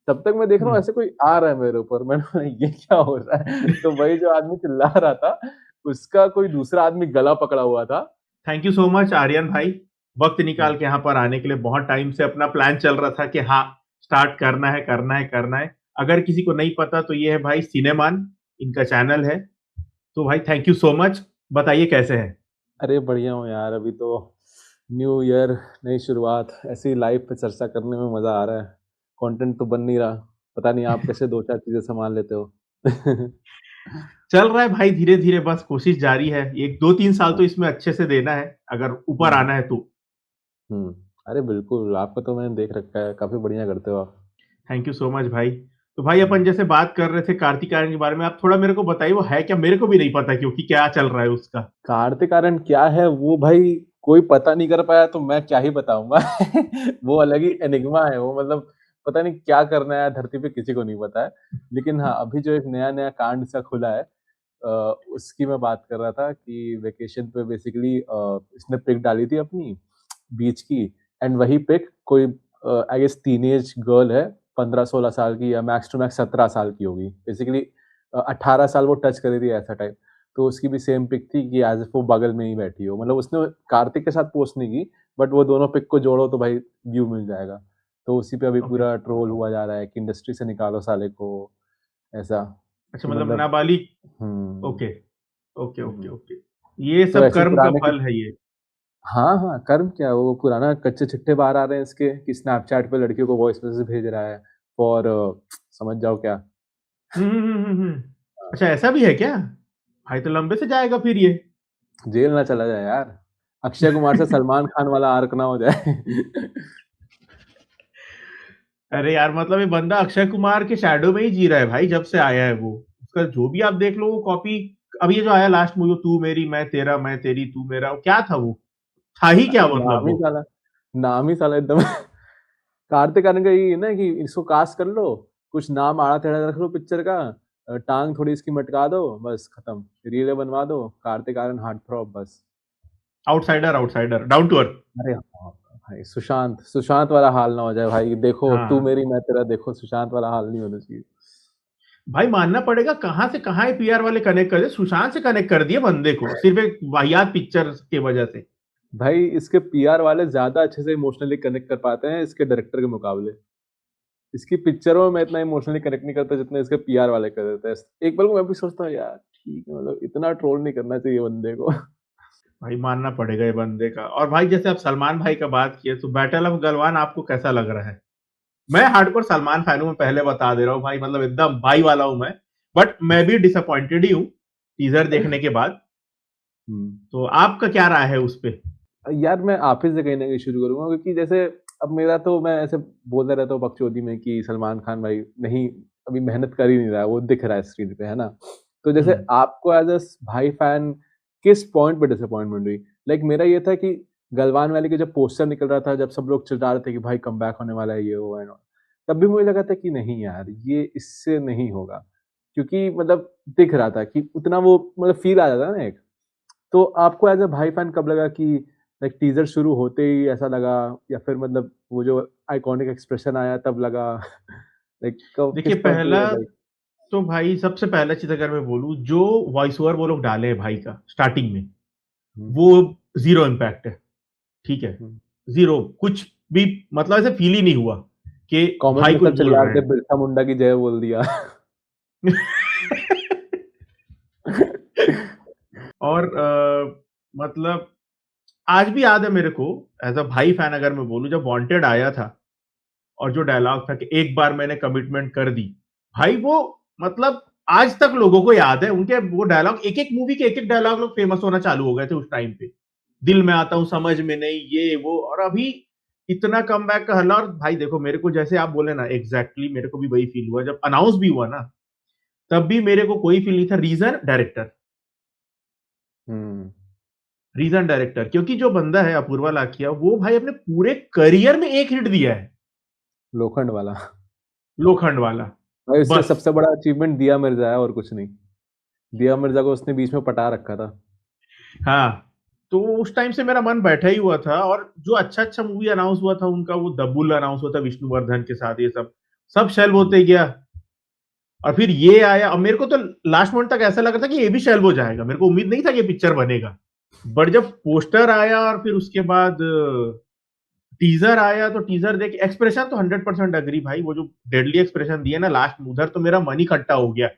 तब तक मैं देख रहा हूँ हुँ। ऐसे कोई आ रहा है मेरे ऊपर, मैंने बोला ये क्या हो रहा है? तो वही जो आदमी चिल्ला रहा था, उसका कोई दूसरा आदमी गला पकड़ा हुआ था। Thank you so much Aryan भाई, वक़्त हुँ, निकाल के यहाँ पर आने के लिए। बहुत टाइम से अपना प्लान चल रहा था कि हाँ, स्टार्ट करना है, करना है, करना है। अगर किसी को नहीं पता तो ये है भाई सिनेमान, इनका चैनल है। तो भाई थैंक यू सो मच। बताइए कैसे हैं? अरे बढ़िया हूँ यार, अभी तो न्यू ईयर, नई शुरुआत, ऐसे ही लाइफ़ पे चर्चा करने में मज़ा आ रहा है। कंटेंट तो बन नहीं रहा, पता नहीं आप कैसे 2-4 चीज़ें सँभाल लेते हो? चल रहा है भाई धीरे-धीरे, बस कोशिश जारी है। 1 2-3 साल हाँ, तो इसमें अच्छे से देना है, अगर ऊपर हुँ, आना है तो। हुँ। अरे बिल्कुल, आपका तो मैंने देख रखा है, काफ़ी बढ़िया करते हो आप। थैंक यू सो मच भाई। तो भाई अपन हुँ। जैसे बात कर रहे थे कार्तिक आर्यन के बारे में, आप थोड़ा मेरे को बताइए वो है क्या? मेरे को भी नहीं पता क्योंकि क्या चल रहा है उसका? कार्तिक आर्यन क्या है वो भाई कोई पता नहीं कर पाया तो मैं क्या ही बताऊँगा। वो अलग ही एनिग्मा है वो, मतलब पता नहीं क्या करना है धरती पे किसी को नहीं पता है। लेकिन हाँ, अभी जो एक नया-नया कांड सा खुला है अ, उसकी मैं बात कर रहा था कि वेकेशन पे बेसिकली इसने पिक डाली थी अपनी बीच की एंड वही पिक कोई आई गेस टीनेज गर्ल है 15-16 साल की या मैक्स टू मैक्स 17 साल की होगी। बेसिकली 18 साल वो टच कर रही थी ऐसा टाइप। तो उसकी भी सेम पिक थी कि एज़ इफ वो बगल में ही बैठी हो। मतलब उसने कार्तिक के साथ पोस्ट नहीं की, बट वो दोनों पिक को जोड़ो तो भाई व्यू मिल जाएगा। तो उसी पे अभी ओके। पूरा ट्रोल हुआ जा रहा है कि इंडस्ट्री से निकालो साले को, ऐसा अच्छा कि मतलब मतलब नाबालिग। हुँ, ओके, ओके, ओके, हुँ। ओके। ये तो सब ऐसे ही कर्म का पुराने के फल है ये। हाँ, हाँ, कर्म क्या वो पुराना कच्चे-चिट्ठे बाहर आ रहे हैं इसके कि स्नैपचैट पे लड़कियों को वॉइस मैसेज भेज रहा है और समझ जाओ क्या। हुँ, हुँ, हुँ, हुँ, हुँ। हाँ, अच्छा ऐसा भी है क्या? भाई तो लंबे से जाएगा फिर ये। जेल ना चला जाए यार। अक्षय कुमार से सलमान खान वाला आर्क ना हो जाए। अरे यार मतलब ये बंदा अक्षय कुमार के शैडो में ही जी रहा है भाई जब से आया है वो। उसका जो भी आप देख लो वो कॉपी। अब ये जो आया लास्ट मूवी तू मेरी मैं तेरा, मैं तेरी तू मेरा, क्या था वो? था ही क्या अरे मतलब वो? नाम ही साला एकदम कार्तिक आर्यन का यही है ना कि इसको कास्ट कर लो, कुछ नाम आड़ा-टेढ़ा रख लो पिक्चर का टाँग थोड़ी इसकी मटका दो, बस खत्म। रीलें बनवा दो, कार्तिक आर्यन हार्ट थ्रॉब बस। Outsider, outsider, down to earth. अरे हाँ, भाई सुशांत वाला हाल ना हो जाए भाई, देखो तू हाँ। मेरी मैं तेरा देखो सुशांत वाला हाल नहीं होना चाहिए। भाई मानना पड़ेगा कहाँ से कहाँ ये पीआर वाले कनेक्ट कर दिए, सुशांत से कनेक्ट कर दिए बंदे को, सिर्फ एक वाहियात पिक्चर की वजह से। भाई इसके पीआर वाले ज़्यादा अच्छे से इमोशनली कनेक्ट कर पाते हैं इसके डायरेक्टर के मुकाबले। इसकी पिक्चरों में मैं इतना इमोशनली कनेक्ट नहीं करता जितना इसके पीआर वाले कर देते हैं। एक पल को मैं भी सोचता हूँ यार ठीक है मतलब इतना ट्रोल नहीं करना चाहिए बंदे को। भाई मानना पड़ेगा ये बंदे का। और भाई जैसे आप सलमान भाई का बात किए तो बैटल ऑफ गलवान आपको कैसा लग रहा है? मैं हार्डकोर सलमान फैन हूँ, मैं पहले बता दे रहा हूँ भाई, मतलब एकदम भाई वाला हूँ मैं। बट मैं भी डिसअपॉइंटेड ही हूँ टीजर देखने के बाद। हुँ। तो आपका क्या राय है उस पे? यार मैं आप ही से कहीं न कहीं शुरू करूँगा क्योंकि जैसे अब मेरा तो मैं ऐसे बोलता रहता हूँ बकचोदी में कि सलमान खान भाई नहीं अभी मेहनत कर ही नहीं रहा है, वो दिख रहा है स्क्रीन पे, है ना? तो हुँ। जैसे आपको एज़ अ भाई फैन किस पॉइंट पे डिसअपॉइंटमेंट हुई? लाइक मेरा ये था कि गलवान वैली का जब पोस्टर निकल रहा था, जब सब लोग चिल्ला रहे थे कि भाई कमबैक होने वाला है ये वो एंड ऑल, तब भी मुझे लगा था कि नहीं यार, ये इससे नहीं होगा। क्योंकि मतलब दिख रहा था कि उतना वो मतलब फ़ील आ जाता है ना एक। तो आपको एज़ अ भाई फैन कब लगा कि लाइक टीज़र शुरू होते ही ऐसा लगा या फिर मतलब वो जो आइकॉनिक एक्सप्रेशन आया तब लगा? लाइक कब देखिए किस पॉइंट पे पहला लाइक तो भाई सबसे पहला चीज़ अगर मैं बोलूँ जो वॉइस ओवर वो लोग डाले हैं भाई का स्टार्टिंग में, हुँ, वो ज़ीरो इम्पैक्ट है, ठीक है? हुँ। ज़ीरो कुछ भी मतलब ऐसे फ़ील ही नहीं हुआ कि कमेंट भाई में कुछ सब बोल चिल्ला रहे रहे थे बिरसा मुंडा की जय बोल दिया। हैं। और मतलब आज भी याद है मेरे को एज़ अ भाई फैन अगर मैं बोलूँ जब वांटेड आया था और जो डायलॉग था कि एक बार मैंने कमिटमेंट कर दी। भाई वो मतलब आज तक लोगों को याद है उनके वो डायलॉग एक-एक मूवी के एक-एक डायलॉग लोग फेमस होना चालू हो गए थे उस टाइम पे। दिल में आता हूँ समझ में नहीं ये वो और अभी इतना कमबैक का हल्ला और भाई देखो मेरे को जैसे आप बोले ना एग्ज़ैक्टली मेरे को भी वही फील हुआ जब अनाउंस भी हुआ ना, तब भी मेरे को कोई फील नहीं था रीज़न डायरेक्टर। हुँ, रीज़न डायरेक्टर क्योंकि जो बंदा है अपूर्वा लाखिया वो भाई अपने पूरे करियर में एक हिट दिया है, लोखंड वाला। लोखंड वाला। भाई इसका बस। सबसे बड़ा अचीवमेंट दिया मिर्ज़ा है और कुछ नहीं। दिया मिर्ज़ा को उसने बीच में पटा रखा था। हाँ, तो उस टाइम से मेरा मन बैठा ही हुआ था और जो अच्छा-अच्छा मूवी अनाउंस हुआ था उनका वो द बुल अनाउंस हुआ था विष्णुवर्धन के साथ ये सब, सब शेल्व होते गया। और फिर ये आया, और मेरे को तो लास्ट मोमेंट तक ऐसा लग रहा था कि ये भी शेल्व हो जाएगा, मेरे को उम्मीद नहीं था कि पिक्चर बनेगा। बट जब पोस्टर आया और फिर उसके बाद टीजर आया, तो टीजर देख एक्सप्रेशन तो 100% अग्री भाई, वो जो डेडली एक्सप्रेशन दिए ना लास्ट में, उधर तो मेरा मन ही खट्टा हो गया।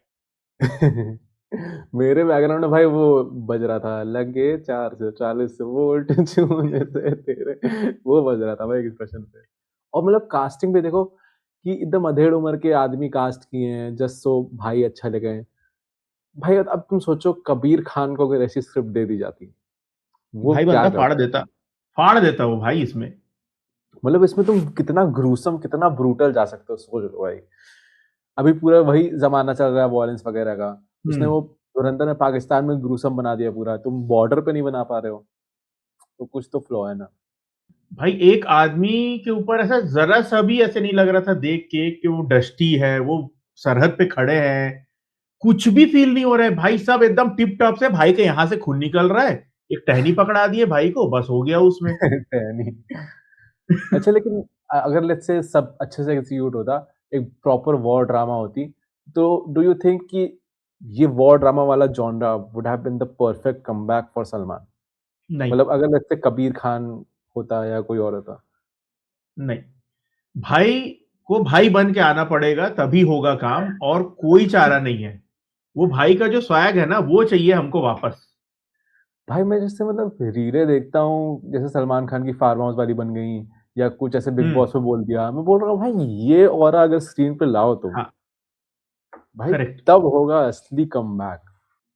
मेरे बैकग्राउंड में भाई वो बज रहा था, लगे 440 वोल्ट छूने से तेरे, वो बज रहा था भाई एक्सप्रेशन पे। और मतलब कास्टिंग भी देखो कि एकदम अधेड़ उम्र के आदमी कास्ट किए हैं, जस्ट सो भाई अच्छा लगे हैं। भाई अब तुम सोचो कबीर खान को अगर ऐसी स्क्रिप्ट दे दी जाती, वो भाई क्या बनता करता? फाड़ देता वो भाई इसमें। मतलब इसमें तुम कितना ग्रूसम, कितना ब्रूटल जा सकते हो, सोच लो भाई। अभी पूरा वही ज़माना चल रहा है वॉयलेंस वगैरह का। उसने हम्म। वो धुरंधर ने पाकिस्तान में ग्रूसम बना दिया पूरा, तुम बॉर्डर पे नहीं बना पा रहे हो, तो कुछ तो फ्लॉ है ना। भाई एक आदमी के ऊपर ऐसा जरा सा भी ऐसे नहीं लग रहा था देख के कि वो डस्टी है, वो सरहद पे खड़े हैं, कुछ भी फील नहीं हो रहा है भाई, सब एकदम टिप टॉप से। भाई के यहां से खून निकल रहा है, एक टहनी पकड़ा दिए भाई को, बस हो गया उसमें। है नहीं। अच्छा लेकिन अगर लेट्स से सब अच्छे से एग्जीक्यूट होता, एक प्रॉपर वॉर ड्रामा होती, तो डू यू थिंक कि ये वॉर ड्रामा वाला genre would have been the perfect comeback for Salman? नहीं, मतलब अगर लेट्स से कबीर खान होता या कोई और होता? नहीं, भाई को भाई बन के आना पड़ेगा, तभी होगा काम, और कोई चारा नहीं है। वो भाई का जो स्वैग है ना, वो चाहिए हमको वापस। भाई मैं जैसे मतलब रीलें देखता हूँ, जैसे सलमान खान की फार्म हाउस वाली बन गई या कुछ ऐसे बिग हम्म। बॉस में बोल दिया, मैं बोल रहा हूँ भाई ये ऑरा अगर स्क्रीन पे लाओ तुम, हाँ। भाई करेक्ट। तब होगा असली कमबैक।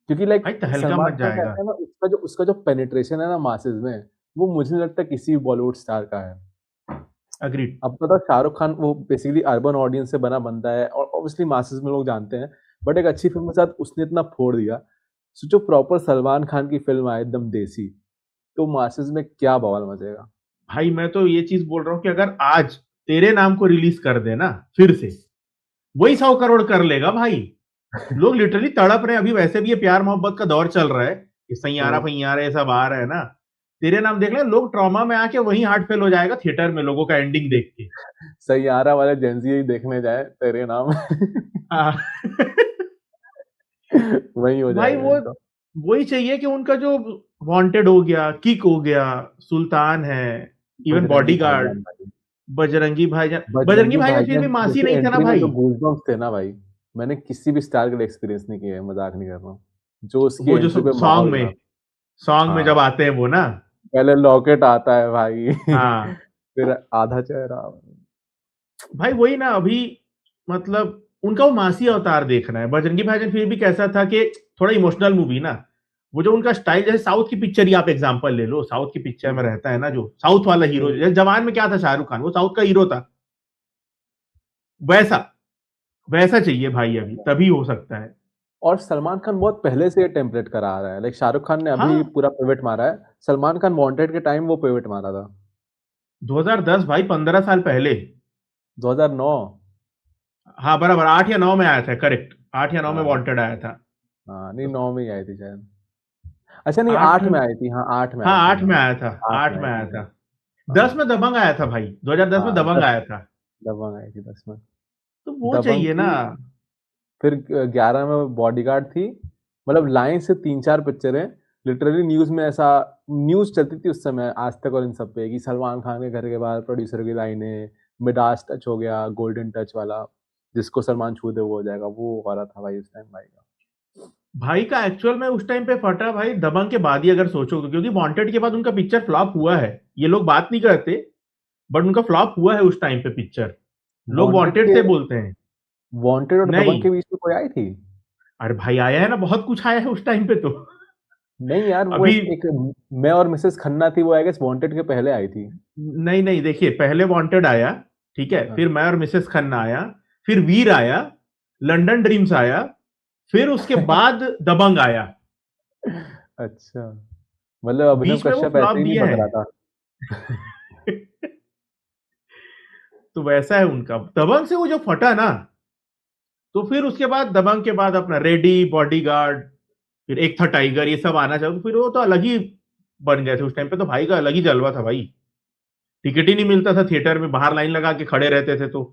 क्योंकि लाइक भाई तहलका सलमान मच खान जाएगा। कैसा है ना, उसका जो पेनिट्रेशन है ना मासेस में, वो मुझे नहीं लगता किसी भी बॉलीवुड स्टार का है। अग्रीड। अब पता शाहरुख खान वो बेसिकली अर्बन ऑडियंस से बना बंदा है और ऑब्वियसली मासेस में लोग जानते हैं, बट एक अच्छी फिल्म के साथ उसने इतना फोड़ दिया। सोचो प्रॉपर सलमान खान की फिल्म आए एकदम देसी, तो मासेस में क्या बवाल मचेगा। भाई मैं तो ये चीज बोल रहा हूँ कि अगर आज तेरे नाम को रिलीज कर देना फिर से, वही 100 करोड़ कर लेगा भाई। लोग लिटरली तड़प रहे हैं, अभी वैसे भी ये प्यार मोहब्बत का दौर चल रहा है, ये सैयारा हाँ, फैयारा ये सब आ रहा है ना। तेरे नाम देख ले, लोग ट्रॉमा में आके वही हार्ट फेल हो जाएगा थिएटर में लोगों का एंडिंग देख के। सैयारा वाले जेनज़ी ही देखने जाए तेरे नाम। हाँ। वही हो भाई जाएगा वो इनका। वही चाहिए कि उनका जो वांटेड हो गया, किक हो गया, सुल्तान है, इवन बजरंगी बॉडीगार्ड, भाईजान भाई। बजरंगी बजरंगी भाईजान फिर भी भाईजान मासी जैसे नहीं था ना एंट्री में जो भाई। गूज़बम्प्स थे ना भाई, मैंने किसी भी स्टार के लिए एक्सपीरियंस नहीं किया है, मज़ाक नहीं कर रहा हूँ। जो उसकी वो जो एंट्री पे सॉन्ग माहौल था। में सॉन्ग में हाँ, जब आते हैं वो ना। पहले लॉकेट आता है भाई। हाँ। फिर आधा चेहरा। भाई वही ना अभी, मतलब उनका वो मासी अवतार देखना है। बजरंगी भाईजान फिर भी कैसा था कि थोड़ा इमोशनल मूवी ना, वो जो उनका स्टाइल, जैसे साउथ की पिक्चर ही आप एग्जांपल ले लो, साउथ की पिक्चर में हुँ, रहता है ना जो साउथ वाला हीरो, हुँ। जैसे जवान में क्या था शाहरुख खान, वो साउथ का हीरो था, वैसा वैसा चाहिए भाई, अभी तभी हो सकता है। और सलमान खान बहुत पहले से ये टेम्पलेट करा आ रहा है, लाइक शाहरुख खान ने अभी हाँ। पूरा पिवट मारा है, सलमान खान वांटेड के टाइम वो पिवट मारा था। 2010 भाई, 15 साल पहले। 2009। हाँ बराबर, 8 या 9 में आया था, करेक्ट, 8 या 9 में हाँ, वांटेड आया था। हाँ, नहीं 9 में ही आई थी शायद। अच्छा नहीं आठ 8 में आई थी, हाँ 8 में हाँ आई थी, 8 में हाँ, आया था, 8 8 में में आई आया थी था। शायद। 10 हाँ, में दबंग आया था भाई, 2010 में हाँ, दबंग 10 आया था। दबंग आई थी 10 में। तो वो दबंग चाहिए ना। थी, फिर 11 में बॉडीगार्ड थी, मतलब लाइन से 3-4 पिक्चरें, लिटरली न्यूज़ में ऐसा न्यूज़ चलती थी उस समय आज तक और इन सब पे कि सलमान खान के घर के बाहर प्रोड्यूसर की लाइनें, मिडास टच हो गया, गोल्डन टच वाला, जिसको सलमान छू दे वो हो जाएगा, वो वाला था भाई उस टाइम भाई का। भाई का एक्चुअल में उस टाइम पे फटा भाई दबंग के बाद ही, अगर सोचो तो, क्योंकि वांटेड के बाद उनका पिक्चर फ्लॉप हुआ है। ये लोग बात नहीं करते, बट उनका फ्लॉप हुआ है उस टाइम पे पिक्चर। लोग वांटेड वांटेड के से बोलते हैं। वांटेड और दबंग नहीं, के बीच में कोई आई थी? अरे भाई आया है ना, बहुत कुछ आया है उस टाइम पे तो। नहीं यार वो अभी एक मैं और मिसेस खन्ना थी, वो आई गेस वांटेड के पहले आई थी। नहीं नहीं, देखिए पहले वांटेड आया, ठीक है, हाँ। फिर मैं और मिसेस खन्ना आया, फिर वीर आया, लंदन ड्रीम्स आया, फिर उसके बाद दबंग आया। अच्छा, मतलब अभिनव बीच में वो कश्यप फ्लॉप ऐसे ही नहीं दिया बक है। रहा था। तो वैसा है उनका, दबंग से वो जो फटा ना, तो फिर उसके बाद दबंग के बाद अपना रेडी, बॉडीगार्ड, फिर एक था टाइगर, ये सब आना चाहिए, तो फिर वो तो अलग ही बन गए थे उस टाइम पे, तो भाई का अलग ही जलवा था भाई। टिकट ही नहीं मिलता था थिएटर में, बाहर लाइन लगा के खड़े रहते थे तो।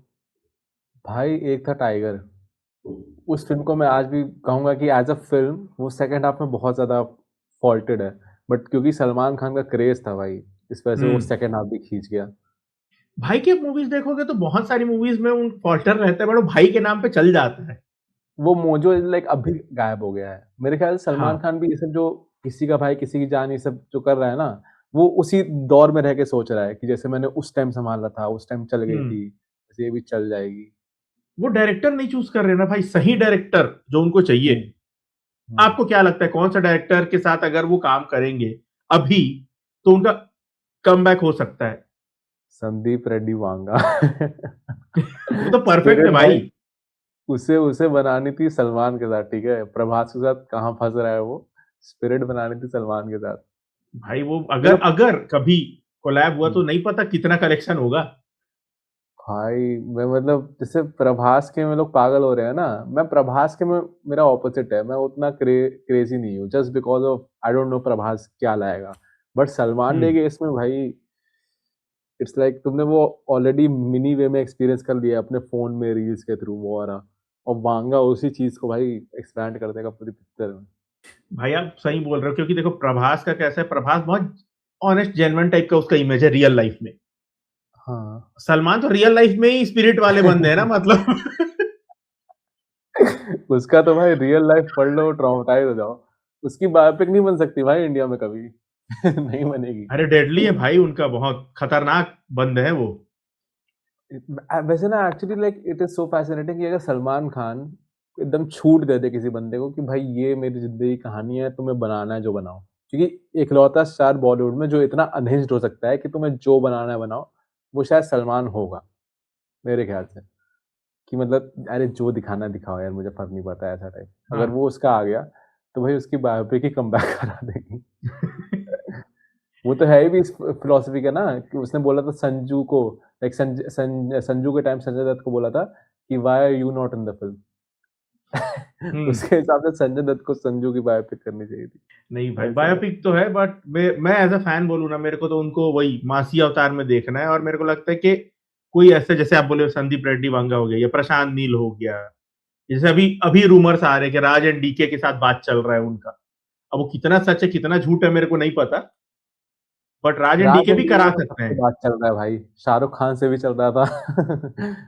भाई एक था टाइगर। उस फ़िल्म को मैं आज भी कहूँगा कि एज़ अ फ़िल्म वो सेकंड हाफ में बहुत ज़्यादा फ़ॉल्टेड है। बट क्योंकि सलमान खान का क्रेज़ था भाई, इस वजह से वो हुँ। सेकंड हाफ भी खींच गया। भाई की मूवीज़ देखोगे तो बहुत सारी मूवीज़ में उन फॉल्टर रहता है, बट वो भाई के नाम पे चल जाता है। वो मोजो लाइक अभी गायब हो गया है। मेरे ख़्याल से हाँ। सलमान खान भी ये सब जो किसी का भाई किसी की जान ये सब जो कर रहा है ना, वो उसी दौर में रह के सोच रहा है कि जैसे मैंने उस टाइम सँभाला था, उस टाइम चल गई हुँ। थी, वैसे ये भी चल जाएगी। वो डायरेक्टर नहीं चूज़ कर रहे ना भाई, सही डायरेक्टर जो उनको चाहिए। हुँ, हुँ। आपको क्या लगता है कौन-सा डायरेक्टर के साथ अगर वो काम करेंगे अभी, तो उनका कमबैक हो सकता है? संदीप रेड्डी वांगा। वो तो परफेक्ट है स्पिरिट भाई भाई। उसे उसे बनानी थी सलमान के साथ, ठीक है? प्रभास के साथ कहाँ फँस रहा है वो। स्पिरिट बनानी थी सलमान के साथ। भाई वो अगर मतलब अगर कभी कोलैब हुआ हुँ, तो नहीं पता कितना कलेक्शन होगा। भाई मैं मतलब जैसे प्रभास के में लोग पागल हो रहे हैं ना, मैं प्रभास के में मेरा ऑपोज़िट है। मैं उतना क्रेज़ी नहीं हूँ just because of I don't no Prabhas क्या लाएगा। But Salman hmm. डे के इसमें भाई इट्स लाइक तुमने वो ऑलरेडी मिनी वे में एक्सपीरियंस कर लिया है अपने फ़ोन में रील्स के थ्रू वो वाला और वांगा उसी चीज़ को भाई एक्सपैंड कर देगा पूरी पिक्चर में। भाई आप सही बोल रहे हो क्योंकि देखो प्रभास का कैसा है, प्रभास बहुत ऑनेस्ट जेन्युइन टाइप का उसका इमेज है रियल लाइफ में। हाँ। सलमान तो रियल लाइफ में ही स्पिरिट वाले बंदे हैं ना मतलब। उसका तो भाई रियल लाइफ पढ़ लो ट्रॉमाटाइज़ हो जाओ। उसकी बायोपिक नहीं बन सकती भाई इंडिया में कभी। नहीं बनेगी। अरे डेडली है भाई उनका बहुत खतरनाक बंद है वो। वैसे ना actually like it is so fascinating कि अगर सलमान खान एकदम छूट दे दे किसी बंदे को कि भाई ये मेरी ज़िंदगी की कहानी है, तुम्हें बनाना है जो बनाओ। क्योंकि इकलौता स्टार बॉलीवुड में जो इतना अनहिंज्ड हो सकता है कि तुम्हें जो बनाना है बनाओ, वो शायद सलमान होगा, मेरे ख़्याल से। कि मतलब अरे जो दिखाना है दिखाओ यार मुझे फ़र्क नहीं पड़ता ऐसा टाइप। अगर हाँ। वो उसका आ गया, तो भाई उसकी बायोपिक ही कमबैक करा देगी। वो तो है ही भी इस फ़िलॉसफ़ी का ना कि उसने बोला था संजू को लाइक संजू के टाइम संजय दत्त को बोला था कि why are you not in the film? हुँ। उसके हिसाब से संजय दत्त को संजू की बायोपिक करनी चाहिए थी। नहीं भाई ऐसा है। बायोपिक तो है बट मैं एज़ अ फैन बोलूँ ना मेरे को तो उनको वही मासी अवतार में देखना है और मेरे को लगता है कि कोई ऐसे जैसे आप बोले संदीप रेड्डी वांगा हो गया या प्रशांत नील हो गया। जैसे अभी अभी रूमर्स आ रहे हैं कि राज एंड डीके के साथ बात चल रहा है उनका। अब वो कितना सच है कितना झूठ है मेरे को नहीं पता। But Raj and Raj DK and भी टीवी करा में तो सकते सबसे हैं। बात चल रहा है भाई। शाहरुख खान से भी चल रहा था।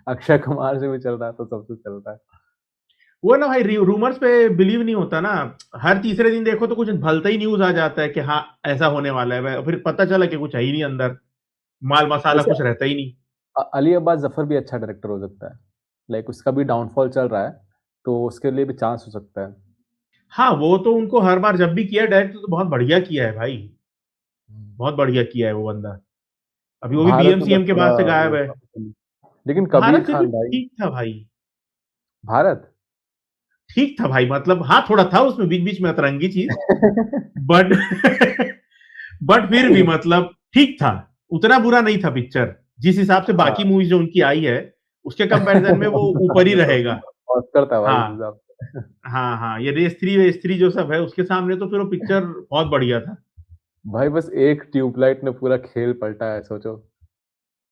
अक्षय कुमार से भी चल रहा है, तो सबसे चल रहा है। वो ना भाई रूमर्स पे बिलीव नहीं होता ना। हर तीसरे दिन देखो तो कुछ भलता ही न्यूज आ जाता है कि हाँ ऐसा होने वाला है फिर पता चला कि कुछ है ही नहीं अंदर। माल मसाला वैसे कुछ रहता ही नहीं। अली अब्बास ज़फ़र भी अच्छा डायरेक्टर हो सकता है। लाइक उसका भी डाउनफॉल चल रहा है, तो उसके लिए भी चांस हो सकता है। हाँ वो तो उनको हर बार जब भी किया डायरेक्ट तो बहुत बढ़िया किया है भाई। हुँ। बहुत बढ़िया किया है वो बंदा। अभी वो भी भारत बीएम में बस सीएम के थोड़ा बाद से गायब वो है। था लेकिन कबीर भारत फिर भी खान भाई ठीक था भाई। भारत ठीक था भाई मतलब हाँ थोड़ा था उसमें बीच बीच में अतरंगी चीज। बट बट फिर भी मतलब ठीक था। उतना बुरा नहीं था पिक्चर। जिस हिसाब से हाँ। बाकी मूवीज जो उनकी आई है उसके कंपैरिजन में वो ऊपर ही ये तो रहेगा। ऑस्कर था भाई हाँ उस हिसाब से। हाँ हाँ ये रेस 3 जो सब है उसके सामने तो फिर वो पिक्चर बहुत बढ़िया था। भाई बस एक ट्यूबलाइट ने पूरा खेल पलटा है सोचो।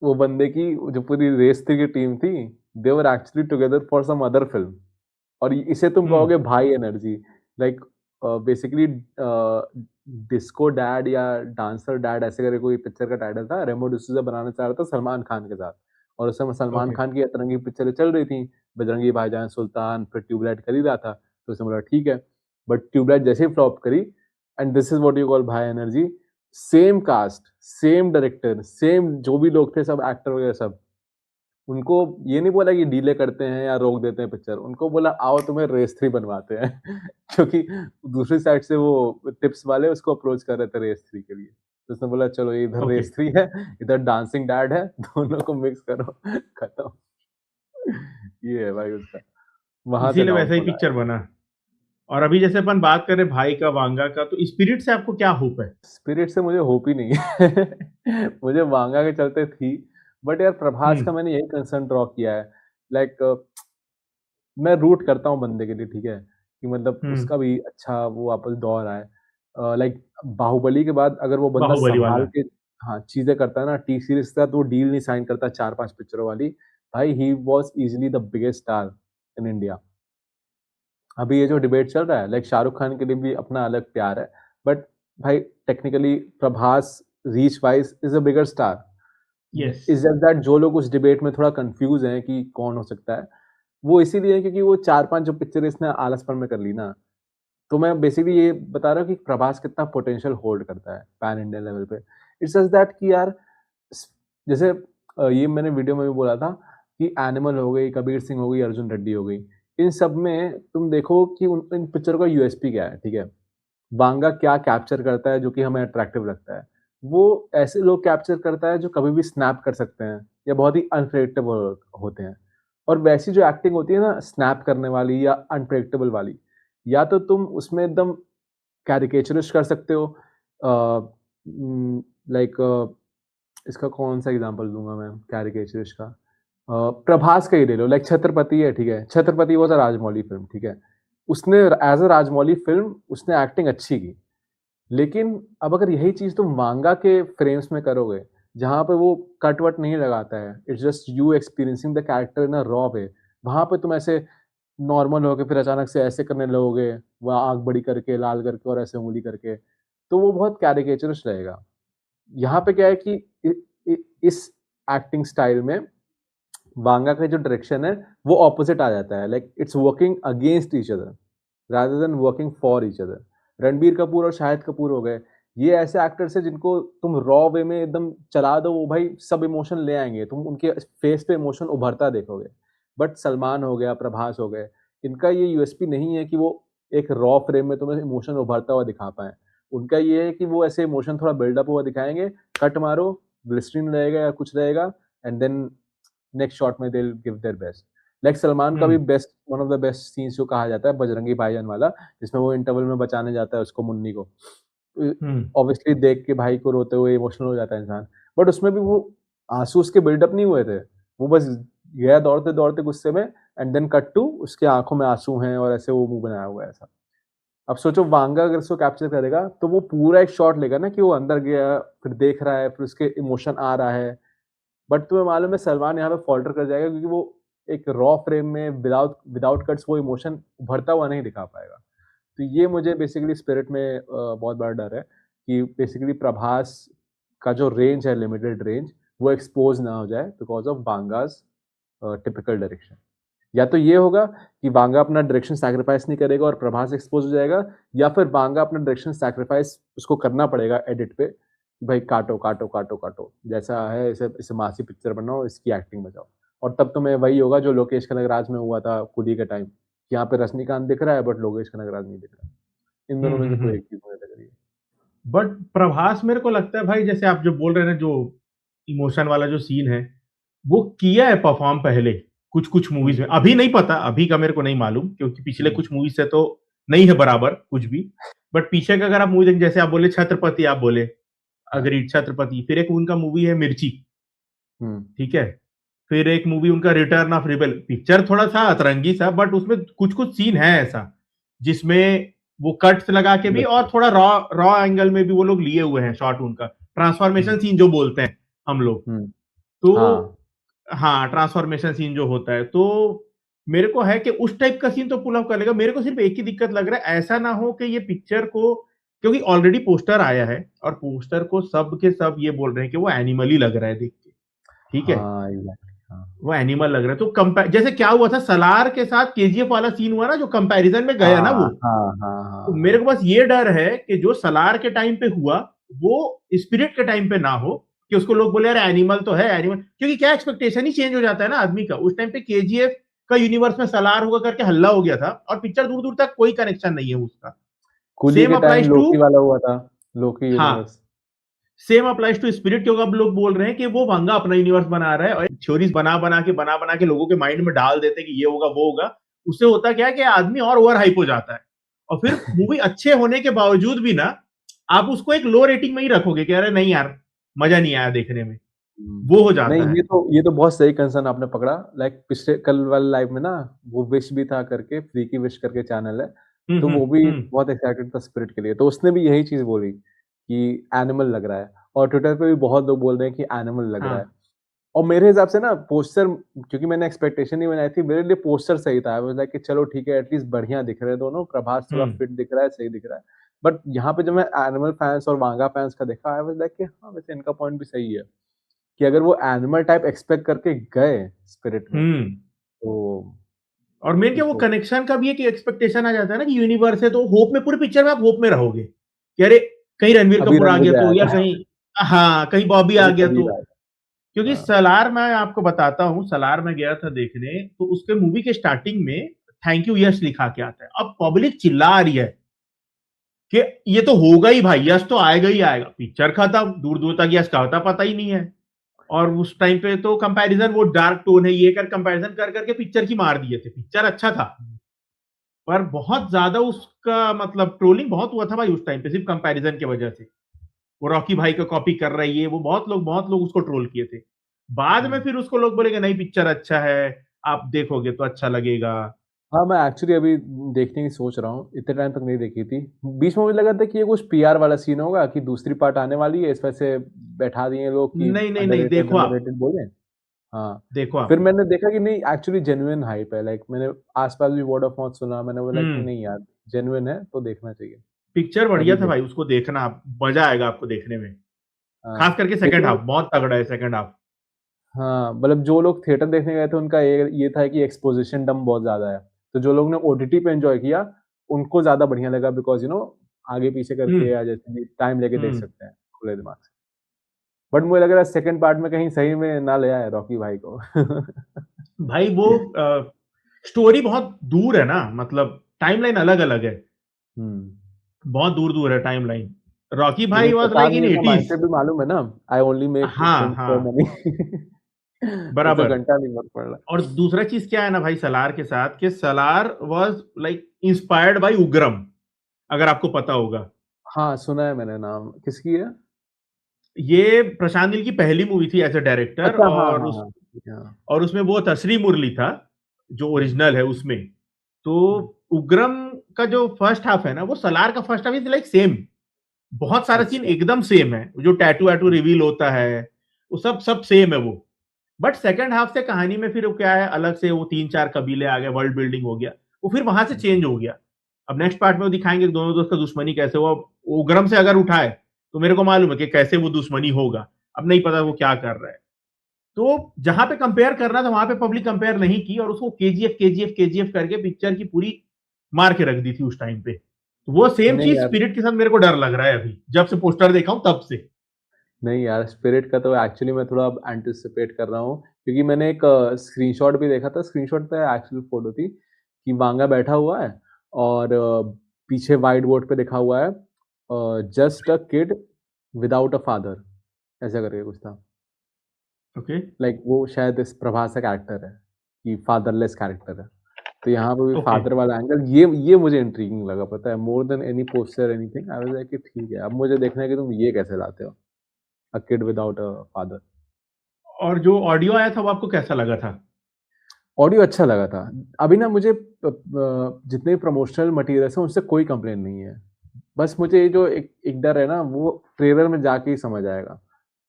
वो बंदे की जो पूरी रेस थी की टीम थी, they were actually together for some other film और इसे तुम हम्म। कहोगे भाई energy like basically disco dad या डांसर डैड ऐसे करके कोई पिक्चर का टाइटल था। रेमो डिसूज़ा बनाना चाह रहा था सलमान खान के साथ और उस समय सलमान ओके। खान की अतरंगी पिक्चरें चल रही थी। बजरंगी भाईजान, सुल्तान, फिर ट्यूबलाइट कर ही रहा था, तो उसने बोला ठीक है। बट ट्यूबलाइट जैसे ही फ्लॉप करी and this is what you call भाई energy same cast, same director, same जो भी लोग थे सब एक्टर वगैरह सब। उनको ये नहीं बोला कि डिले करते हैं या रोक देते हैं पिक्चर, उनको बोला आओ तुम्हें रेस 3 बनवाते हैं क्योंकि दूसरी साइड से वो टिप्स वाले उसको अप्रोच कर रहे थे रेस 3 के लिए। तो उसने बोला चलो ये इधर ओके। रेस 3 है, इधर डांसिंग डैड है, दोनों को मिक्स करो खत्म। ये है भाई उसका, वहाँ से इसीलिए वैसा ही डाउनफॉल पिक्चर आया। बना। और अभी जैसे अपन बात करें भाई का वांगा का तो स्पिरिट से आपको क्या होप है? स्पिरिट से मुझे होप ही नहीं है। मुझे माँगा के चलते थी, बट यार प्रभास का हम्म। मैंने यही कंसर्न ड्रॉ किया है। लाइक मैं रूट करता हूँ बंदे के लिए, ठीक है? कि मतलब हम्म। उसका भी अच्छा वो वापस दौर आए। लाइक बाहुबली के बाद अगर वो बंदा बाहुबली सँभाल वाला। के हाँ, चीज़ें करता है ना, टी सीरीज़ के साथ वो डील नहीं साइन करता 4-5 पिक्चरों वाली, भाई he was easily the biggest star in India. अभी ये जो डिबेट चल रहा है, लाइक शाहरुख खान के लिए भी अपना अलग प्यार है, बट भाई technically Prabhas reach wise is a bigger star. Yes. It's just that जो लोग उस डिबेट में थोड़ा कन्फ्यूज़ हैं कि कौन हो सकता है, वो इसीलिए है क्योंकि वो 4-5 जो पिक्चर इसने आलसपन में कर ली ना, तो मैं बेसिकली ये बता रहा हूँ कि प्रभास कितना पोटेंशियल होल्ड करता है पैन इंडिया लेवल पे। इट्स जस्ट दैट कि यार स जैसे ये मैंने वीडियो में भी बोला था कि एनिमल हो गई, कबीर सिंह हो गई, अर्जुन रेड्डी हो गई। इन सब में तुम देखो कि उन इन पिक्चरों का यूएसपी क्या है, ठीक है? वांगा क्या कैप्चर करता है जो कि हमें अट्रैक्टिव लगता है? वो ऐसे लोग कैप्चर करता है जो कभी भी स्नैप कर सकते हैं या बहुत ही अनप्रेडिक्टेबल होते हैं। और वैसी जो एक्टिंग होती है ना स्नैप करने वाली या अनप्रेडिक्टेबल वाली, या तो तुम उसमें एकदम कैरिकेचरिस्ट कर सकते हो लाइक इसका कौन-सा एग्ज़ाम्पल दूँगा मैं कैरिकेचरिस्ट का? प्रभास का ही ले लो लाइक छत्रपति है, ठीक है? Chhatrapati was a Rajamouli film, ठीक है? उसने एज़ अ राजमौली फ़िल्म उसने एक्टिंग अच्छी की। लेकिन अब अगर यही चीज़ तुम माँगा के फ्रेम्स में करोगे, जहाँ पे वो कट-वट नहीं लगाता है, it's just you experiencing the character in a raw whey, वहाँ पे तुम ऐसे नॉर्मल होके फिर अचानक से ऐसे करने लगोगे, वो आँख बड़ी करके, लाल करके और ऐसे उँगली करके, तो वो बहुत कैरिकेचरिस्ट रहेगा। यहाँ पे क्या है कि इ इ इस एक्टिंग स्टाइल में बांगा का जो डायरेक्शन है, वो ऑपोज़िट आ जाता है, like it's working against each other rather than working for each other. Ranbir Kapoor और शाहिद कपूर हो गए, ये ऐसे एक्टर्स हैं जिनको तुम रॉ वे में एकदम चला दो, वो भाई सब इमोशन ले आएँगे, तुम उनके फेस पे इमोशन उभरता देखोगे। बट सलमान हो गया, प्रभास हो गए, इनका ये यूएसपी नहीं है कि वो एक रॉ फ्रेम में तुम्हें इमोशन उभरता हुआ दिखा पाएँ। उनका ये है कि वो ऐसे इमोशन थोड़ा बिल्डअप हुआ दिखाएँगे, कट मारो, ग्लिसरीन रहेगा या कुछ रहेगा एंड देन नेक्स्ट शॉट में they will give their best. Like Salman का भी हुँ, best one of the best scenes जो कहा जाता है बजरंगी भाईजान वाला, जिसमें वो इंटरवल में बचाने जाता है उसको मुन्नी को। हुँ। ऑब्वियसली देख के भाई को रोते हुए इमोशनल हो जाता है इंसान। बट उसमें भी वो आँसू उसके बिल्डअप नहीं हुए थे। वो बस गया दौड़ते-दौड़ते गुस्से में एंड देन कट टू उसकी आँखों में आँसू हैं और ऐसे वो मुँह बनाया हुआ है ऐसा। अब सोचो वांगा अगर इसको कैप्चर करेगा, तो वो पूरा एक शॉट लेगा ना कि वो अंदर गया, फिर देख रहा है, फिर उसके इमोशन आ रहा है। बट तुम्हें मालूम है सलमान यहाँ पे फ़ॉल्टर कर जाएगा क्योंकि वो एक रॉ फ्रेम में विदाउट विदाउट कट्स वो इमोशन उभरता हुआ नहीं दिखा पाएगा। तो ये मुझे बेसिकली स्पिरिट में बहुत बड़ा डर है कि बेसिकली प्रभास का जो रेंज है लिमिटेड रेंज, वो एक्सपोज़ ना हो जाए बिकॉज़ ऑफ बांगास टिपिकल डायरेक्शन। या तो ये होगा कि बांगा अपना डायरेक्शन सैक्रिफाइस नहीं करेगा और प्रभास एक्सपोज़ हो जाएगा या फिर बांगा अपना डायरेक्शन सैक्रिफाइस उसको करना पड़ेगा एडिट पे, कि भाई काटो, काटो, काटो, काटो। जैसा है इसे इसे मासी पिक्चर बनाओ, इसकी एक्टिंग बचाओ। और तब तुम्हें वही होगा जो लोकेश कनगराज में हुआ था कूली के टाइम, कि यहाँ पे रजनीकांत दिख रहा है बट लोकेश कनगराज नहीं दिख रहा है। इन हुँ, दोनों में हुँ, से कोई हुँ। एक चीज़ मुझे लग रही है। बट प्रभास मेरे को लगता है भाई जैसे आप जो बोल रहे हैं ना जो इमोशन वाला जो सीन है, वो किया है परफ़ॉर्म पहले, कुछ-कुछ हुँ, मूवीज़ में। अभी नहीं पता, अभी का मेरे को नहीं मालूम क्योंकि पिछले हुँ, कुछ मूवीज़ से तो नहीं है बराबर कुछ भी। बट पीछे का अगर आप मूवी देखें जैसे आप बोले छत्रपति आप बोले, हाँ, एग्रीड छत्रपति, फिर एक उनका मूवी है मिर्ची, हुँ, ठीक है? फिर एक मूवी उनका रिटर्न ऑफ रिबेल, पिक्चर थोड़ा-सा अतरंगी सा बट उसमें कुछ-कुछ सीन है ऐसा, जिसमें वो कट्स लगा के भी और बिल्कुल। थोड़ा रॉ रॉ एंगल में भी वो लोग लिए हुए हैं शॉट उनका, हुँ, ट्रांसफॉर्मेशन सीन जो बोलते हैं हम लोग। हुँ, तो हाँ, हाँ, ट्रांसफॉर्मेशन सीन जो होता है, तो मेरे को है कि उस टाइप का सीन तो पुल ऑफ कर लेगा। मेरे को सिर्फ़ एक ही दिक्कत लग रहा है, ऐसा ना हो कि ये पिक्चर को क्योंकि ऑलरेडी पोस्टर आया है और पोस्टर को सब के सब ये बोल रहे हैं कि वो एनिमल ही लग रहा है देख के, ठीक है? हाँ, एग्ज़ैक्टली हाँ। वो एनिमल लग रहा है। तो जैसे क्या हुआ था सलार के साथ केजीएफ वाला सीन हुआ ना जो कंपैरिज़न में गया ना वो। हाँ, हाँ, हाँ, तो हाँ, मेरे हाँ। को बस ये डर है कि जो सलार के टाइम पे हुआ, वो स्पिरिट के टाइम पे ना हो कि उसको लोग बोले यार एनिमल तो है एनिमल क्योंकि क्या एक्सपेक्टेशन ही चेंज हो जाता है ना आदमी का। उस टाइम पे केजीएफ का यूनिवर्स में सलार होगा करके हल्ला हो गया था और पिक्चर दूर-दूर तक कोई कनेक्शन नहीं है उसका। कूली सेम के टाइम अप्लाइज टू लोकी वाला हुआ था, लोकी हाँ, universe. Same applies to Spirit क्योंकि अब लोग बोल रहे हैं कि वो वांगा अपना यूनिवर्स बना रहा है और थ्योरीज बना बना के लोगों के माइंड में डाल देते हैं कि ये होगा वो होगा उससे होता क्या है कि आदमी और ओवर हाइप हो जाता है और फिर मूवी अच्छे होने के बावजूद भी ना आप उसको एक लो रेटिंग में ही रखोगे कि अरे नहीं यार मजा नहीं आया देखने में हुँ। वो हो नहीं जाता है। ये तो बहुत सही कंसर्न आपने पकड़ा लाइक पिछले कल वाले लाइव में ना वो विश भी था करके फ्री की विश करके चैनल है, तो वो भी हम्म। बहुत एक्साइटेड था स्पिरिट के लिए, तो उसने भी यही चीज़ बोली कि एनिमल लग रहा है और ट्विटर पे भी बहुत लोग बोल रहे हैं कि एनिमल लग रहा है। हाँ और मेरे हिसाब से ना पोस्टर, क्योंकि मैंने एक्सपेक्टेशन नहीं बनाई थी, मेरे लिए पोस्टर सही था। आई वाज़ लाइक कि चलो ठीक है, एटलीस्ट बढ़िया दिख रहे हैं दोनों, प्रभास थोड़ा हम्म फिट दिख रहा है, सही दिख रहा है। बट यहाँ पे जब मैं एनिमल फैन्स और मांगा फैन्स का देखा, आई वाज़ लाइक कि हाँ, वैसे इनका पॉइंट भी सही है, कि अगर वो एनिमल टाइप एक्सपेक्ट करके गए स्पिरिट में, हम्म तो और मेन क्या वो तो कनेक्शन का भी एक एक्सपेक्टेशन आ जाता है ना कि यूनिवर्स है, तो होप में पूरी पिक्चर में आप होप में रहोगे कि अरे कहीं रणवीर अभी कपूर आ गया रणवीर तो, या आएगा, कहीं हाँ कहीं बॉबी आ अभी गया तो। कबीर आएगा। क्योंकि हाँ, सलार मैं आपको बताता हूँ, सलार में गया था देखने, तो उसके मूवी के स्टार्टिंग में थैंक यू यश लिखा के आता है। अब पब्लिक चिल्ला रही है कि ये तो होगा ही भाई, यश तो आएगा ही आएगा। पिक्चर खत्म, दूर दूर तक यश का होता पता ही नहीं है। और उस टाइम पे तो कंपैरिजन, वो डार्क टोन है ये कर कंपैरिजन कर करके पिक्चर की मार दिए थे। पिक्चर अच्छा था पर बहुत ज्यादा उसका मतलब ट्रोलिंग बहुत हुआ था भाई उस टाइम पे, सिर्फ कंपैरिजन की वजह से। वो रॉकी भाई को कॉपी कर रही है, वो बहुत लोग उसको ट्रोल किए थे। बाद में हुँ। फिर उसको लोग बोलेंगे नहीं पिक्चर अच्छा है, आप देखोगे तो अच्छा लगेगा। हाँ, मैं एक्चुअली अभी देखने की सोच रहा हूँ, इतने टाइम तक नहीं देखी थी। बीच में मुझे लगा था कि ये कुछ पीआर वाला सीन होगा, कि दूसरी पार्ट आने वाली है, इस वजह से बैठा दिए हैं लोग कि नहीं नहीं नहीं, अंडररेटेड अंडररेटेड बोलें। हाँ, देखो फिर आप। मैंने देखा कि नहीं, एक्चुअली जेन्युइन हाइप है, लाइक मैंने आस-पास भी वर्ड ऑफ माउथ सुना, मैंने बोला कि हम्म नहीं यार, जेन्युइन है तो देखना चाहिए। पिक्चर बढ़िया तभी था देख भाई, उसको देखना आप, मजा आएगा आपको देखने में। हाँ, खास करके सेकंड लेकिन हाफ बहुत तगड़ा है, सेकंड हाफ। हाँ, मतलब जो लोग थिएटर देखने गए थे उनका ये था कि एक्सपोज़िशन डंप बहुत ज़्यादा है। तो जो लोग ने ओटीटी पे एन्जॉय किया, उनको ज़्यादा बढ़िया लगा, बिकॉज़ आगे-पीछे हम्म करके या जैसे भी टाइम लेके देख हम्म सकते हैं, खुले दिमाग से। बट मुझे लग रहा है सेकंड पार्ट में कहीं सही में ना ले आए रॉकी भाई को। भाई वो स्टोरी बहुत दूर है ना, मतलब टाइमलाइन अलग अलग है, हुँ, बहुत दूर दूर है टाइमलाइन। रॉकी भाई लेकिन वाज कप्तान लाइक इन का एटीज। माइंडसेट भी मालूम है ना, आई ओनली मेक हाँ फिल्म्स फॉर हाँ, मनी। उसे बराबर। घंटा नहीं फर्क पड़ रहा। और दूसरा चीज क्या है ना भाई सलार के साथ, कि Salaar was like inspired by Ugramm, अगर आपको पता होगा। हाँ, सुना है मैंने नाम, किसकी है? ये प्रशांत नील की पहली मूवी थी एज अ डायरेक्टर, अच्छा, हाँ, हाँ, हाँ, ठीक है, हाँ। और उसमें वो था श्री मुरली था जो हुँ, ओरिजिनल है उसमें। तो हुँ, उग्रम का जो फर्स्ट हाफ है ना, वो सलार का first half is like same. बहुत सारा सीन अच्छा, एकदम सेम है, जो टैटू वैटू हुँ, रिवील होता है वो सब सब सेम है वो। बट सेकंड हाफ से कहानी में फिर वो क्या है, अलग से वो तीन चार कबीले आ गए, वर्ल्ड बिल्डिंग हो गया, वो फिर वहां से हुँ, चेंज हो गया। अब नेक्स्ट पार्ट में वो दिखाएंगे कि दोनों दोस्त का दुश्मनी कैसे हुआ। उग्रम से अगर उठाए तो मेरे को मालूम है कि कैसे वो दुश्मनी होगा। अब नहीं पता वो क्या कर रहा है। तो जहां पे कंपेयर करना था वहां पे पब्लिक कंपेयर नहीं की, और उसको केजीएफ केजीएफ केजीएफ करके पिक्चर की पूरी मार के रख दी थी उस टाइम पे। तो वो सेम नहीं चीज यार, स्पिरिट के साथ मेरे को डर लग रहा है अभी, जब से पोस्टर देखा हूं तब से। नहीं यार, स्पिरिट का तो एक्चुअली मैं थोड़ा अब एंटिसिपेट कर रहा हूँ, क्योंकि मैंने एक स्क्रीनशॉट भी देखा था, स्क्रीनशॉट पे एक्चुअल फ़ोटो थी, कि वांगा बैठा हुआ है और पीछे व्हाइट बोर्ड पे लिखा हुआ है just a kid without a father, ऐसा करके कुछ था। ओके लाइक वो शायद इस प्रभास का कैरेक्टर है, कि फादरलेस कैरेक्टर है। तो यहाँ पे भी ओके। फादर वाला एंगल, ये मुझे इंट्रिगिंग लगा, पता है, more than any poster anything. I was like कि ठीक है, अब मुझे देखना है कि तुम ये कैसे लाते हो, a kid without a father. और जो ऑडियो आया था वो आपको कैसा लगा था? ऑडियो अच्छा लगा था। अभी ना मुझे जितने भी प्रमोशनल मटीरियल्स हैं उनसे कोई कंप्लेन नहीं है। बस मुझे ये जो एक एक डर है ना, वो ट्रेलर में जाके ही समझ आएगा,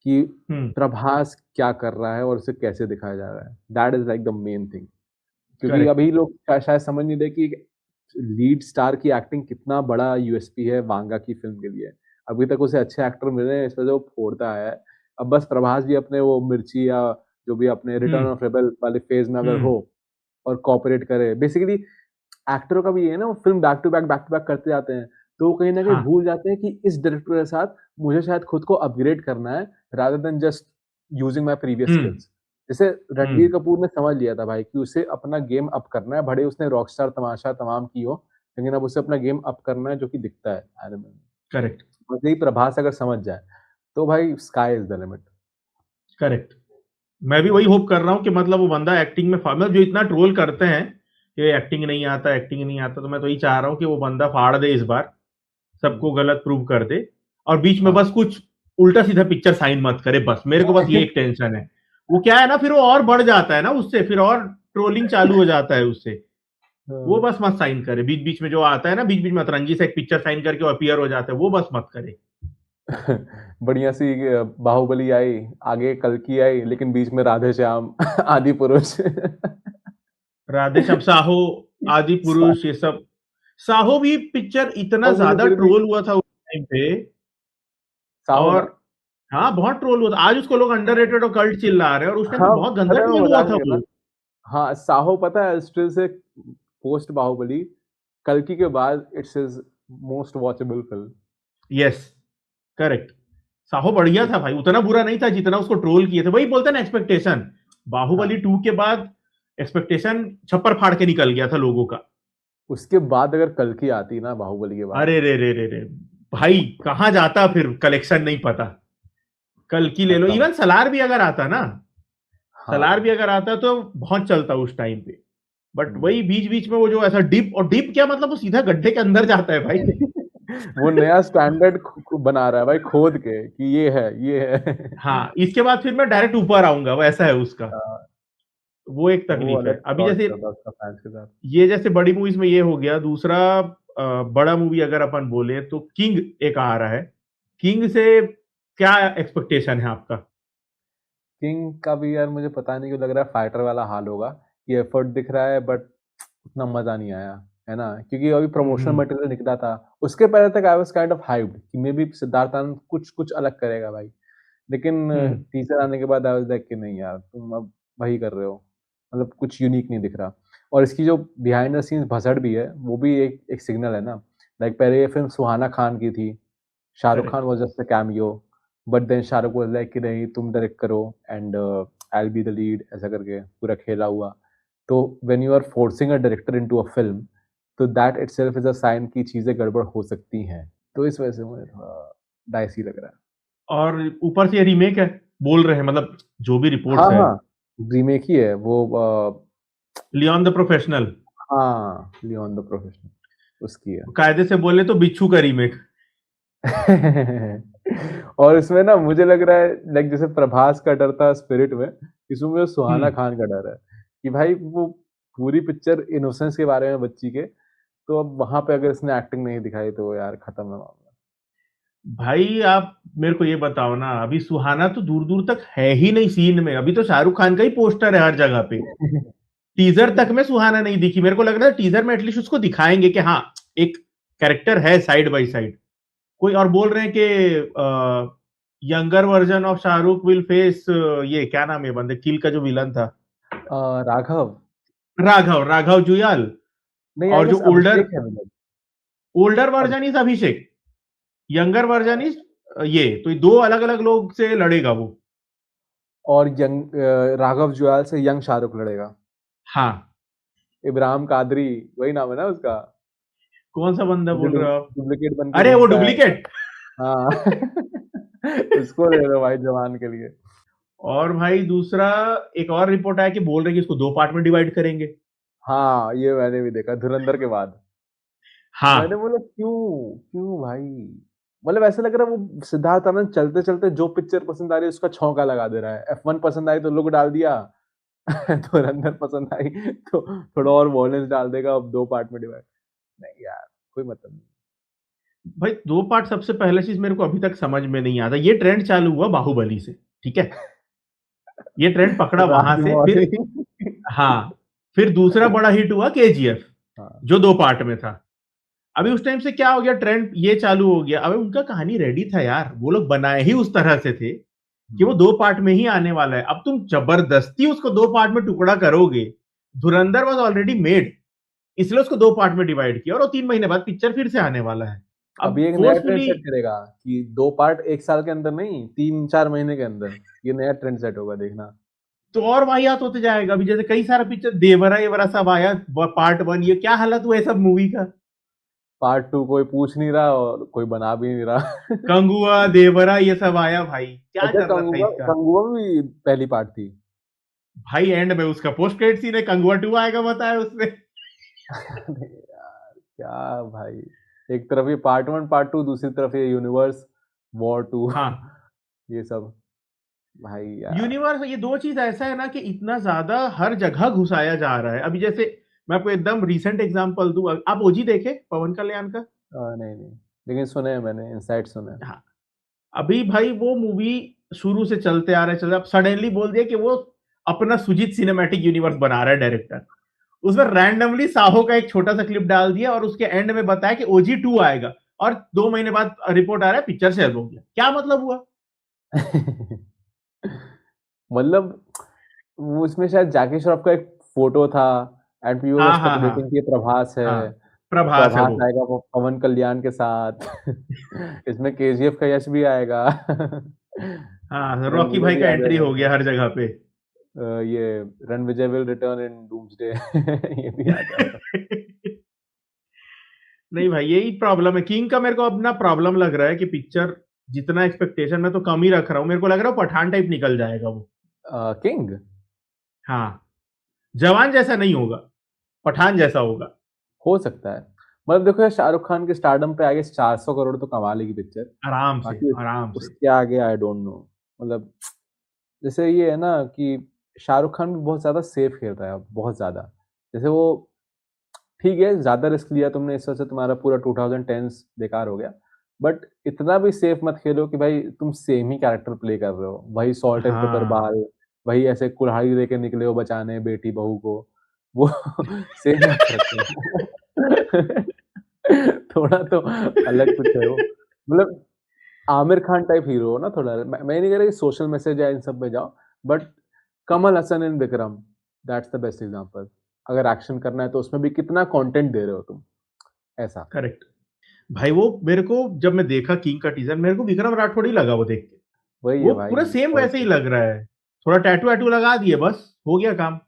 कि हम्म प्रभास क्या कर रहा है और उसे कैसे दिखाया जा रहा है। That is like the main thing. क्योंकि करेक्ट। अभी लोग शायद समझ नहीं रहे कि लीड स्टार की एक्टिंग कितना बड़ा यूएसपी है वांगा की फ़िल्म के लिए। अभी तक उसे अच्छे एक्टर मिल रहे हैं, इस वजह से वो फोड़ता है। अब बस प्रभास भी अपने वो मिर्ची या जो भी अपने रिटर्न हम्म ऑफ रेबेल वाले फ़ेज़ में अगर हम्म हो और कोऑपरेट करे, बेसिकली एक्टरों का भी ये है ना, वो फ़िल्म बैक टू बैक करते जाते हैं। तो वो कहीं न कहीं हाँ। भूल जाते हैं कि इस डायरेक्टर के साथ मुझे शायद खुद को अपग्रेड करना है, rather than just using my previous hmm skills. जैसे रणबीर हम्म कपूर ने समझ लिया था भाई, कि उसे अपना गेम अप करना है, भले ही उसने रॉकस्टार तमाशा तमाम की हो, लेकिन अब उसे अपना गेम अप करना है, जो कि दिखता है एनिमे में। करेक्ट वैसे ही प्रभास अगर समझ जाए, तो भाई sky is the limit. Correct. मैं भी वही हाँ, होप कर रहा हूँ कि मतलब वो बंदा एक्टिंग में मतलब जो इतना ट्रोल करते हैं कि एक्टिंग नहीं आता, तो मैं तो यही चाह रहा हूँ कि वो बंदा फाड़ दे इस बार, हुँ, सबको गलत प्रूव कर दे। और बीच में हाँ। बस कुछ उल्टा सीधा पिक्चर साइन मत करे, बस मेरे को बस ये एक टेंशन है। वो क्या है ना, फिर वो और बढ़ जाता है ना उससे, फिर और ट्रोलिंग चालू हो जाता है उससे। वो हाँ, बस मत साइन करे, बीच बीच में जो आता है ना, बीच बीच में अतरंगी से एक पिक्चर साइन करके अपीयर हो जाता है, वो बस मत करे। बढ़िया सी बाहुबली आई, आगे कल्कि आई, लेकिन बीच में राधे श्याम, आदि पुरुष। राधेश्याम, साहो, आदि पुरुष, ये सब। साहो भी पिक्चर इतना और मुझे ज्यादा फिर भी ट्रोल हुआ था उस टाइम पे। साहो ना? और हाँ, बहुत ट्रोल हुआ था। आज उसको लोग अंडररेटेड और कल्ट चिल्ला रहे हैं, और उस टाइम पे हाँ, बहुत गंदा पता है मैं ट्रोल हुआ मज़ाक था नहीं कर वो। रहा। हाँ, साहो पता है स्टिल से पोस्ट बाहुबली, कल्कि के बाद it's his most watchable film. Yes, correct. Saaho बढ़िया था भाई, उतना बुरा नहीं था जितना उसको ट्रोल किए थे। वही बोलते हैं ना, एक्सपेक्टेशन। बाहुबली हाँ, 2 के बाद एक्सपेक्टेशन छप्पर फाड़ के निकल गया था लोगों का। उसके बाद अगर कल्कि आती ना बाहुबली के बाद, अरे रे रे रे रे, भाई कहाँ जाता फिर, कलेक्शन नहीं पता। कल की ले लो, खत्म। इवन सलार भी अगर आता ना, सलार हाँ, भी अगर आता तो बहुत चलता उस टाइम पे। बट हुँ। वही बीच बीच में वो जो ऐसा डिप, और डिप क्या मतलब, वो सीधा गड्ढे के अंदर जाता है भाई। वो नया स्टैंडर्ड बना रहा है भाई खोद के कि ये है, ये है। हाँ, इसके बाद फिर मैं डायरेक्ट ऊपर आऊंगा, वैसा है उसका। हाँ, वो एक वो तकलीफ है अलग अभी। फ्रॉड जैसे चल रहा है उसका फैन्स के साथ। ये, जैसे बड़ी मूवीज में ये हो गया। दूसरा बड़ा मूवी अगर अपन बोले तो किंग एक आ रहा है। किंग से क्या एक्सपेक्टेशन है आपका? किंग का भी यार मुझे पता नहीं क्यों लग रहा है फाइटर वाला हाल होगा, कि एफर्ट दिख रहा है बट उतना मज़ा नहीं आया, है ना? क्योंकि अभी प्रमोशनल हम्म। मटेरियल निकला था, उसके पहले तक I was kind of hyped कि मे बी सिद्धार्थ आनंद कुछ कुछ अलग करेगा भाई। लेकिन हम्म। टीज़र आने के बाद आई वाज़ लाइक कि नहीं यार, तुम अब वही कर रहे हो, मतलब कुछ यूनिक नहीं दिख रहा। और इसकी जो बिहाइंड द सीन्स भसड़ भी है, वो भी एक एक सिग्नल है ना। लाइक पहले ये फ़िल्म सुहाना खान की थी, Shahrukh Khan correct. Was just a cameo, but then Shahrukh was like कि नहीं तुम डायरेक्ट करो and I will be the lead ऐसा करके पूरा खेला हुआ। तो when you are forcing a director into a film, तो that itself is a sign कि चीज़ें गड़बड़ हो सकती हैं। तो इस वजह से मुझे थोड़ा डाइसी लग रहा है। और ऊपर से ये रीमेक है, बोल रहे हैं, मतलब जो भी हाँ, रिपोर्ट्स है। हाँ, रीमेक ही है वो लियोन द प्रोफेशनल। हाँ, लियोन द प्रोफेशनल उसकी है। कायदे से बोले तो बिच्छू का रीमेक। और इसमें ना मुझे लग रहा है लाइक जैसे प्रभास का डर था स्पिरिट में, इसमें मुझे सुहाना हम्म। खान का डर है, कि भाई वो पूरी पिक्चर इनोसेंस के बारे में बच्ची के, तो अब वहाँ पे अगर इसने एक्टिंग नहीं दिखाई तो यार खत्म है मामला। भाई आप मेरे को ये बताओ ना, अभी सुहाना तो दूर दूर तक है ही नहीं सीन में। अभी तो शाहरुख खान का ही पोस्टर है हर जगह पे। टीजर तक में सुहाना नहीं दिखी। मेरे को लग रहा है टीजर में एटलीस्ट उसको दिखाएंगे कि हाँ, एक कैरेक्टर है साइड बाय साइड कोई। और बोल रहे हैं कि younger version of Shahrukh will face, ये क्या नाम है बंदे, किल का जो विलन था, राघव राघव, राघव जुयाल। नहीं आई और जो गेस ओल्डर, अभिषेक है विलन। ओल्डर अब version is Abhishek, younger version is ये। तो ये दो अलग अलग लोग से लड़ेगा वो। और यंग राघव जुयाल से यंग शाहरुख लड़ेगा। हाँ। इब्राहिम कादरी वही नाम है ना उसका, कौन सा बंदा जो बोल रहे हो आप? डुप्लीकेट बन के अरे वो घूमता है। डुप्लीकेट। हाँ। उसको ले लो भाई जवान के लिए। और भाई दूसरा, एक और रिपोर्ट आया कि बोल रहे हैं कि इसको 2 पार्ट में डिवाइड करेंगे। हाँ, ये मैंने भी देखा धुरंधर के बाद। मैंने हाँ। बोला क्यों? क्यों भाई? मतलब ऐसा लग रहा है वो सिद्धार्थ आनंद चलते-चलते जो पिक्चर पसंद आ रही है उसका छौंका लगा दे रहा है। एफ1 पसंद आई तो लुक डाल दिया। धुरंधर पसंद आई तो थोड़ा और वॉयलेंस डाल देगा, अब 2 पार्ट में डिवाइड। नहीं यार, कोई मतलब नहीं। भाई 2 पार्ट, सबसे पहले चीज़ मेरे को अभी तक समझ में नहीं आता। ये ट्रेंड चालू हुआ बाहुबली से, ठीक है? ये ट्रेंड पकड़ा वहाँ से, फिर राजमौली। हाँ, फिर दूसरा बड़ा हिट हुआ केजीएफ, हाँ। जो 2 पार्ट में था। अभी उस टाइम से क्या हो गया, ट्रेंड ये चालू हो गया। अबे उनका कहानी रेडी था यार, वो लोग बनाए ही उस तरह से थे कि वो हुँ। 2 पार्ट में ही आने वाला है। अब तुम जबरदस्ती उसको 2 पार्ट में टुकड़ा करोगे। धुरंधर वाज़ ऑलरेडी मेड, इसलिए उसको 2 पार्ट में डिवाइड किया, और वो 3 महीने बाद पिक्चर फिर से आने वाला है। अब अभी एक नया ट्रेंड फोर्सफुली। सेट करेगा कि 2 पार्ट 1 साल के अंदर नहीं, 3-4 महीने के अंदर। ये नया ट्रेंड सेट होगा देखना। तो और वाहियात होते जाएगा। अभी जैसे कई सारा पिक्चर देवरा ये वरा सब आया, पार्ट 1, ये क्या हालत हुआ है सब मूवी का। पार्ट 2 कोई पूछ नहीं रहा और कोई बना भी नहीं रहा। कंगुआ, देवरा, ये सब आया भाई, क्या अच्छा चल रहा था कंगुआ इसका? कंगुआ भी पहली पार्ट थी। भाई एंड में उसका पोस्ट क्रेडिट सीन है, कंगुआ 2 आएगा बताया उसमें। अरे यार, क्या भाई! एक तरफ ये पार्ट 1, पार्ट 2 दूसरी तरफ ये यूनिवर्स, वॉर 2 हाँ। ये सब भाई यार। यूनिवर्स, ये दो चीज ऐसा है ना कि इतना ज्यादा हर जगह घुसाया जा रहा है। अभी जैसे मैं आपको एकदम रिसेंट एग्जांपल दूं, आप ओजी देखे पवन कल्याण का? नहीं, नहीं। लेकिन सुने हैं मैंने, इनसाइड सुने हैं। हाँ, अभी भाई वो मूवी शुरू से चलते आ रहे चलते, अब सडनली बोल दिया कि वो अपना सुजीत सिनेमैटिक यूनिवर्स बना रहा है डायरेक्टर। उसमें रैंडमली साहो का एक छोटा सा क्लिप डाल दिया और उसके एंड में बताया कि ओजी 2 आएगा, और 2 महीने बाद रिपोर्ट आ रहा है पिक्चर सेल हो गया। क्या मतलब हुआ? मतलब वो उसमें शायद जैकी श्रॉफ का एक फ़ोटो था एंड पीपल वर हाँ हाँ हाँ स्पेकुलेटिंग कि ये प्रभास है। हाँ, प्रभास है प्रभास वो। आएगा वो पवन कल्याण के साथ। इसमें केजीएफ का यश भी आएगा। हाँ, देन रॉकी ये भाई भी का आ एंट्री जाएगा हो गया हर जगह पे। ये Ranvijay will return in doomsday. ये भी आ जाएगा। नहीं भाई, यही प्रॉब्लम है किंग का। मेरे को अपना प्रॉब्लम लग रहा है कि पिक्चर जितना एक्सपेक्टेशन में तो कम ही रख रहा हूँ, मेरे को लग रहा है पठान टाइप निकल जाएगा वो। किंग? हाँ, जवान जैसा नहीं होगा, पठान जैसा होगा। हो सकता है। मतलब देखो यार शाहरुख खान के स्टारडम पे आगे 400 करोड़ तो कमा लेगी पिक्चर। आराम से, बाकी आराम से। उसके आगे आई डोंट नो। मतलब जैसे ये है ना कि शाहरुख खान भी बहुत ज़्यादा सेफ खेल रहा है अब, बहुत ज़्यादा। जैसे वो ठीक है, ज़्यादा रिस्क लिया तुमने, इस वजह से तुम्हारा पूरा 2010s बेकार हो गया। बट इतना भी सेफ मत खेलो कि भाई तुम सेम ही कैरेक्टर प्ले कर रहे हो। वही सॉल्ट एंड पेपर हाँ। बाल, वही ऐसे कुल्हाड़ी लेके निकले हो बचाने बेटी बहू को। वो सेम मत रखो। थोड़ा तो अलग कुछ करो। मतलब आमिर खान टाइप हीरो हो ना थोड़ा। मैं नहीं कह रहा कि सोशल मैसेज या इन सब में जाओ, but Kamal Haasan in Vikram, that's the best example. अगर एक्शन करना है तो उसमें भी कितना कंटेंट दे रहे हो तुम, ऐसा। करेक्ट। भाई वो मेरे को जब मैं देखा किंग का टीजर, मेरे को विक्रम राठौड़ ही लगा वो देख के। वही है वो भाई, पूरा सेम और वैसे ही क्या। लग रहा है। थोड़ा टैटू वैटू लगा दिए, बस हो गया काम।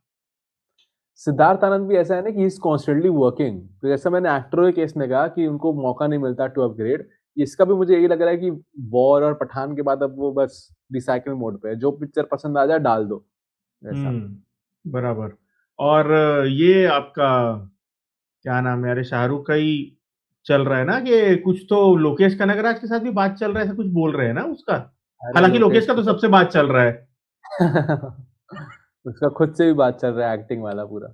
सिद्धार्थ आनंद भी ऐसा है ना कि ही इज़ कॉन्स्टेंटली वर्किंग। तो जैसा मैंने एक्टरों के केस में कहा कि उनको मौका नहीं मिलता टू अपग्रेड, इसका भी मुझे यही लग रहा है कि वॉर और पठान के बाद अब वो बस रिसाइकिल मोड पे है। जो पिक्चर पसंद आ जाए डाल दो, ऐसा। बराबर। और ये आपका क्या नाम है, अरे शाहरुख का ही चल रहा है ना कि कुछ तो लोकेश कनगराज के साथ भी बात चल रहा है, ऐसा कुछ बोल रहे हैं ना उसका। अरे हालांकि लोकेश लोकेश का की तो तो सबसे बात चल रहा है। उसका खुद से भी बात चल रहा है एक्टिंग वाला पूरा।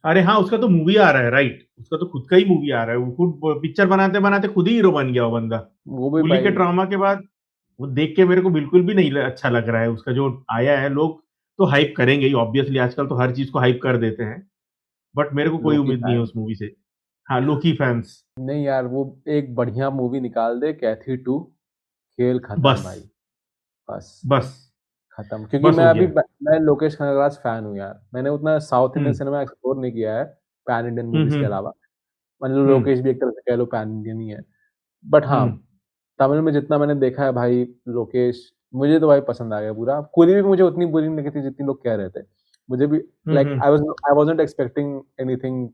अरे हाँ, उसका तो मूवी आ रहा है, राइट, उसका तो खुद का ही मूवी आ रहा है। वो खुद पिक्चर बनाते बनाते खुद ही हीरो बन गया वो बंदा। वो भी कूली के भाई। ट्रॉमा के बाद वो देख के मेरे को बिल्कुल भी नहीं अच्छा लग रहा है उसका जो आया है। लोग तो हाइप करेंगे ही ऑब्वियसली, आजकल तो हर चीज को हाइप कर देते हैं। बट मेरे को कोई लोकी उम्मीद नहीं है फैन। उस मूवी से। हाँ, लोकी फैंस। नहीं यार, वो एक बढ़िया मूवी निकाल दे कैथी 2, खेल खत्म बस, भाई। बस बस, खत्म। क्योंकि बस हो गया। मैं लोकेश कनगराज फैन हूँ यार। मैंने उतना साउथ इंडियन हम्म सिनेमा एक्सप्लोर नहीं किया है पैन इंडियन हम्म मूवीज के हम्म अलावा। मतलब हम्म लोकेश भी एक तरह से कह लो पैन इंडियन ही है। बट हाँ, हम्म तमिल में जितना मैंने देखा है भाई, लोकेश मुझे तो भाई पसंद आ गया पूरा। कुली भी मुझे उतनी बुरी नहीं लगी थी जितनी लोग कह रहे थे। मुझे भी like hmm. I wasn't expecting anything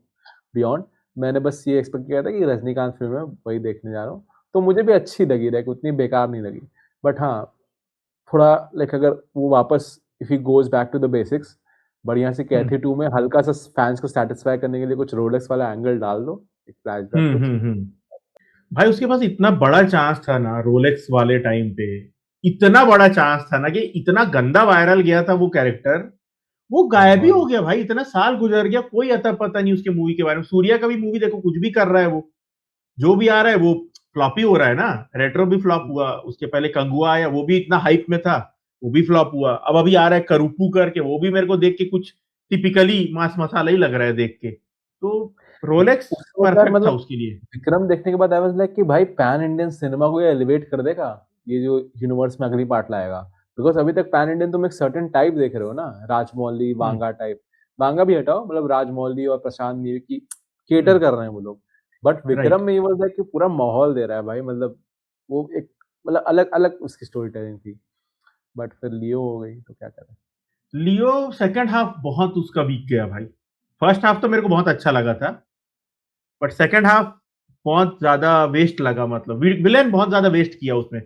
beyond. मैंने बस ये एक्सपेक्ट किया था कि रजनीकांत फ़िल्म है, वही देखने जा रहा हूँ। तो मुझे भी अच्छी लगी, लाइक उतनी बेकार नहीं लगी। बट हाँ, थोड़ा लाइक अगर वो वापस if he goes back to the basics, बढ़िया से हम्म कैथी 2 में हल्का-सा फैन्स को सैटिस्फाई करने के लिए कुछ रोलेक्स वाला एंगल डाल दो, एक फ्लैशबैक कुछ। हम्म। भाई उसके पास इतना बड़ा चांस था ना रोलेक्स वाले टाइम पे। इतना बड़ा चांस था ना कि इतना गंदा वायरल गया था वो कैरेक्टर। वो गायब ही बहुत। हो गया भाई, इतना साल गुजर गया, कोई अता पता नहीं उसके मूवी के बारे में। सूर्या का भी मूवी देखो, कुछ भी कर रहा है वो, जो भी आ रहा है वो फ्लॉप ही हो रहा है ना। रेट्रो भी फ्लॉप हुआ, उसके पहले कंगुआ आया, वो भी इतना हाइप में था, वो भी फ्लॉप हुआ। अब अभी आ रहा है करूपू करके, वो भी मेरे को देख के कुछ टिपिकली मांस मसाला ही लग रहा है देख के। तो रोलेक्स उस वक़्त यार परफेक्ट था मतलब उसके लिए। विक्रम देखने के बाद आई वाज़ लाइक कि भाई पैन इंडियन सिनेमा को ये एलिवेट कर देगा, ये जो यूनिवर्स में अगली पार्ट लाएगा। बिकॉज़ अभी तक पैन इंडियन तुम एक सर्टेन टाइप देख रहे हो ना, राजमौली, हम्म वांगा टाइप। वांगा भी हटाओ, मतलब राजमौली और प्रशांत नील की कैटर हम्म। कर रहे हैं वो लोग। But Vikram right. में ये वाज़ लाइक कि पूरा माहौल दे रहा है भाई, मतलब वो एक मतलब अलग-अलग उसकी स्टोरी टेलिंग थी। बट फिर लियो हो गई तो क्या करें। लियो सेकंड हाफ बहुत उसका वीक गया भाई। फर्स्ट हाफ तो मेरे को बहुत अच्छा लगा था, बट सेकंड हाफ बहुत ज्यादा वेस्ट लगा। मतलब विलेन बहुत ज्यादा वेस्ट किया उसमें।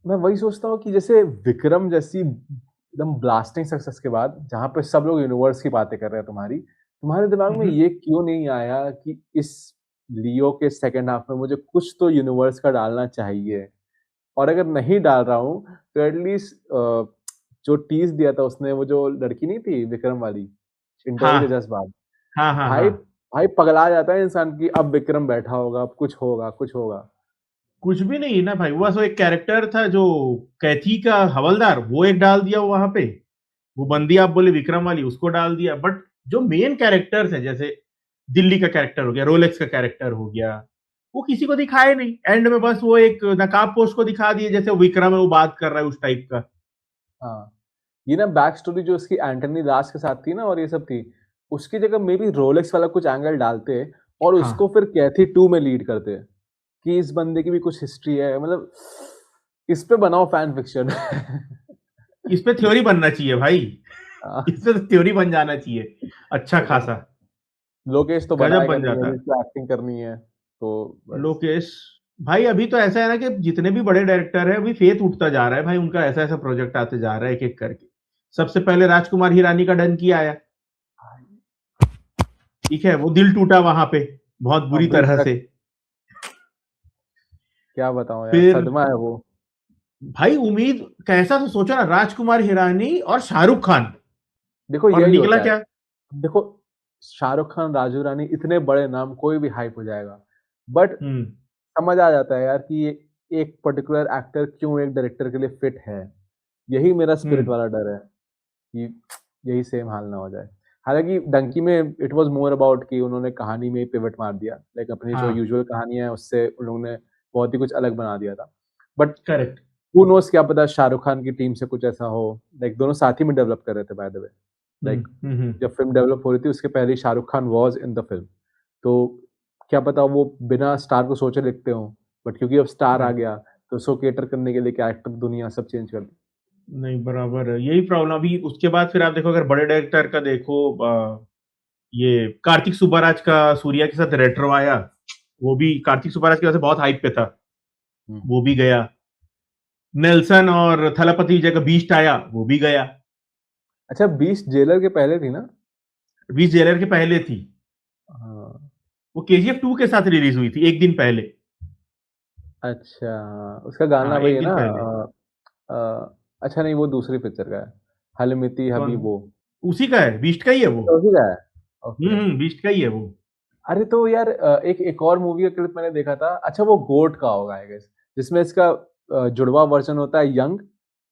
मैं वही सोचता हूँ कि जैसे विक्रम जैसी एकदम ब्लास्टिंग सक्सेस के बाद जहाँ पे सब लोग यूनिवर्स की बातें कर रहे हैं तुम्हारे दिमाग में हम्म ये क्यों नहीं आया कि इस लियो के सेकंड हाफ में मुझे कुछ तो यूनिवर्स का डालना चाहिए? और अगर नहीं डाल रहा हूँ तो एटलीस्ट जो टीज़ दिया था उसने, वो जो लड़की नहीं थी विक्रम वाली, इंटरवल के हाँ जस्ट बाद, हाँ हाँ हाँ। भाई भाई पगला जाता है इंसान कि अब विक्रम बैठा होगा, अब कुछ होगा, कुछ होगा। कुछ भी नहीं ना भाई, वो बस वो एक कैरेक्टर था जो कैथी का हवलदार, वो एक डाल दिया वहां पे, वो बंदी आप बोले विक्रम वाली, उसको डाल दिया, बट जो मेन कैरेक्टर्स है, जैसे दिल्ली का कैरेक्टर हो गया, रोलेक्स का कैरेक्टर हो गया, वो किसी को दिखाए नहीं। एंड में बस वो एक नकाब पोस्ट को दिखा दिए, जैसे विक्रम है वो बात कर रहा है उस टाइप का। हाँ, ये ना बैक स्टोरी जो उसकी एंटनी दास के साथ थी ना और ये सब थी, उसकी जगह मे बी रोलेक्स वाला कुछ एंगल डालते और हाँ, उसको फिर कैथी 2 में लीड करते, कि इस बंदे की भी कुछ हिस्ट्री है, मतलब इस पे बनाओ फैन फिक्शन। इस पे थ्योरी बनना चाहिए भाई। हाँ, इस पे तो थ्योरी बन जाना चाहिए, अच्छा लेकिन खासा, लोकेश तो गजब बनाएगा बन नहीं, जाता। अभी इसको एक्टिंग करनी है, तो बस। लोकेश भाई, अभी तो ऐसा है ना कि जितने भी बड़े डायरेक्टर है, अभी फेथ उठता जा रहा है भाई उनका, ऐसा ऐसा प्रोजेक्ट आते जा रहा है एक एक करके। सबसे पहले राजकुमार हिरानी का डन किया आया, ठीक है, वो दिल टूटा वहां पे बहुत बुरी अभी तरह तक से। क्या बताऊँ यार, फिर सदमा है वो। भाई उम्मीद, कैसा तो सोचा ना, राजकुमार हिरानी और शाहरुख खान, देखो और यही निकला होता है। क्या? देखो, शाहरुख खान, राजू रानी इतने बड़े नाम कोई भी हाइप हो जाएगा। बट हम्म। समझ आ जाता है यार कि ये एक पर्टिकुलर एक्टर क्यों एक डायरेक्टर के लिए फिट है। यही मेरा स्पिरिट हम्म। वाला डर है कि यही सेम हाल ना हो जाए। हालाँकि डंकी में इट वाज़ मोर अबाउट कि उन्होंने कहानी में ही पिवट मार दिया। लाइक अपनी जो हाँ, यूजुअल कहानी है उससे उन लोगों ने बहुत ही कुछ अलग बना दिया था। But correct. हू नोज़, क्या पता शाहरुख खान की टीम से कुछ ऐसा हो। लाइक दोनों साथ ही में डेवलप कर रहे थे बाय द वे। लाइक जब फ़िल्म डेवलप हो रही थी उसके पहले ही Shahrukh Khan was in the film. तो क्या पता वो बिना स्टार को सोचे लिखते हों, बट क्योंकि अब स्टार आ हाँ, गया, तो उसको कैटर करने के लिए कैरेक्टर, दुनिया सब चेंज कर दी। नहीं बराबर है, यही प्रॉब्लम अभी। उसके बाद फिर आप देखो, अगर बड़े डायरेक्टर का देखो, ये कार्तिक सुब्बाराज का सूर्या के साथ रेट्रो आया, वो भी कार्तिक सुब्बाराज की वजह से बहुत हाइप पे था, हुँ। वो भी गया। नेल्सन और थलापति विजय का बीस्ट आया, वो भी गया। अच्छा, बीस्ट जेलर के पहले थी ना? बीस्ट जेलर के पहले थी, हाँ, वो केजीएफ 2 के साथ रिलीज हुई थी एक दिन पहले। अच्छा, उसका गाना हाँ, वही एक है दिन ना, पहले। अच्छा नहीं वो दूसरी पिक्चर का है, हलमिती कौन? हबीबो। उसी का है, बीस्ट का ही है वो। अच्छा उसी का है? ओके। बीस्ट का ही है वो। अरे तो यार एक और मूवी का क्लिप मैंने देखा था, अच्छा वो गोट का होगा आई गेस, जिसमें इसका जुड़वा वर्ज़न होता है यंग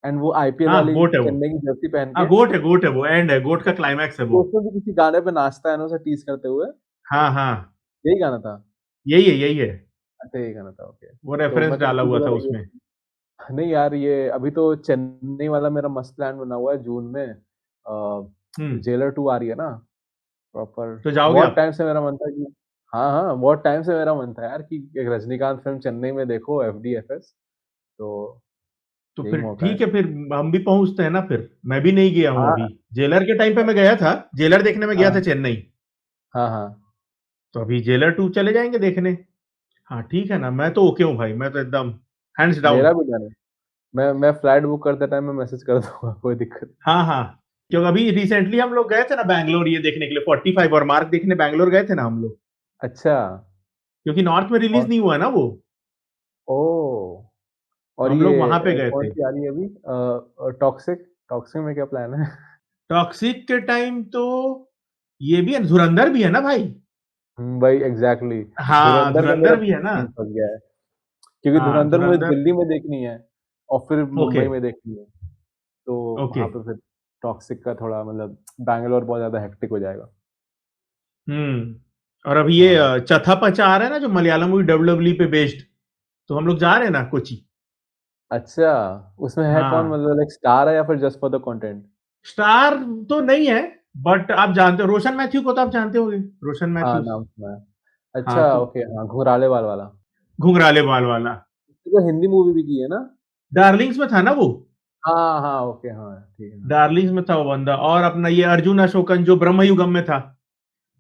एंड वो आईपीएल हाँ, वाली गोट है वो। चेन्नई की जर्सी पहन हाँ, के, गोट है वो, एंड है, गोट का क्लाइमैक्स है तो वो। उसमें भी किसी गाने पे नाचता है ना उसे टीज़ करते हुए, हाँ, हाँ, यही गाना था? यही है, यही है। अच्छा यही गाना था, ओके। वो तो रेफरेंस मैं डाला कंफ्यूज़ हुआ हो था रहा था उसमें। कि नहीं यार, ये अभी तो चेन्नई वाला मेरा मस्त प्लान बना हुआ है जून में, हम्म। जेलर 2 आ रही है ना, प्रॉपर। तो जाओगे बहुत आप? टाइम से मेरा मन था कि हाँ, हाँ, बहुत टाइम से मेरा मन था यार कि एक रजनीकांत फ़िल्म चेन्नई में देखो एफडीएफएस, तो तो यही फिर मौका है। ठीक है, फिर हम भी पहुंचते हैं ना फिर। मैं भी नहीं गया हूं हाँ, अभी। जेलर के टाइम पे मैं गया था, जेलर देखने में गया था हाँ, चेन्नई। हाँ, हाँ। तो अभी जेलर 2 चले जाएंगे देखने। हाँ ठीक है ना, मैं तो ओके हूँ भाई, मैं तो एकदम हैंड्स डाउन। मेरा भी डन है। मैं फ्लाइट बुक करते टाइम मैं मैसेज कर दूँगा, कोई दिक्कत नहीं। हाँ, हाँ, क्योंकि अभी रिसेंटली हम लोग गए थे ना बैंगलोर ये देखने के लिए, 45 और मार्क देखने बैंगलोर गए थे ना हम लोग, अच्छा, क्योंकि नॉर्थ में रिलीज और नहीं हुआ ना वो। ओह! तो और हम लोग ये वहां पे गए थे। कौन-सी आ रही है अभी टॉक्सिक? टॉक्सिक में क्या प्लान है? टॉक्सिक के टाइम तो ये भी है, धुरंधर भी है ना भाई। वही एग्ज़ैक्टली, हाँ, धुरंधर का मेरा धुरंधर भी है ना। सीन फँस गया है, क्योंकि हाँ, धुरंधर मुझे धुरंधर। दिल्ली में देखनी है और फिर ओके। मुंबई में देखनी है, तो ओके। वहाँ पे फिर टॉक्सिक का थोड़ा मतलब बैंगलोर बहुत ज़्यादा हेक्टिक हो जाएगा। और अभी ये हाँ, चथा पचा आ रहा है ना, जो मलयालम मूवी डब्ल्यूडब्ल्यू पे बेस्ड, तो हम लोग जा रहे हैं ना कोची। अच्छा, उसमें है कौन, हाँ, मतलब लाइक स्टार है या फिर just for the content? Star तो नहीं है, बट आप जानते हो रोशन मैथ्यू को, तो आप जानते होंगे, रोशन हाँ, मैथ्यूज। नाम सुना है। हाँ, अच्छा, तो ओके, हाँ, घुंघराले बाल वाला। घुंघराले बाल वाला। वो हिंदी मूवी भी की है ना? डार्लिंग्स में था ना वो। हाँ, हाँ, ओके, हाँ, ठीक है, हाँ। डार्लिंग्स में था वो बंदा, और अपना ये अर्जुन अशोकन जो ब्रह्मयुगम में था,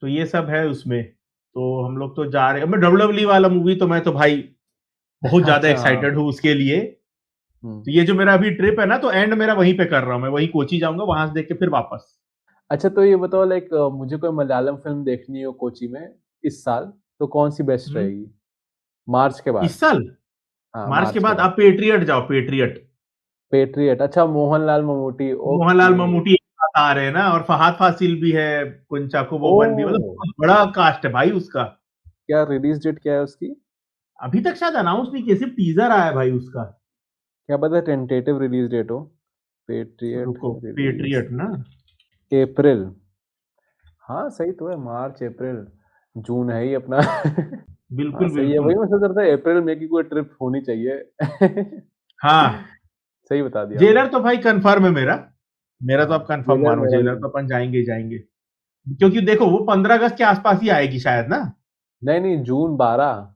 तो ये सब है उसमें। तो हम लोग तो जा रहे हैं, मैं डब्ल्यूडब्ल्यू वाला मूवी तो मैं तो भाई बहुत ज्यादा अच्छा, हाँ, एक्साइटेड हूँ उसके लिए। हुँ। तो ये जो मेरा अभी ट्रिप है ना, तो एंड मेरा वहीं पे कर रहा हूँ, मैं वहीं कोची जाऊंगा, वहां से देख के फिर वापस। अच्छा तो ये बताओ लाइक मुझे कोई मलयालम फ़िल्म देखनी हो कोची में इस साल, तो कौन-सी बेस्ट हम्म, रहेगी? मार्च के बाद। इस साल हाँ, मार्च के मार्च के बाद बाद। आप पेट्रियट जाओ, पेट्रियट। पेट्रियट, अच्छा मोहनलाल ममूटी, मोहनलाल ओके। ममूटी एक साथ आ रहे हैं ना, और फहाद फासिल भी है, कुंचाको बोबन भी, मतलब ओह! बहुत बड़ा कास्ट है भाई उसका। क्या रिलीज़ डेट क्या है उसकी? अभी तक शायद अनाउंस नहीं किया, सिर्फ टीजर आया है भाई उसका। क्या पता टेंटेटिव रिलीज डेट हो। पेट्रियट रुको, रिलीज पेट्रियट ना। अप्रैल। हाँ सही तो है, मार्च अप्रैल, जून है ही अपना। हाँ बिल्कुल सही है, बिल्कुल। वही मैं सोच रहा था अप्रैल में की कोई ट्रिप होनी चाहिए। हाँ, सही बता दिया आपने। जेलर तो भाई कंफर्म है मेरा। मेरा तो हाँ आप कंफर्म जेलर मानो, मेरा जेलर भी। तो अपन जाएंगे ही जाएंगे। क्योंकि देखो वो 15 अगस्त के आसपास ही आएगी शायद ना। नहीं नहीं, जून 12।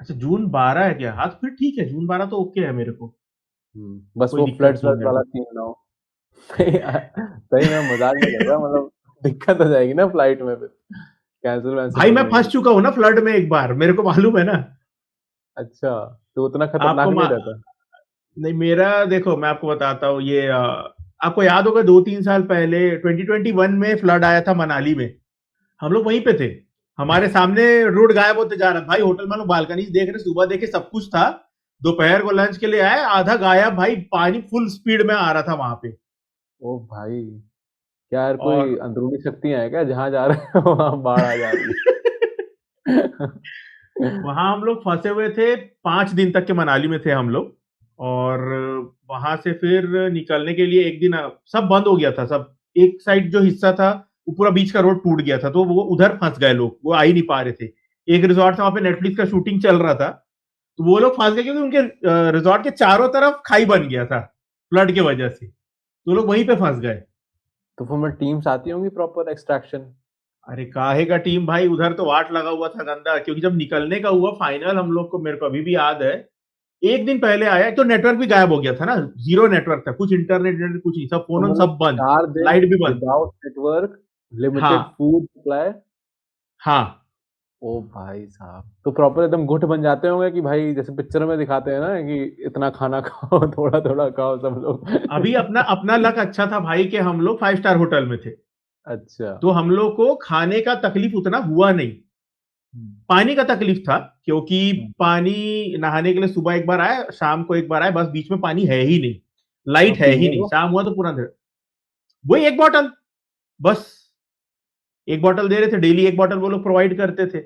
अच्छा जून 12 है क्या? हाँ तो फिर ठीक है, जून 12 तो ओके है मेरे को। बस कोई वो दिक्कत फ्लड्स नहीं व्लड्स है। वाला सीन ना हो। सही में मजाक नहीं कर रहा, मतलब दिक्कत हो जाएगी ना फ्लाइट में फिर, कैंसिल वैंसिल भाई हो मैं फंस जाएंगी। चुका हूँ ना फ्लड में एक बार, मेरे को मालूम है ना। अच्छा, तो उतना आपको खतरनाक नहीं रहता। नहीं, मेरा देखो मैं आपको बताता हूँ ये आपको याद होगा 2-3 साल पहले 2021 में फ्लड आया था मनाली में। हम लोग वहीं पे थे। हमारे सामने रोड गायब होते जा रहा था भाई, होटल में लोग बालकनी से देख रहे, सुबह देखे सब कुछ था। दोपहर को लंच के लिए आए, आधा गायब भाई, पानी फुल स्पीड में आ रहा था वहां पे। ओ भाई, क्या यार कोई और अंदरूनी शक्तियां हैं क्या, जहां जा रहे हो वहां बाढ़ आ जा रही है। वहां हम लोग फंसे हुए थे, 5 दिन तक के मनाली में थे हम लोग। और वहां से फिर निकलने के लिए एक दिन सब बंद हो गया था सब। एक साइड जो हिस्सा था वो पूरा बीच का रोड टूट गया था, तो वो उधर फंस गए लोग, वो आ ही नहीं पा रहे थे। एक रिजॉर्ट था वहां पे, नेटफ्लिक्स का शूटिंग चल रहा था। तो वो लोग फंस गए क्योंकि उनके रिजॉर्ट के चारों तरफ खाई बन गया था फ्लड के वजह से। तो लोग वहीं पे फंस गए। तो फिर मैं टीम्स आती होंगी प्रॉपर एक्सट्रैक्शन। अरे काहे का टीम भाई, उधर तो वाट लगा हुआ था गंदा, क्योंकि जब निकलने का हुआ फाइनल हम लोग को, मेरे को अभी भी याद है। एक दिन पहले आया तो नेटवर्क भी गायब हो गया था ना, जीरो नेटवर्क था, कुछ इंटरनेट कुछ नहीं, सब तो फोन ऑन मतलब सब बंद। 4 दिन लाइट भी बंद। विदाउट नेटवर्क, लिमिटेड हाँ फूड सप्लाई। हाँ। ओ भाई साहब, तो प्रॉपर एकदम गुट बन जाते होंगे कि भाई जैसे पिक्चर में दिखाते हैं ना कि इतना खाना खाओ, थोड़ा थोड़ा खाओ सब लोग। अभी अपना अपना लक अच्छा था भाई कि हम लोग 5 स्टार होटल में थे। अच्छा। तो हम लोग को खाने का तकलीफ उतना हुआ नहीं। हम्म, पानी का तकलीफ था, क्योंकि हम्म। पानी नहाने के लिए सुबह एक बार आए, शाम को एक बार आए, बस बीच में पानी है ही नहीं। लाइट और है ही पीने नहीं, को। शाम हुआ तो पूरा अंधेरा। वही एक बॉटल, बस। एक बॉटल दे रहे थे डेली, एक बॉटल वो लोग प्रोवाइड करते थे।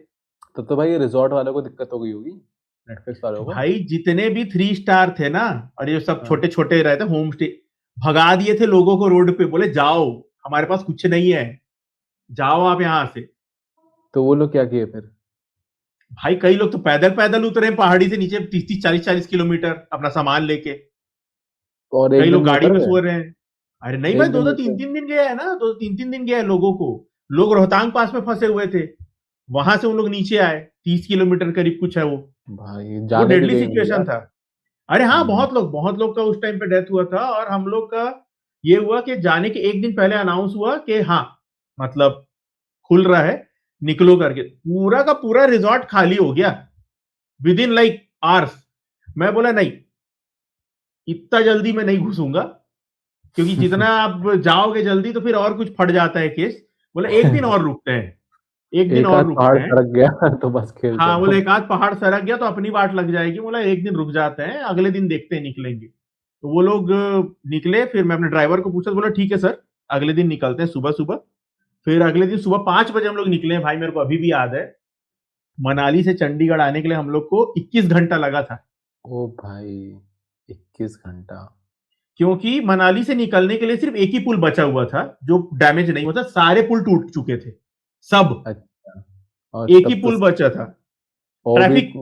तब तो भाई रिजॉर्ट वालों को दिक्कत हो गई होगी, नेटफ्लिक्स वालों को। भाई जितने भी 3 स्टार थे ना, और ये सब हाँ। छोटे छोटे रहते होम स्टे, भगा दिए थे लोगों को रोड पे, बोले जाओ, हमारे पास कुछ नहीं है, जाओ आप यहाँ से। तो वो लोग क्या किए फिर। भाई कई लोग तो पैदल पैदल उतरे पहाड़ी से नीचे, 30-40 किलोमीटर अपना सामान लेके। और कई एक दिन लोग में गाड़ी उतर में गए। सो रहे हैं। अरे नहीं भाई, एक दो दिन दो में तीन उतर। तीन दिन गया है ना, 2-3 दिन गया है लोगों को। लोग रोहतांग पास में फंसे हुए थे, वहां से उन लोग नीचे आए, 30 किलोमीटर करीब कुछ है वो। भाई वो जाने भी डेडली देंगे सिचुएशन यार। था। अरे हाँ, हम्म। बहुत लोग का उस टाइम पे डेथ हुआ था, और हम लोग का ये हुआ कि जाने के एक दिन पहले अनाउंस हुआ कि हाँ, मतलब खुल रहा है, निकलो करके, पूरा का पूरा रिजॉर्ट खाली हो गया विद इन लाइक आवर्स। मैं बोला नहीं, इतना जल्दी मैं नहीं घुसूंगा, क्योंकि जितना आप जाओगे जल्दी तो फिर और कुछ फट जाता है केस। बोला एक दिन और रुकते हैं, एक दिन एक और आध रुकते पहाड़ हैं। सरक गया तो बस खेल हाँ बोले खत्म। एक आध पहाड़ सरक गया तो अपनी बात लग जाएगी, बोला एक दिन रुक जाते हैं, अगले दिन देखते हैं निकलेंगे। तो वो लोग निकले, फिर मैं अपने ड्राइवर को पूछा तो बोला ठीक है सर, अगले दिन निकलते हैं सुबह सुबह। फिर अगले दिन सुबह 5 बजे हम लोग निकले हैं भाई, मेरे को अभी भी याद है। मनाली से चंडीगढ़ आने के लिए हम लोग को 21 घंटा लगा था। ओ भाई, 21 घंटा। क्योंकि मनाली से निकलने के लिए सिर्फ एक ही पुल बचा हुआ था जो डैमेज नहीं होता, सारे पुल टूट चुके थे, सब। अच्छा। और एक ही तब तो पुल बचा था। वो भी ट्रैफिक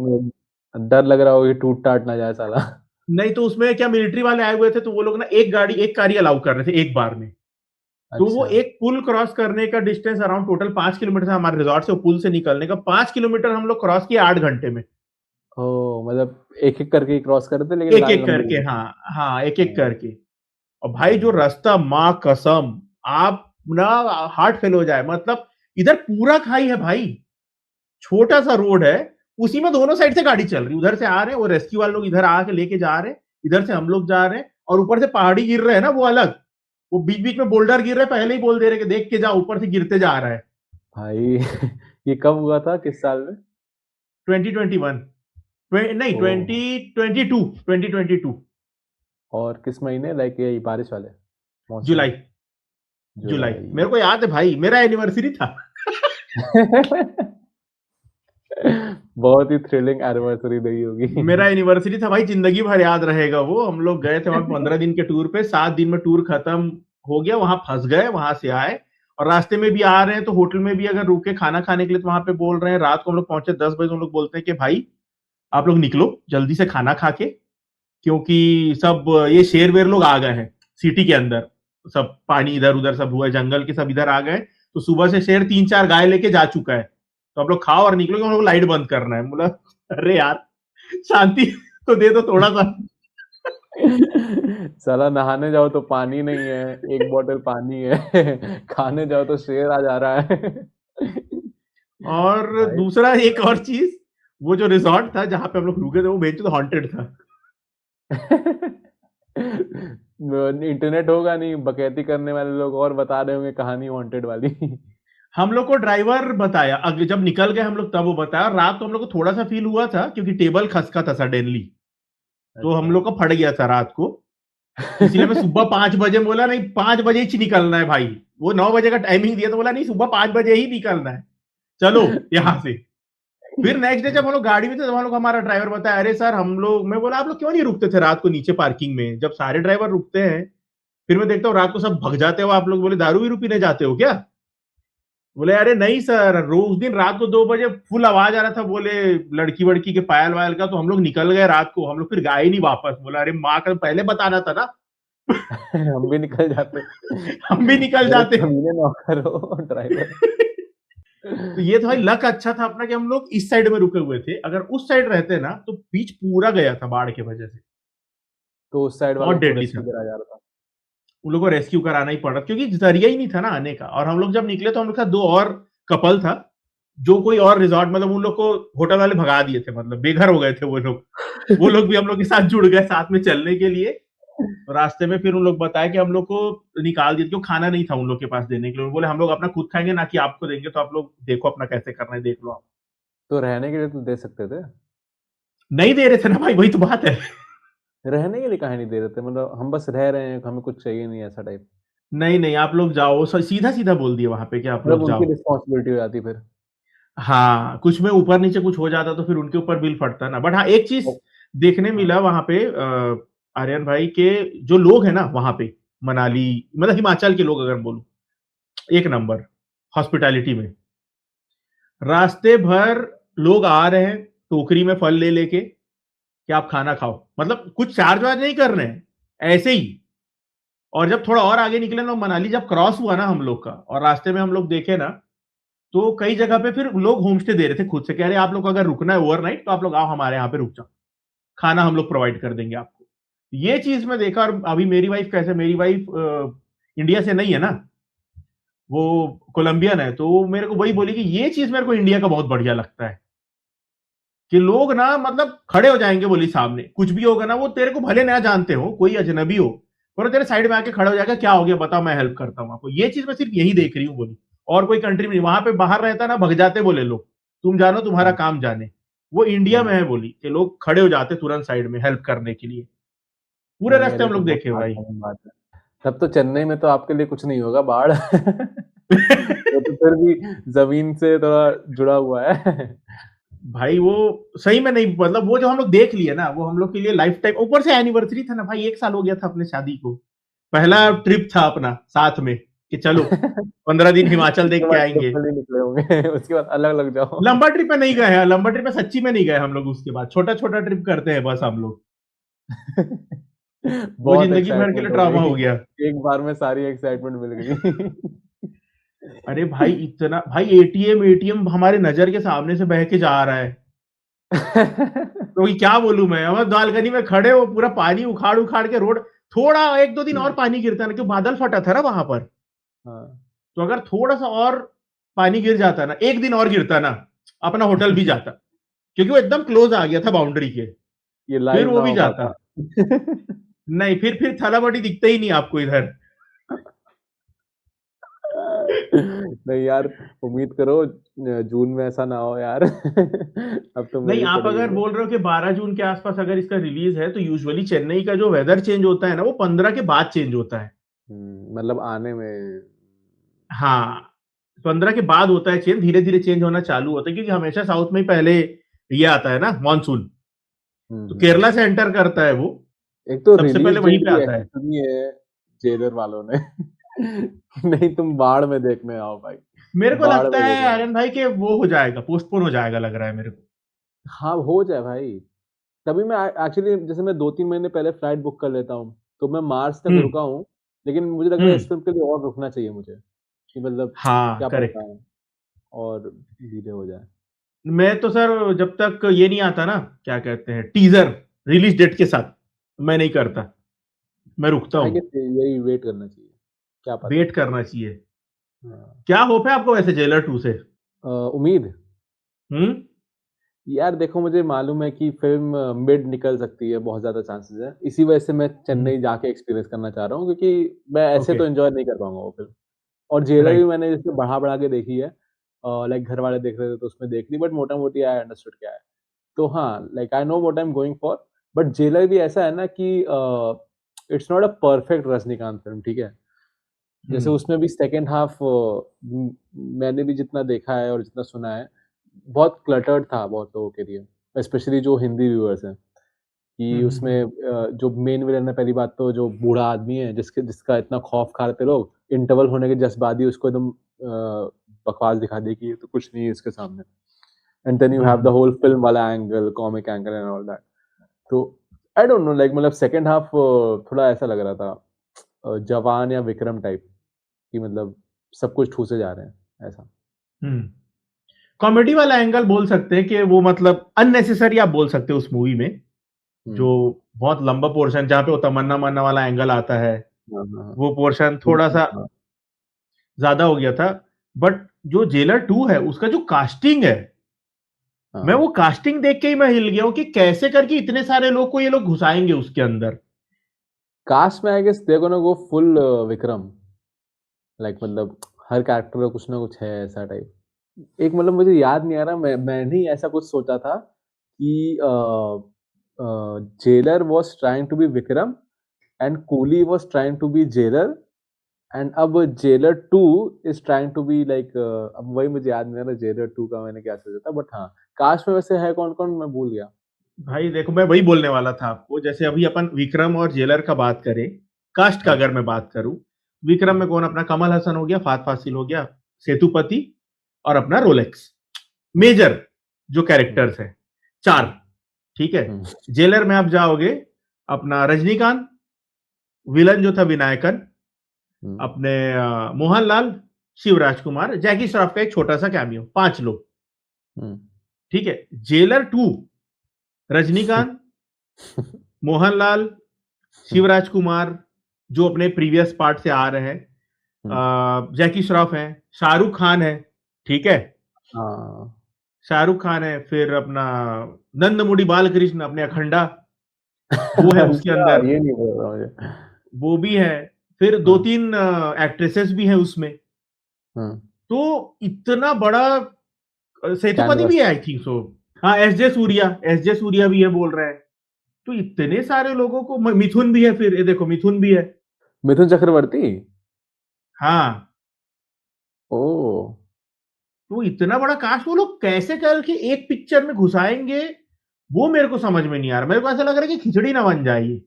डर लग रहा हो कि टूट टाट ना जाए साला। नहीं, तो उसमें क्या मिलिट्री वाले आए हुए थे, तो वो लोग ना एक गाड़ी एक कारी अलाउ कर रहे थे एक बार में। तो वो अच्छा। एक पुल क्रॉस करने का डिस्टेंस अराउंड टोटल 5 किलोमीटर था हमारे रिजॉर्ट से, वो पुल से निकलने का 5 किलोमीटर हम लोग क्रॉस किए 8 घंटे में। ओ मतलब एक एक करके क्रॉस कर रहे थे, लेकिन एक लाइन एक लंबी करके, लंबी। हाँ हाँ, एक एक हाँ। करके। और भाई जो रास्ता, माँ कसम, आप ना हार्ट फेल हो जाए, मतलब इधर पूरा खाई है भाई, छोटा सा रोड है, उसी में दोनों साइड से गाड़ी चल रही, उधर से आ रहे हैं वो रेस्क्यू वाले लोग, इधर आके लेके जा रहे हैं, इधर से हम लोग जा रहे हैं, और ऊपर से पहाड़ी गिर रहे हैं ना वो अलग। वो बीच बीच में बोल्डर गिर रहे हैं, पहले ही बोल दे रहे कि देख के जाओ, ऊपर से गिरते जा रहा है। भाई ये कब हुआ था, किस साल में। 2021, नहीं ओ। 2022, 2022। और किस महीने, लाइक यही बारिश वाले मौसम। जुलाई। जुलाई जुलाई। मेरे को याद है भाई, मेरा एनिवर्सरी था। बहुत ही थ्रिलिंग एनिवर्सरी रही होगी। मेरा एनिवर्सरी था भाई, जिंदगी भर याद रहेगा वो। हम लोग गए थे वहां 15 दिन के टूर पे, 7 दिन में टूर खत्म हो गया, वहां फंस गए, वहां से आए और रास्ते में भी आ रहे हैं तो होटल में भी अगर रुके खाना खाने के लिए तो वहां पे बोल रहे हैं, रात को हम लोग पहुंचे 10 बजे, हम लोग बोलते हैं कि भाई आप लोग निकलो जल्दी से खाना खा के, क्योंकि सब ये शेर वेर लोग आ गए हैं सिटी के अंदर, सब पानी इधर उधर सब हुआ है, जंगल के सब इधर आ गए, तो सुबह से शेर 3-4 गाय लेके जा चुका है, तो आप लोग खाओ और निकलो, हम लोग लाइट बंद करना है। बोला अरे यार शांति तो दे दो थोड़ा सा। साला नहाने जाओ तो पानी नहीं है, एक बॉटल पानी है। खाने जाओ तो शेर आ जा रहा है। और भाई दूसरा एक और चीज, वो जो रिसॉर्ट था जहां पे हम लोग रुके थे वो बेंच तो हॉन्टेड था। इंटरनेट होगा नहीं, बकैती करने वाले लोग और बता रहे होंगे कहानी वांटेड वाली। हम लोग को ड्राइवर बताया, अगर जब निकल गए हम लोग तब वो बताया, रात को हम लोग को थोड़ा सा फील हुआ था क्योंकि टेबल खसका था सडनली, तो हम अच्छा। लोग को फट गया था रात को, इसलिए मैं सुबह 5 बजे बोला नहीं 5 बजे ही निकलना है भाई, वो 9 बजे का टाइमिंग दिया तो बोला नहीं सुबह 5 बजे ही निकलना है, चलो यहाँ से। फिर नेक्स्ट डे जब हम लोग गाड़ी में थे, तब हम लोग हमारा ड्राइवर बताया, अरे सर हम लोग, मैं बोला आप लोग क्यों नहीं रुकते थे रात को नीचे पार्किंग में, जब सारे ड्राइवर रुकते हैं। फिर मैं देखता हूँ रात को सब भग जाते हो आप लोग, बोले दारू भी पीने जाते हो क्या? बोले अरे नहीं सर, रोज दिन रात को 2 बजे फुल आवाज आ रहा था, बोले लड़की वड़की के पायल वायल का, तो हम लोग निकल गए रात को, हम लोग फिर गए नहीं वापस। बोला अरे माँ का पहले बताना था ना। हम भी निकल जाते। हम भी निकल बड़े जाते। कमीने नौकर हो ड्राइवर। तो ये तो भाई लक अच्छा था अपना कि हम लोग इस साइड में रुके हुए थे, अगर उस साइड रहते ना तो बीच पूरा गया था बाढ़ की वजह से, तो उस साइड बहुत वालों को डेडली रेस्क्यू था। करा जा रहा था। उन लोगों को रेस्क्यू कराना ही पड़ा क्योंकि जरिया ही नहीं था ना आने का। और हम लोग जब निकले तो हम लोग का दो और कपल था, जो कोई और रिजॉर्ट, मतलब उन लोग को होटल वाले भगा दिए थे, मतलब बेघर हो गए थे वो लोग भी हम लोग के साथ जुड़ गए साथ में चलने के लिए। तो रास्ते में फिर उन लोग बताया कि हम लोग को निकाल दिया क्यों, खाना नहीं था उन लोग के पास देने के लिए, बोले हम लोग अपना खुद खाएंगे ना कि आपको देंगे, तो आप लोग देखो अपना कैसे करना है देख लो आप। तो रहने के लिए तो दे सकते थे। नहीं दे रहे थे ना भाई, वही तो बात है। रहने के लिए काहे नहीं दे रहे थे? मतलब हम बस रह रहे हैं, हमें कुछ चाहिए नहीं ऐसा टाइप। नहीं नहीं आप लोग जाओ, सीधा सीधा बोल दिया वहां पे कि आप मतलब लोग उनकी जाओ। रिस्पॉन्सिबिलिटी हो जाती फिर। हाँ कुछ में ऊपर नीचे कुछ हो जाता तो फिर उनके ऊपर बिल फटता ना। बट हाँ एक चीज ओ देखने हाँ, मिला वहां पे आर्यन भाई के, जो लोग हैं ना वहां पे, मनाली मतलब हिमाचल के लोग अगर बोलूं, एक नंबर हॉस्पिटैलिटी में। रास्ते भर लोग आ रहे हैं टोकरी में फल ले लेके कि आप खाना खाओ, मतलब कुछ चार्ज वार्ज नहीं कर रहे हैं, ऐसे ही। और जब थोड़ा और आगे निकले ना, मनाली जब क्रॉस हुआ ना हम लोग का, और रास्ते में हम लोग देखे ना, तो कई जगह पे फिर लोग होम स्टे दे रहे थे खुद से, कह रहे आप लोग को अगर रुकना है ओवरनाइट तो आप लोग आओ हमारे यहाँ पे रुक जाओ, खाना हम लोग प्रोवाइड कर देंगे आपको। ये चीज मैं देखा। और अभी मेरी वाइफ कैसे, मेरी वाइफ इंडिया से नहीं है ना, वो कोलंबियन है, तो वो मेरे को वही बोली कि ये चीज मेरे को इंडिया का बहुत बढ़िया लगता है कि लोग ना मतलब खड़े हो जाएंगे, बोली सामने कुछ भी होगा ना, वो तेरे को भले ना जानते हो, कोई अजनबी हो, पर वो तेरे साइड में आके खड़ा हो जाएगा, क्या हो गया बताओ मैं हेल्प करता हूँ आपको। ये चीज मैं सिर्फ यही देख रही हूँ बोली, और कोई कंट्री में नहीं। वहां पे बाहर रहता ना भग जाते बोले लोग, तुम जानो तुम्हारा हाँ। काम जाने। वो इंडिया में हुँ। है बोली कि लोग खड़े हो जाते तुरंत साइड में हेल्प करने के लिए। पूरे नहीं, रास्ते अरे हम तो लोग बहुत देखे भाई। हार्टवार्मिंग बात है। तब तो चेन्नई में तो आपके लिए कुछ नहीं होगा बाढ़। वो तो फिर भी ज़मीन से थोड़ा जुड़ा हुआ है। भाई वो सही में नहीं, मतलब वो जो हम लोग देख लिए ना, वो हम लोग के लिए लाइफ टाइम, ऊपर से एनिवर्सरी था ना भाई, 1 साल हो गया था अपने शादी को, पहला हुँ। ट्रिप था अपना साथ में कि चलो 15 दिन हिमाचल उसके देख के बाद आएंगे। ट्रिपल ही निकले होंगे। उसके बाद अलग-अलग जाओ। लंबा ट्रिप में नहीं गए हैं, लंबा ट्रिप में सच्ची में नहीं गए हम लोग, उसके बाद छोटा छोटा ट्रिप करते हैं बस हम लोग। वो बहुत जिंदगी भर के लिए एक्साइटमेंट हो ट्रॉमा गई। हो गया। एक बार में सारी एक्साइटमेंट मिल गई। अरे भाई इतना भाई, एटीएम एटीएम हमारे नजर के सामने से बह के जा रहा है, तो ये क्या बोलूं मैं, हम बालकनी में खड़े हो, पूरा पानी उखाड़ उखाड़ के रोड, थोड़ा 1-2 दिन और पानी गिरता ना, क्यों बादल फटा था ना वहां पर, हाँ। तो अगर थोड़ा सा और पानी गिर जाता ना, एक दिन और गिरता ना, अपना होटल भी जाता, क्योंकि वो एकदम क्लोज आ गया था बाउंड्री के। ये फिर लाइव वो ना भी हो जाता। पाता। नहीं फिर थलाबड़ी दिखते ही नहीं आपको इधर। नहीं यार, उम्मीद करो जून में ऐसा ना हो यार। अब तो नहीं मिल ही आप पड़ेगी अगर फिर। बोल रहे हो कि 12 जून के आसपास अगर इसका रिलीज है, तो यूजुअली चेन्नई का जो वेदर चेंज होता है ना, वो 15 के बाद चेंज होता है। मतलब आने में हाँ 15 के बाद होता है चेंज, धीरे-धीरे चेंज होना चालू होता है क्योंकि हमेशा साउथ में ही पहले ये आता है ना मॉनसून। तो हम्म। केरला से एंटर करता है वो, एक तो सबसे रिलीज पहले वहीं डेट पे भी आता ऐसी है। चुनी है जेलर वालों ने कि नहीं तुम बाढ़ में देखने आओ भाई, मेरे को बाढ़ लगता में है देखने आओ। आर्यन भाई कि वो हो जाएगा, पोस्टपोन हो जाएगा लग रहा है मेरे को। हाँ, हो जाए भाई। तभी मैं एक्चुअली जैसे मैं 2-3 महीने पहले फ्लाइट बुक कर लेता हूँ, तो मैं मार्च तक हुँ, रुका हूँ, लेकिन मुझे लग रहा है हुँ। इस फ़िल्म के लिए और रुकना चाहिए मुझे, कि मतलब हाँ, क्या करेक्ट। पता और डिले हो जाए। मैं तो सर जब तक ये नहीं आता ना, क्या कहते हैं, टीज़र रिलीज़ डेट के साथ, मैं नहीं करता, मैं रुकता आई हूँ, गेस यही वेट करना चाहिए, क्या पता? वेट करना चाहिए। हाँ। क्या होप है आपको वैसे जेलर 2 से? उम्मीद? हुँ? यार देखो मुझे मालूम है कि फ़िल्म मिड निकल सकती है, बहुत ज़्यादा चांसेज़ है। इसी वजह से मैं हुँ, चेन्नई जाके एक्सपीरियंस करना चाह रहा हूँ क्योंकि मैं ऐसे ओके, तो एन्जॉय नहीं कर पाऊँगा वो फ़िल्म। और जेलर भी राइट। मैंने जैसे बढ़ा-बढ़ा के देखी है लाइक घर वाले देख रहे थे तो उसमें देख ली बट मोटा-मोटी आई अंडरस्टूड क्या है। तो हाँ, like I know what I am going for but jailer भी ऐसा है ना कि it's not a perfect Rajinikanth film, ठीक है? हुँ, जैसे उसमें भी सेकंड हाफ मैंने भी जितना देखा है और जितना सुना है, बहुत क्लटर्ड था बहुत लोगों के लिए, स्पेशली जो हिंदी व्यूअर्स हैं, हुँ, कि हुँ, हुँ, उसमें जो मेन विलेन है पहली बात तो जो बूढ़ा आदमी है जिसका इतना खौफ खा रहे थे लोग, इंटरवल होने के जस्ट बाद ही उसको एकदम बकवास दिखा दी कि ये तो कुछ नहीं है इसके सामने। And then you hmm, have the hmm. Whole film वाला angle, comic angle and all that. तो आई डोंट नो लाइक मतलब सेकंड हाफ थोड़ा ऐसा लग रहा था जवान या विक्रम टाइप कि मतलब सब कुछ ठूसे जा रहे हैं, ऐसा। हुँ। कॉमेडी वाला एंगल बोल सकते हैं कि वो मतलब अननेसेसरी आप बोल सकते हो उस मूवी में, हुँ। जो बहुत लंबा पोर्शन जहाँ पे वो तमन्ना-वन्ना वाला एंगल आता है, हाँ, हाँ, हाँ। वो पोर्शन बिल्कुल, थोड़ा-सा हाँ, ज़्यादा हो गया था। बट जो जेलर 2 है, उसका जो कास्टिंग है, मैं हाँ। वो कास्टिंग देख के ही मैं हिल गया हूँ कि कैसे करके इतने सारे लोग को ये लोग घुसाएँगे उसके अंदर। कास्ट में I guess they are gonna go full Vikram like मतलब हर कैरेक्टर का कुछ ना कुछ है ऐसा टाइप। एक मतलब मुझे याद नहीं आ रहा मैंने ही ऐसा कुछ सोचा था कि Jailer was trying to be Vikram and Coolie was trying to be Jailer and अब Jailer 2 is trying to be like अब वही मुझे याद नहीं आ रहा जेलर 2 का मैंने क्या सोचा था बट हाँ, कास्ट में वैसे है कौन-कौन मैं भूल गया। भाई देखो, मैं वही बोलने वाला था आपको, जैसे अभी अपन विक्रम और जेलर का बात करें, कास्ट का हाँ, अगर मैं बात करूँ, विक्रम हाँ, में कौन अपना कमल हसन हो गया, फ़हद फ़ासिल हो गया, सेतुपति और अपना रोलेक्स। हुँ, मेजर जो हुँ, कैरेक्टर्स हैं, 4 हुँ, ठीक है? हुँ, जेलर में आप जाओगे, अपना रजनीकांत, विलन जो था विनायकन, हुँ, अपने मोहनलाल, शिवराज कुमार, जैकी श्रॉफ का एक छोटा-सा कैमियो, 5 लोग, हुँ। ठीक है? जेलर 2 रजनीकांत, मोहनलाल, शिवराज कुमार, जो अपने प्रीवियस पार्ट से आ रहे हैं, हुँ, जैकी श्रॉफ हैं, शाहरुख खान है, ठीक है? हाँ। शाहरुख खान है, फिर अपना नंदमुरी बालकृष्ण अपने अखंडा, वो है उसके अच्छा, अंदर, ये नहीं पता था मुझे। वो भी है। फिर हाँ, 2-3 एक्ट्रेसेस भी हैं उसमें। हुँ, तो इतना बड़ा सेतुपति भी कैनवास है आई थिंक सो। हाँ, एसजे सूर्या भी है बोल रहे हैं। तो इतने सारे लोगों को मिथुन भी है फिर, ये देखो मिथुन भी है। मिथुन चक्रवर्ती? हाँ, ओह! तो इतना बड़ा कास्ट वो लोग कैसे करके एक पिक्चर में घुसाएँगे, वो मेरे को समझ में नहीं आ रहा। मेरे को ऐसा लग रहा है कि खिचड़ी ना बन जाए ये।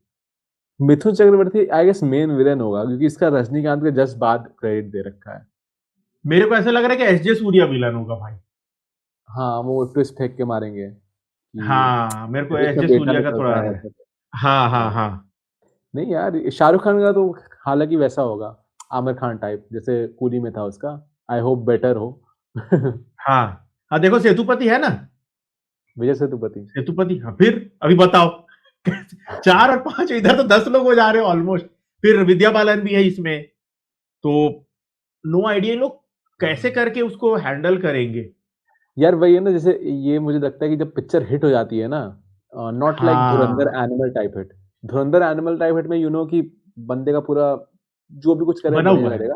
Mithun Chakraborty I guess main villain होगा क्योंकि इसका रजनीकांत के जस्ट बाद क्रेडिट दे रखा है। मेरे को ऐसा लग रहा है कि एसजे सूर्या विलन होगा भाई। हाँ, वो ट्विस्ट फेंक के मारेंगे कि हाँ, मेरे को जब इसका एसजे बेटा सूर्या का थोड़ा निकलता आ है रहा है। ऐसे। हाँ, हाँ, हाँ, हाँ। नहीं यार शाहरुख खान का तो हालाँकि वैसा होगा, आमिर खान टाइप जैसे कूली में था उसका, आई होप बेटर हो। हाँ। हाँ, देखो सेतुपति है ना? विजय सेतुपति। सेतुपति हाँ, फिर अभी बताओ 4 और 5 इधर तो 10 लोग हो जा रहे हो ऑलमोस्ट। फिर विद्या बालन भी है इसमें। तो नो आइडिया ये लोग कैसे करके उसको हैंडल करेंगे। यार वही है ना जैसे ये मुझे लगता है कि जब पिक्चर हिट हो जाती है ना नॉट लाइक धुरंधर हाँ, एनिमल टाइप हिट। धुरंधर एनिमल टाइप हिट में यू नो कि बंदे का पूरा जो भी कुछ करे बना बढ़िया हुआ है। करेगा।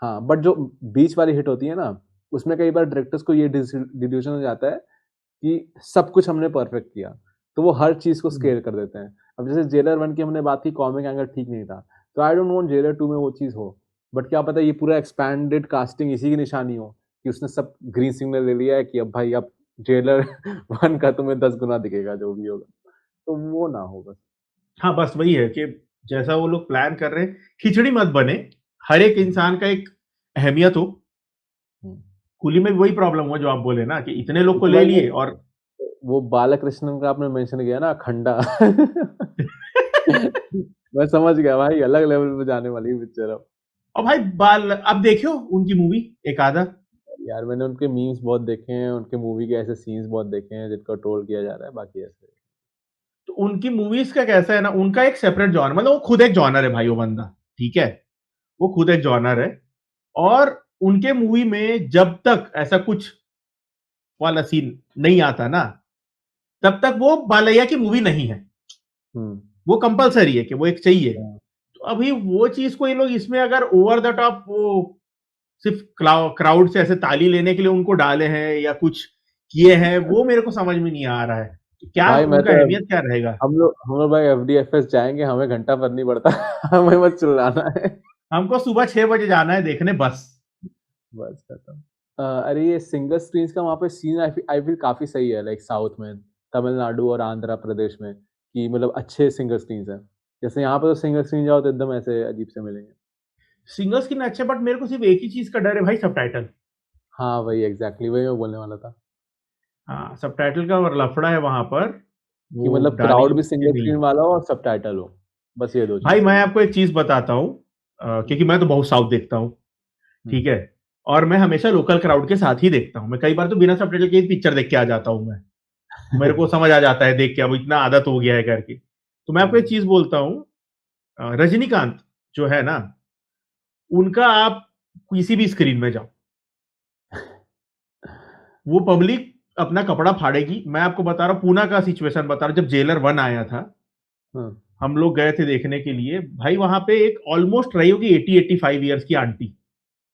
हाँ, बट जो बीच वाली हिट होती है ना, उसमें कई बार डायरेक्टर्स को ये डिल्यूज़न हो जाता है कि सब कुछ हमने परफेक्ट किया, तो वो हर चीज़ को हुँ, स्केल कर देते हैं। अब जैसे जेलर 1 की हमने बात की कॉमिक एंगल ठीक नहीं था, तो आई डोंट वांट जेलर 2 में वो चीज़ हो। बट क्या पता ये पूरा एक्सपैंडेड कास्टिंग इसी की निशानी हो कि उसने सब ग्रीन सिग्नल ले लिया है कि अब भाई अब जेलर 1 का तुम्हें 10 गुना दिखेगा जो भी होगा। तो वो ना हो बस। हाँ, बस वही है कि जैसा वो लोग प्लान कर रहे हैं, खिचड़ी मत बने, हर एक इंसान का एक अहमियत हो। हुँ। कुली में भी वही प्रॉब्लम हुआ जो आप बोले ना कि इतने लोग को तो ले भाई लिए और वो बालकृष्णन का आपने मेंशन किया ना अखंडा मैं समझ गया भाई अलग लेवल पे जाने वाली है पिक्चर अब। और भाई बाल अब देखियो उनकी मूवी एक आधा। यार मैंने उनके मीम्स बहुत देखे हैं, उनके मूवी के ऐसे सीन्स बहुत देखे हैं जिनको ट्रोल किया जा रहा है, बाकी ऐसे तो उनकी मूवीज का कैसा है ना, उनका एक सेपरेट जॉनर, मतलब वो खुद एक जॉनर है भाई वो बंदा, ठीक है, वो खुद एक जॉनर है। और उनके मूवी में जब तक ऐसा कुछ वाला सीन नहीं आता ना, तब तक वो बालैया की मूवी नहीं है। हुँ। वो कंपलसरी है कि वो एक चाहिए। हाँ। तो अभी वो चीज को ये लोग इसमें अगर ओवर द टॉप वो सिर्फ क्राउड से ऐसे ताली लेने के लिए उनको डाले हैं या कुछ किए हैं, वो मेरे को समझ में नहीं आ रहा है। क्या भाई मैं उनका तो अहमियत क्या रहेगा? हम लोग भाई एफडीएफएस जाएँगे, हमें घंटा भर नहीं पड़ता, हमें बस चिल्लाना है। हमको सुबह 6 बजे जाना है देखने बस। बस खत्म। अरे ये सिंगल स्क्रीन्स का वहाँ पे सीन आई फ़ील काफ़ी सही है लाइक साउथ में, तमिलनाडु और आंध्र प्रदेश में कि मतलब अच्छे सिंगल स्क्रीन्स हैं। जैसे यहाँ पे तो सिंगल स्क्रीन जाओ तो एकदम ऐसे अजीब से मिलेंगे। सिंगल स्क्रीन अच्छे, बट मेरे को सिर्फ एक ही चीज का डर है भाई, सबटाइटल। हाँ, वही एग्ज़ैक्टली वही मैं बोलने वाला था हाँ, सबटाइटल का और लफड़ा है वहां पर, कि वो मतलब डालेंगे क्राउड भी कि सिंगल नहीं। स्क्रीन वाला हो और सबटाइटल हो। बस ये 2 चीज़ भाई मैं चाहिए। आपको एक चीज बताता हूँ, हुँ, क्योंकि मैं तो बहुत साउथ देखता हूँ, हुँ। ठीक है, और मैं हमेशा लोकल क्राउड के साथ ही देखता हूँ। मैं कई बार तो बिना सबटाइटल के ही पिक्चर देख के आ जाता हूँ मैं। मेरे को समझ आ जाता है देख के, अब इतना आदत हो गया है करके। तो मैं आपको एक हुँ। चीज बोलता हूँ, रजनीकांत जो है ना, उनका आप किसी भी स्क्रीन में जाओ, वो पब्लिक अपना कपड़ा फाड़ेगी। मैं आपको बता रहा हूँ, पूना का सिचुएशन बता रहा हूँ, जब जेलर 1 आया था, हाँ। हम लोग गए थे देखने के लिए। भाई वहां पे एक ऑलमोस्ट रही होगी 80-85 ईयर्स की आंटी,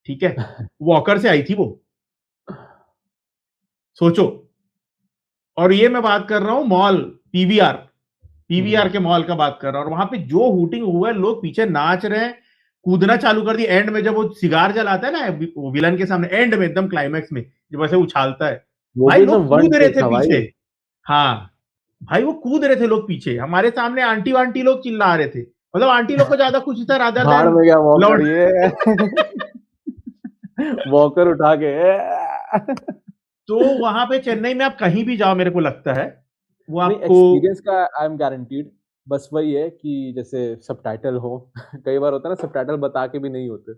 ठीक है, वॉकर से आई थी वो, सोचो। और ये मैं बात कर रहा हूँ मॉल, पीवीआर, पीवीआर हुँ। के मॉल का बात कर रहा हूँ, और वहां पे जो हूटिंग हुआ है, लोग पीछे नाच रहे हैं, कूदना चालू कर दिया। एंड में जब वो सिगार जलाता है ना वो विलन के सामने, एंड में एकदम क्लाइमैक्स में जब ऐसे उछालता है, वो भाई भी लोग एकदम वन कूद रहे टेक थे था पीछे। भाई। हाँ, भाई वो कूद रहे थे लोग पीछे, हमारे सामने आंटी वांटी लोग चिल्ला रहे थे, मतलब आंटी लोग को ज्यादा खुशी था रादर भाड़ देन में गया वॉकर लौट। ये वॉकर उठा के तो वहां पे चेन्नई में आप कहीं भी जाओ, मेरे को लगता है वो नहीं आपको। एक्सपीरियंस का आई एम गारंटीड बस वही है कि जैसे सबटाइटल हो कई बार होता है ना सबटाइटल बता के भी नहीं होते।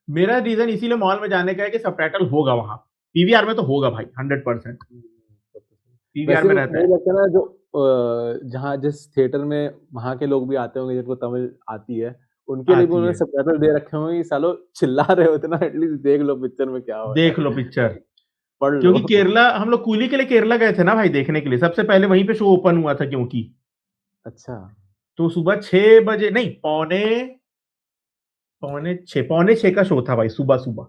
मेरा रीजन इसीलिए मॉल में जाने का है कि सबटाइटल होगा वहां, पीवीआर में तो होगा भाई 100%, तब तो सही। पीवीआर वैसे में रहता मुझे है। लगता है ना जो जहाँ जिस थिएटर में वहाँ के लोग भी आते होंगे जिनको तमिल आती है, उनके लिए भी आती उन्होंने है, सबटाइटल दे रखे होंगे कि सालों चिल्ला रहे होते ना एटलीस्ट देख लो पिक्चर में क्या हो रहा देख लो है। पिक्चर। पढ़ लो। क्योंकि केरला, हम लोग कूली के लिए केरला गए थे ना भाई देखने के लिए, सबसे पहले वहीं पे शो ओपन हुआ था, क्योंकि अच्छा। तो सुबह 6 बजे नहीं, पौने पौने छह का शो था भाई, सुबह सुबह।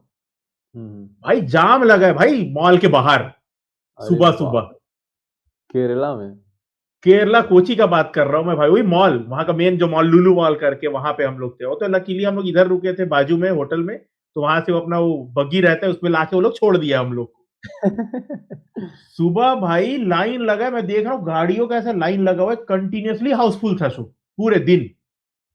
हुँ। भाई जाम लगा है भाई मॉल के बाहर, अरे सुबह बाप सुबह। रे! केरला में? केरला कोची का बात कर रहा हूँ मैं भाई, वही मॉल, वहां का मेन जो मॉल, लुलु मॉल करके, वहां पे हम लोग थे। वो तो लकीली हम लोग इधर रुके थे बाजू में होटल में, तो वहां से वो अपना वो बग्गी रहता है, उसमें लाके वो लोग छोड़ दिया हम लोग को। सुबह भाई लाइन लगा है, मैं देख रहा हूँ गाड़ियों का ऐसा लाइन लगा हुआ है, कंटिन्यूअसली हाउसफुल था शो पूरे दिन।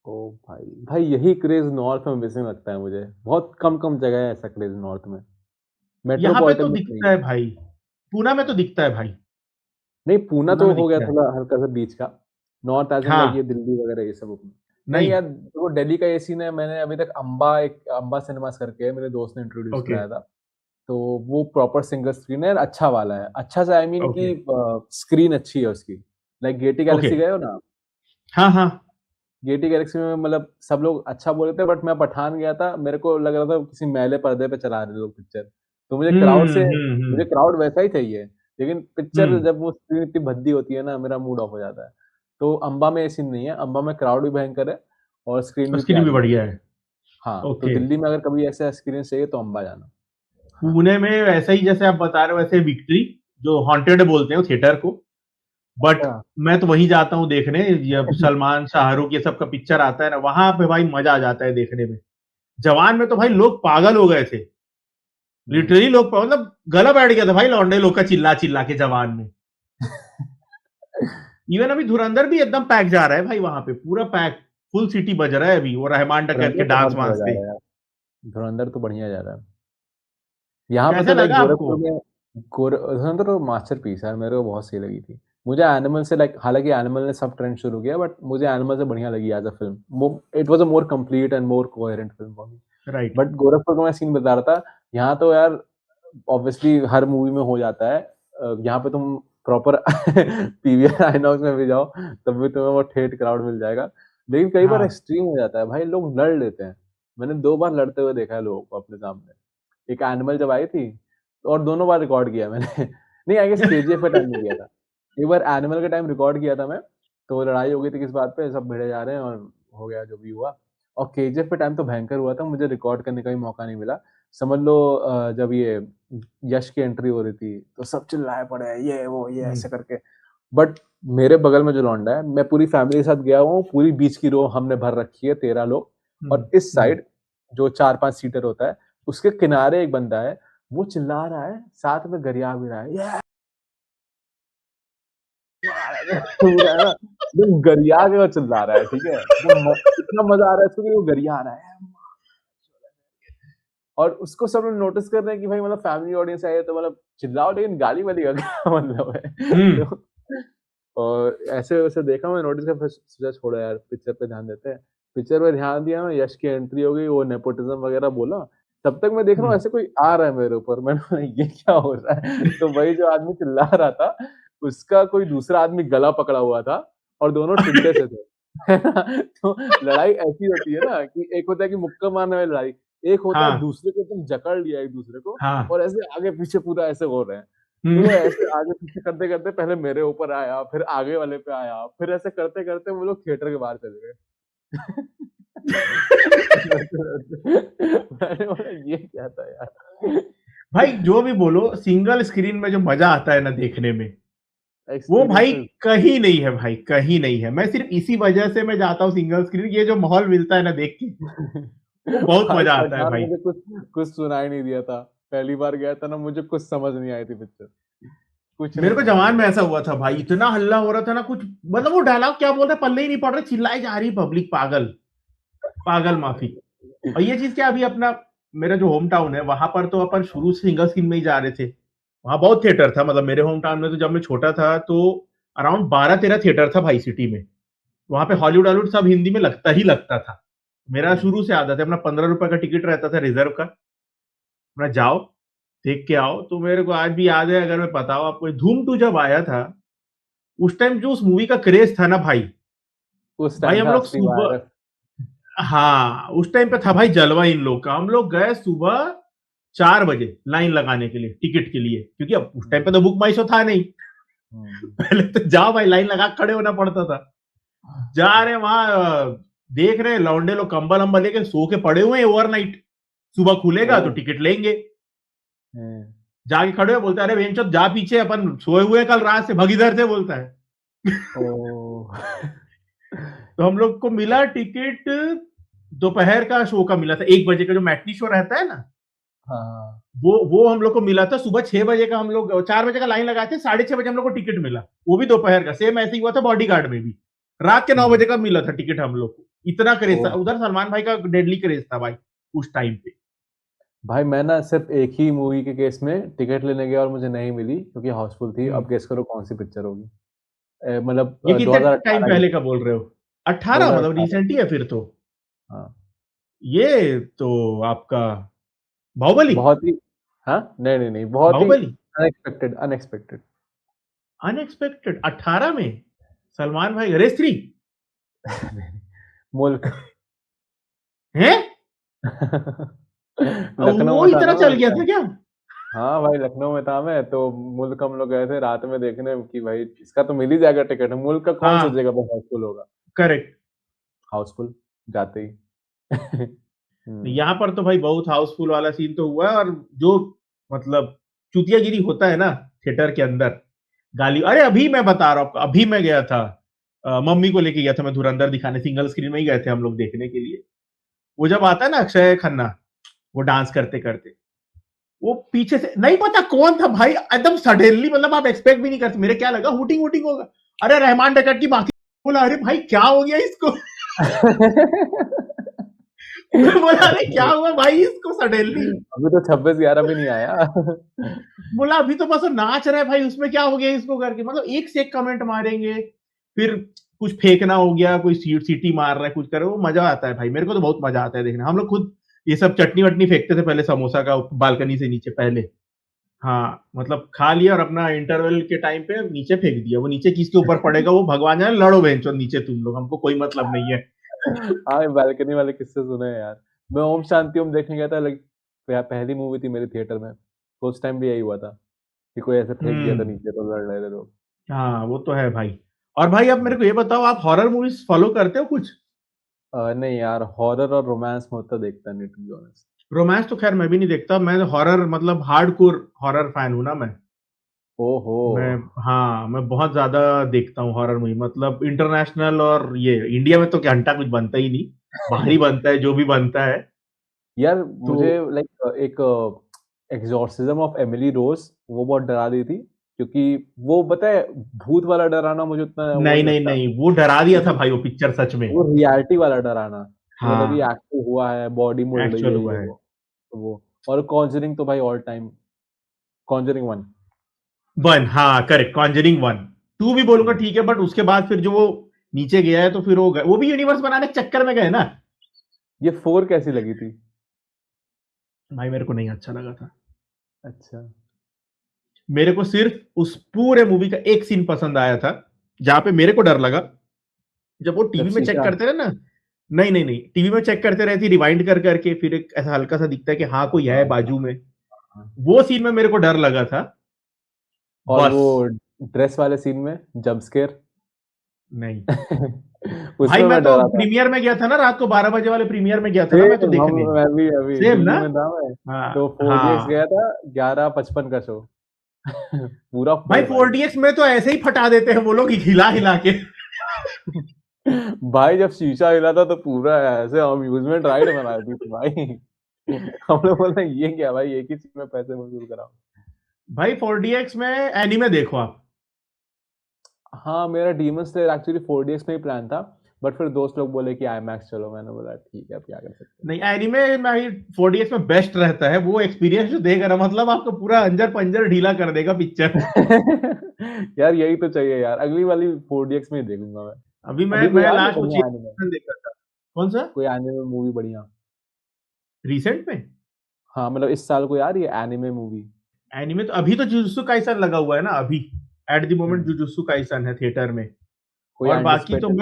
ओह भाई! भाई यही क्रेज़ नॉर्थ में मिसिंग लगता है मुझे। बहुत कम-कम जगह है ऐसा क्रेज़ नॉर्थ में। यहाँ पे मेट्रोपॉलिटन तो में तो नहीं दिखता है। है भाई, पूना में तो हाँ। दिखता है भाई, नहीं पूना पूना तो में हो गया दिखता है। थोड़ा हल्का-सा बीच का। नॉर्थ एज़ इन लाइक हाँ, ये दिल्ली वगैरह ये सब अपना। नहीं नहीं, यार देखो दिल्ली का ये सीन है मैंने अभी तक अम्बा सिनेमास करके है मेरे दोस्त ने इंट्रोड्यूस ओके, कराया था। तो वो प्रॉपर सिंगल स्क्रीन है, अच्छा वाला है। अच्छा सा आई मीन ओके, कि स्क्रीन अच्छी है उसकी। लाइक गेटी ओके, गैलेक्सी गए हो ना? हाँ, हाँ, गेटी गैलेक्सी में मतलब सब लोग अच्छा बोल रहे थे बट मैं पठान गया था, मेरे को लग रहा था किसी मैले पर्दे पे चला रहे लोग पिक्चर। तो मुझे क्राउड वैसा ही चाहिए, लेकिन पिक्चर हुँ, जब वो स्क्रीन इतनी भद्दी होती है ना, मेरा मूड ऑफ हो जाता है। तो अंबा में ये सीन नहीं है, अंबा में क्राउड भी भयंकर है और स्क्रीन भी उसके लिए भी प्यारी है। बढ़िया है, हाँ, तो ओके। दिल्ली में अगर कभी ऐसा एक्सपीरियंस चाहिए तो अंबा जाना। हाँ। पुणे में वैसे ही जैसे आप बता रहे हो, वैसे विक्ट्री, जो हॉन्टेड बोलते हैं थिएटर को, बट अच्छा। मैं तो वहीं जाता हूँ देखने, जब सलमान, शाहरुख ये सब का पिक्चर आता है ना, वहां पे भाई मजा आ जाता है देखने में। जवान में तो भाई लोग पागल हो गए थे, लिटरली लोग मतलब गला बैठ गया था भाई लौंडे लोग का चिल्ला चिल्ला के जवान में। इवन अभी धुरंधर भी एकदम पैक जा रहा है भाई, वहां पे पूरा पैक, फुल सिटी बज रहा है अभी, वो रहमान टकर के धुरंधर तो डांस हर जगह वांस जा पे। रहा है यार, धुरंधर तो बढ़िया जा रहा है। यहाँ पे कैसा तो लाइक लगा आपको? गोरखपुर में धुरंधर तो मास्टरपीस है यार, मेरे को बहुत सही लगी थी। मुझे एनिमल से लाइक, हालांकि एनिमल ने सब ट्रेंड शुरू किया, बट मुझे एनिमल से बढ़िया लगी as a film. It was a more complete and more coherent film for me. Right. But Gorakhpur का मैं सीन बता रहा था, यहाँ तो यार ऑब्वियसली हर मूवी में हो जाता है। यहाँ पे तुम प्रॉपर पीवीआर आइनॉक्स में भी जाओ, तब भी तुम्हें वो ठेठ क्राउड मिल जाएगा। लेकिन कई बार हाँ। एक्सट्रीम हो जाता है भाई, लोग लड़ लेते हैं। मैंने 2 बार लड़ते हुए देखा है लोगों को अपने सामने। एक एनिमल जब आई थी, और दोनों बार रिकॉर्ड किया मैंने। नहीं, आई गेस केजीएफ के टाइम में किया था। एक बार एनिमल के टाइम रिकॉर्ड किया था मैं, तो लड़ाई हो गई थी किस बात पे, सब भिड़े जा रहे हैं और हो गया जो भी हुआ। और केजीएफ के टाइम तो भयंकर हुआ था, मुझे रिकॉर्ड करने का भी मौका नहीं मिला। समझ लो जब ये यश की एंट्री हो रही थी, तो सब चिल्लाए पड़े हैं, ये वो ये हम्म, ऐसे करके। बट मेरे बगल में जो लौंडा है, मैं पूरी फैमिली के साथ गया हुआ हूँ, पूरी बीच की रो हमने भर रखी है, 13 लोग। हम्म, और इस हम्म। साइड जो 4-5 सीटर होता है, उसके किनारे एक बंदा है, वो चिल्ला रहा है, साथ में गरिया भी रहा है, ये पूरा है ना, एकदम गरिया के वो चिल्ला रहा है, ठीक है? इतना मजा आ रहा है इसको कि वो गरिया रहा है। और उसको सब लोग नोटिस कर रहे हैं कि भाई मतलब फैमिली ऑडियंस आई है, तो मतलब चिल्लाओ, लेकिन गाली-वाली का क्या मतलब है? हम्म। तो और ऐसे-वैसे देखा, मैं नोटिस किया, फिर सोचा छोड़ो यार, पिक्चर पे ध्यान देते हैं। पिक्चर पे ध्यान दिया मैं, यश की एंट्री हो गई, वो नेपोटिज़्म वगैरह बोला। तब तक मैं देख रहा हूँ हम्म। ऐसे कोई आ रहा है मेरे ऊपर, मैंने बोला ये क्या हो रहा है? तो वही जो आदमी चिल्ला रहा था, उसका कोई दूसरा आदमी गला पकड़ा हुआ था, और दोनों ठुड्डे से थे। है ना? तो लड़ाई ऐसी होती है ना कि एक होता है कि मुक्का मारने वाली लड़ाई, एक होता है हाँ। दूसरे को तुम जकड़ लिया एक-दूसरे को, हाँ। और ऐसे आगे-पीछे पूरा ऐसे हो रहे हैं। तो हम्म। वो ऐसे आगे-पीछे करते-करते पहले मेरे ऊपर आया, फिर आगे वाले पे आया, फिर ऐसे करते-करते वो लोग थिएटर के बाहर चले गए। मैंने बोला ये क्या था यार? भाई जो भी बोलो, सिंगल स्क्रीन में जो मजा आता है ना देखने में, वो भाई एक्सपीरियंसेस। कहीं नहीं है भाई, कहीं नहीं है। मैं सिर्फ इसी वजह से मैं जाता हूँ सिंगल स्क्रीन, ये जो माहौल मिलता है ना देख के, वो बहुत भाई मजा आता है पठान भाई। मुझे कुछ कुछ सुनाई नहीं दिया था। पहली बार गया था ना, मुझे कुछ समझ नहीं आई थी पिक्चर। कुछ मेरे नहीं को समझ जवान में में आई। ऐसा हुआ था भाई, इतना हल्ला हो रहा था ना, कुछ मतलब वो डायलॉग क्या बोल रहे पल्ले ही नहीं पड़ रहे, चिल्लाई जा रही पब्लिक, पागल पागल माफी। और ये चीज क्या, अभी अपना मेरा जो होम टाउन है वहां पर तो अपन शुरू से सिंगल स्क्रीन में ही जा रहे थे। वहां बहुत थिएटर था, मतलब मेरे होम टाउन में तो जब मैं छोटा था तो अराउंड 12-13 थिएटर था भाई सिटी में। वहां पे हॉलीवुड हॉलीवुड सब हिंदी में लगता ही लगता था। मेरा हुँ, शुरू से आदत है, अपना 15 रुपए का टिकट रहता था रिजर्व का, अपना जाओ देख के आओ। तो मेरे को आज भी याद है, अगर मैं बताऊं आपको, धूम 2 जब आया था, उस टाइम जो उस मूवी का क्रेज था ना भाई, उस भाई टाइम हम था लोग असली सुबह, वायरस। हाँ उस टाइम पे था भाई जलवा इन लोग का। हम लोग गए सुबह 4 बजे लाइन लगाने के लिए टिकट के लिए, क्योंकि अब उस टाइम हुँ, पे तो बुक माई शो था नहीं। हुँ। पहले तो जाओ भाई, लाइन लगा के खड़े होना पड़ता था। जा रहे वहां, देख रहे लौंडे लोग कंबल अंबल लेके सो के पड़े हुए हैं ओवरनाइट, सुबह खुलेगा तो ओह! टिकट लेंगे। हुँ। जाके खड़े हुए, बोलते अरे बेंचो जा पीछे, अपन सोए हुए कल रात से, भग इधर से, बोलता है। ओह! तो हम लोग को मिला टिकट, दोपहर का शो का मिला था, 1 बजे का जो मैटनी शो रहता है ना, हाँ, वो हम लोग को मिला था सुबह 6 बजे का। हम लोग 4 बजे का लाइन लगाए थे, 6:30 बजे हम लोग को टिकट मिला, वो भी दोपहर का। सेम ऐसे ही हुआ था बॉडी गार्ड में भी, रात के 9 बजे हुँ। का मिला था टिकट हम लोग को। इतना क्रेज था ओह! उधर, सलमान भाई का डेडली क्रेज था भाई उस टाइम पे। भाई मैं ना सिर्फ़ एक ही मूवी के केस में टिकट लेने गया और मुझे नहीं मिली, क्योंकि हाउसफुल थी। हम्म। अब गेस करो कौन-सी पिक्चर होगी? मतलब ये कितने टाइम 2018 की पहले थी, का बोल रहे हो? 18 मतलब 2018। रिसेंट ही है फिर तो। हाँ, ये तो आपका बाहुबली। बहुत ही, हाँ? नहीं, नहीं, नहीं, बहुत ही बाहुबली अनएक्सपेक्टेड, अनएक्सपेक्टेड। अनएक्सपेक्टेड 18 में सलमान भाई रेस 3 मुल्क। है। लखनऊ वो में था इतना ना मैं चल उस गया था टाइम। क्या? हाँ भाई, लखनऊ में था मैं, तो मुल्क हम लोग गए थे रात में देखने कि भाई इसका तो मिल ही जाएगा टिकट, मुल्क का कौन हाँ। सोचेगा भाई हाउसफुल होगा। करेक्ट। हाउसफुल जाते ही। हुँ, यहाँ पर तो भाई बहुत हाउसफुल वाला सीन तो हुआ है। और जो मतलब चूतियागिरी होता है ना थिएटर के अंदर, गाली, अरे अभी मैं बता रहा हूँ आपको, अभी मैं गया था, मम्मी को लेके गया था मैं धुरंधर दिखाने, सिंगल स्क्रीन में ही गए थे हम लोग देखने के लिए। वो जब आता है ना अक्षय खन्ना, वो डांस करते करते, वो पीछे से नहीं पता कौन था भाई, एकदम सडनली, मतलब आप एक्सपेक्ट भी नहीं करते, मेरे क्या लगा हुटिंग वुटिंग होगा, अरे रहमान डकट की बाकी, बोला अरे भाई क्या हो गया इसको। मैं बोला अरे क्या हुआ भाई इसको सडनली। अभी तो 26/11 भी नहीं आया। बोला अभी तो बस वो नाच रहा है भाई, उसमें क्या हो गया इसको करके, मतलब एक से एक कमेंट मारेंगे, फिर कुछ फेंकना हो गया, कोई सीटी मार रहा है, कुछ कर रहा है, वो मजा आता है भाई, मेरे को तो बहुत मजा आता है देखना। हम लोग खुद ये सब चटनी वटनी फेंकते थे पहले समोसा का बालकनी से नीचे पहले। हाँ, मतलब खा लिया और अपना इंटरवल के टाइम पे नीचे फेंक दिया, वो नीचे किसके ऊपर पड़ेगा वो भगवान जाने, लड़ो बेंचो नीचे तुम लोग, हमको कोई मतलब नहीं है। हाँ, बालकनी वाले किस्से सुने हैं यार। मैं ओम शांति ओम देखने गया था, लाइक पहली मूवी थी मेरी थिएटर में, तो उस टाइम भी यही हुआ था कि कोई ऐसे फेंक दिया था हम्म। नीचे तो लड़ रहे थे लोग। हाँ वो तो है भाई। और भाई अब मेरे को ये बताओ, आप हॉरर मूवीज फॉलो करते हो कुछ? नहीं यार, हॉरर और रोमांस में उतना देखता नहीं, टू बी ऑनेस्ट। रोमांस तो खैर मैं भी नहीं देखता, मैं हॉरर मतलब हार्डकोर हॉरर फैन हूं ना मैं। ओहो! मैं हाँ, मैं बहुत ज्यादा देखता हूँ हॉरर मूवी, मतलब इंटरनेशनल, और ये इंडिया में तो घंटा कुछ बनता ही नहीं, बाहरी बनता है जो भी बनता है। यार तो मुझे लाइक एक एक्सॉर्सिज्म ऑफ एमिली रोज़ वो बहुत डरा दी थी, क्योंकि वो पता है भूत वाला डराना मुझे उतना वो नहीं नहीं नहीं लगता। नहीं, वो डरा दिया था वो भाई वो पिक्चर सच में। वो रियलिटी वाला डराना, कि मतलब ये हाँ, एक्टिव हुआ है, बॉडी मुड़ रही एक्चुअल है हुआ ये है। वो। और कॉन्जरिंग तो भाई ऑल टाइम, कॉन्जरिंग 1। वन, हाँ करेक्ट, कॉन्जरिंग वन। टू भी बोलूंगा ठीक है, बट उसके बाद फिर जो वो नीचे गया है, तो फिर वो भी यूनिवर्स बनाने के चक्कर में गए ना। ये 4 कैसी लगी थी? भाई मेरे को नहीं अच्छा लगा था। अच्छा। मेरे को सिर्फ उस पूरे मूवी का एक सीन पसंद आया था, जहां पे मेरे को डर लगा, जब वो जब टीवी में चेक शीशा करते रहे ना। नहीं नहीं नहीं, टीवी में चेक करते रहती, रिवाइंड कर करके, फिर एक ऐसा हल्का सा दिखता है कि हाँ कोई है हाँ, बाजू में। हाँ। वो सीन में मेरे को डर लगा था। और बस। वो ड्रेस वाले सीन में जंप स्केयर। नहीं भाई, उसमें मैं मैं तो डरा था। प्रीमियर में गया था ना, रात को 12 बजे वाले प्रीमियर में गया था ना मैं तो सेम हम देखने। मैं भी सेम दिल्ली ना। में था मैं, तो हाँ 4DX हाँ। गया था 11:55 का शो। पूरा भाई फुल फोर भाई। डीएक्स में तो ऐसे ही फटा देते हैं वो लोग हिला हिला के। भाई जब शीशा हिला था तो पूरा ऐसे अम्यूज़मेंट राइड बना दी थी भाई। हम लोग बोले ये क्या भाई, एक ही चीज़ में पैसे वसूल कराओ। भाई 4DX में एनीमे देखो आप। हाँ, मेरा डीमन स्लेयर एक्चुअली 4DX में ही प्लान था, बट फिर दोस्त लोग बोले कि आईमैक्स चलो, मैंने बोला ठीक है, अब क्या कर सकते नहीं, एनीमे भाई 4DX में बेस्ट रहता है, वो एक्सपीरियंस जो देगा ना, मतलब आपका पूरा अंजर पंजर ढीला कर देगा पिक्चर। हैं। यार यही तो चाहिए यार, अगली वाली 4DX में ही देखूँगा मैं। अभी मैं अभी कोई मैं आ रही है लास्ट वो बढ़िया एनिमे? चीज देखा था। कौन सा? कोई एनिमे मूवी बढ़िया? रिसेंट में? हाँ, मतलब इस साल कोई आ रही है एनिमे मूवी? एनीमे तो अभी तो जुजुत्सु काइसन लगा हुआ है ना अभी। At the moment hmm, jujutsu Kaisen है थिएटर में। कोई और बाकी तो एंटिसिपेटेड?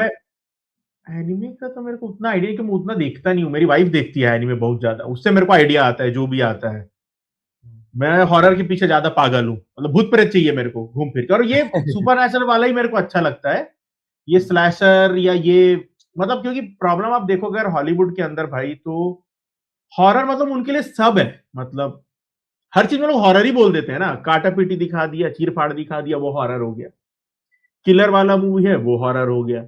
मैं एनीमे का तो मेरे को उतना आइडिया, कि मैं उतना देखता नहीं हूँ, मेरी वाइफ देखती है एनीमे बहुत ज्यादा, उससे मेरे को आइडिया आता है जो भी आता है। हुँ। मैं हॉरर के पीछे ज्यादा पागल हूँ, मतलब भूत प्रेत चाहिए मेरे को घूम फिर के, और ये सुपर नेचुरल वाला ही मेरे को अच्छा लगता है। ये हुँ, स्लैशर या ये, मतलब क्योंकि प्रॉब्लम आप देखोगे अगर हॉलीवुड के अंदर भाई, तो हॉरर मतलब उनके लिए सब है, मतलब हर चीज में लोग हॉरर ही बोल देते हैं ना, काटा पीटी दिखा दिया, चीर फाड़ दिखा दिया, वो हॉरर हो गया। किलर वाला मूवी है वो हॉरर हो गया,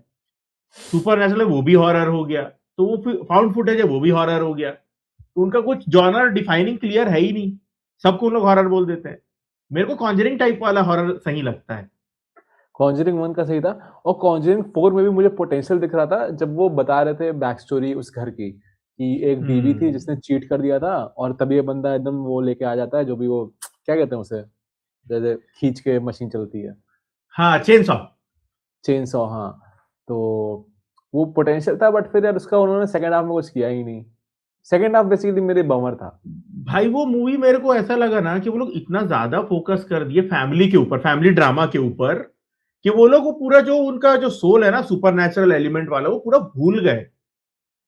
सुपर नेचुरल है वो भी हॉरर हो गया, तो वो फाउंड फुटेज है वो भी हॉरर हो गया। तो उनका कुछ जॉनर डिफाइनिंग क्लियर है ही नहीं, सबको उन लोग हॉरर बोल देते हैं। मेरे को कॉन्जरिंग टाइप वाला हॉरर सही लगता है। कॉन्जरिंग 1 का सही था, और कॉन्जरिंग 4 में भी मुझे पोटेंशियल दिख रहा था, जब वो बता रहे थे बैक स्टोरी उस घर की, कि एक बीवी थी हम्म। जिसने चीट कर दिया था, और तभी ये बंदा एकदम वो लेके आ जाता है, जो भी वो क्या कहते हैं उसे? जैसे खींच के मशीन चलती है। हाँ, चेन सॉ। चेन सॉ, हाँ। तो वो पोटेंशियल था, बट फिर यार उसका उन्होंने सेकंड हाफ में कुछ किया ही नहीं। सेकंड हाफ बेसिकली मेरे बमर था। भाई वो मूवी मेरे को ऐसा लगा ना कि वो लोग इतना ज्यादा फोकस कर दिए फैमिली के ऊपर, फैमिली ड्रामा के ऊपर, कि वो लोग वो पूरा जो उनका जो सोल है ना सुपर नेचुरल एलिमेंट वाला, वो पूरा भूल गए।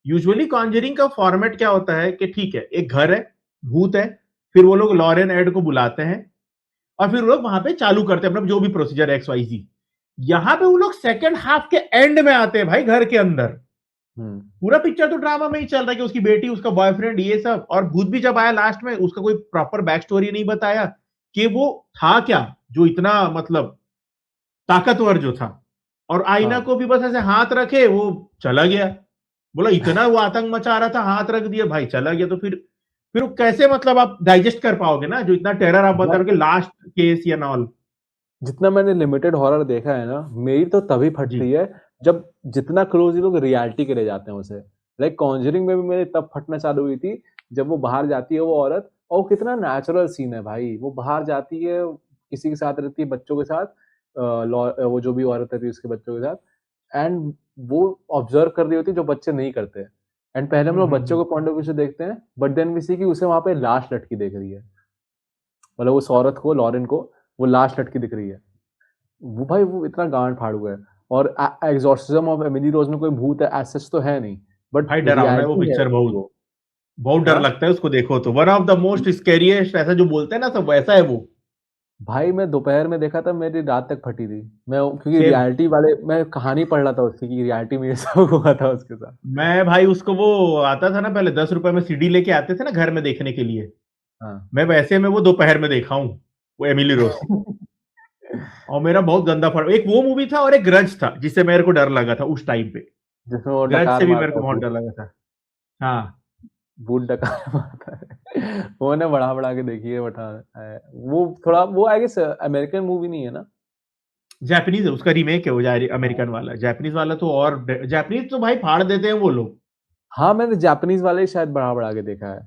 यूजुअली कॉन्जरिंग का फॉर्मेट क्या होता है कि ठीक है, एक घर है, भूत है, फिर वो लोग लॉरेन एड को बुलाते हैं, और फिर वो लोग वहां पे चालू करते हैं अपना जो भी प्रोसीजर एक्स वाई जी। यहाँ पे वो लोग सेकंड हाफ के एंड में आते हैं भाई, घर के अंदर। हुँ। पूरा पिक्चर तो ड्रामा में ही चल रहा है कि उसकी बेटी, उसका बॉयफ्रेंड, ये सब, और भूत भी जब आया लास्ट में, उसका कोई प्रॉपर बैक स्टोरी नहीं बताया कि वो था क्या, जो इतना मतलब ताकतवर जो था। और आईना हाँ। को भी बस ऐसे हाथ रखे वो चला गया। बोला इतना वो आतंक मचा रहा था, हाथ रख दिया भाई, चला गया। तो फिर वो कैसे, मतलब आप डाइजेस्ट कर पाओगे ना, जो इतना टेरर आप बता यार रहे हो कि लास्ट केस या नॉल। जितना मैंने लिमिटेड हॉरर देखा है ना, मेरी तो तभी जी। फटती है जब जितना क्लोज ये लोग रियलिटी के ले जाते हैं उसे। लाइक कॉन्जरिंग में भी मेरी तब फटना चालू हुई थी जब वो बाहर जाती है वो औरत, और वो कितना नेचुरल सीन है भाई। वो बाहर जाती है, किसी के साथ रहती है, बच्चों के साथ, वो जो भी औरत रहती है उसके बच्चों के साथ, एंड वो ऑब्जर्व कर रही होती है जो बच्चे नहीं करते। एंड पहले हम लोग बच्चों हम्म। के पॉइंट ऑफ व्यू से देखते हैं, बट देन वी सी कि उसे वहां पे लाश लटकी दिख रही है। मतलब उस औरत को, लॉरेन को, वो लाश लटकी दिख रही है। वो भाई वो इतना गांड फाड़ू है। और एग्जॉर्सिज्म ऑफ एमिली रोज में कोई भूत है एज सच तो है नहीं, बट भाई डरावना है वो रियलिटी है पिक्चर उसकी बहुत। वो। बहुत डर हाँ लगता है उसको देखो तो, वन ऑफ द मोस्ट स्कैरिएस्ट, ऐसा जो बोलते हैं ना सब, वैसा है वो। भाई मैं दोपहर में देखा था, मेरी रात तक फटी थी। मैं क्योंकि सेम। रियलिटी वाले, मैं कहानी पढ़ रहा था उसकी कि रियलिटी में ये सब हुआ था उसके साथ। मैं भाई उसको, वो आता था ना पहले 10 रुपए में सीडी लेके आते थे ना घर में देखने के लिए, हाँ मैं वैसे में वो दोपहर में देखा हूँ, वो एमिली रोज। और मेरा बहुत गंदा फट, एक वो मूवी था और एक ग्रज था जिससे मेरे को डर लगा था उस टाइम पे। जिसमें वो ग्रज डकार से भी मेरे मारता को है बहुत भूत। डर लगा था। हाँ। भूत डकार मारता है। वो ने बढ़ा बढ़ा के देखी है बता। वो थोड़ा वो आई गेस अमेरिकन मूवी नहीं है ना। जापानीज है, उसका रीमेक है वो, हाँ अमेरिकन वाला। जापानीज वाला तो, और जापानीज तो भाई फाड़ देते हैं वो लोग। हाँ, मैंने जापानीज वाले ही शायद बढ़ा बढ़ा के देखा है,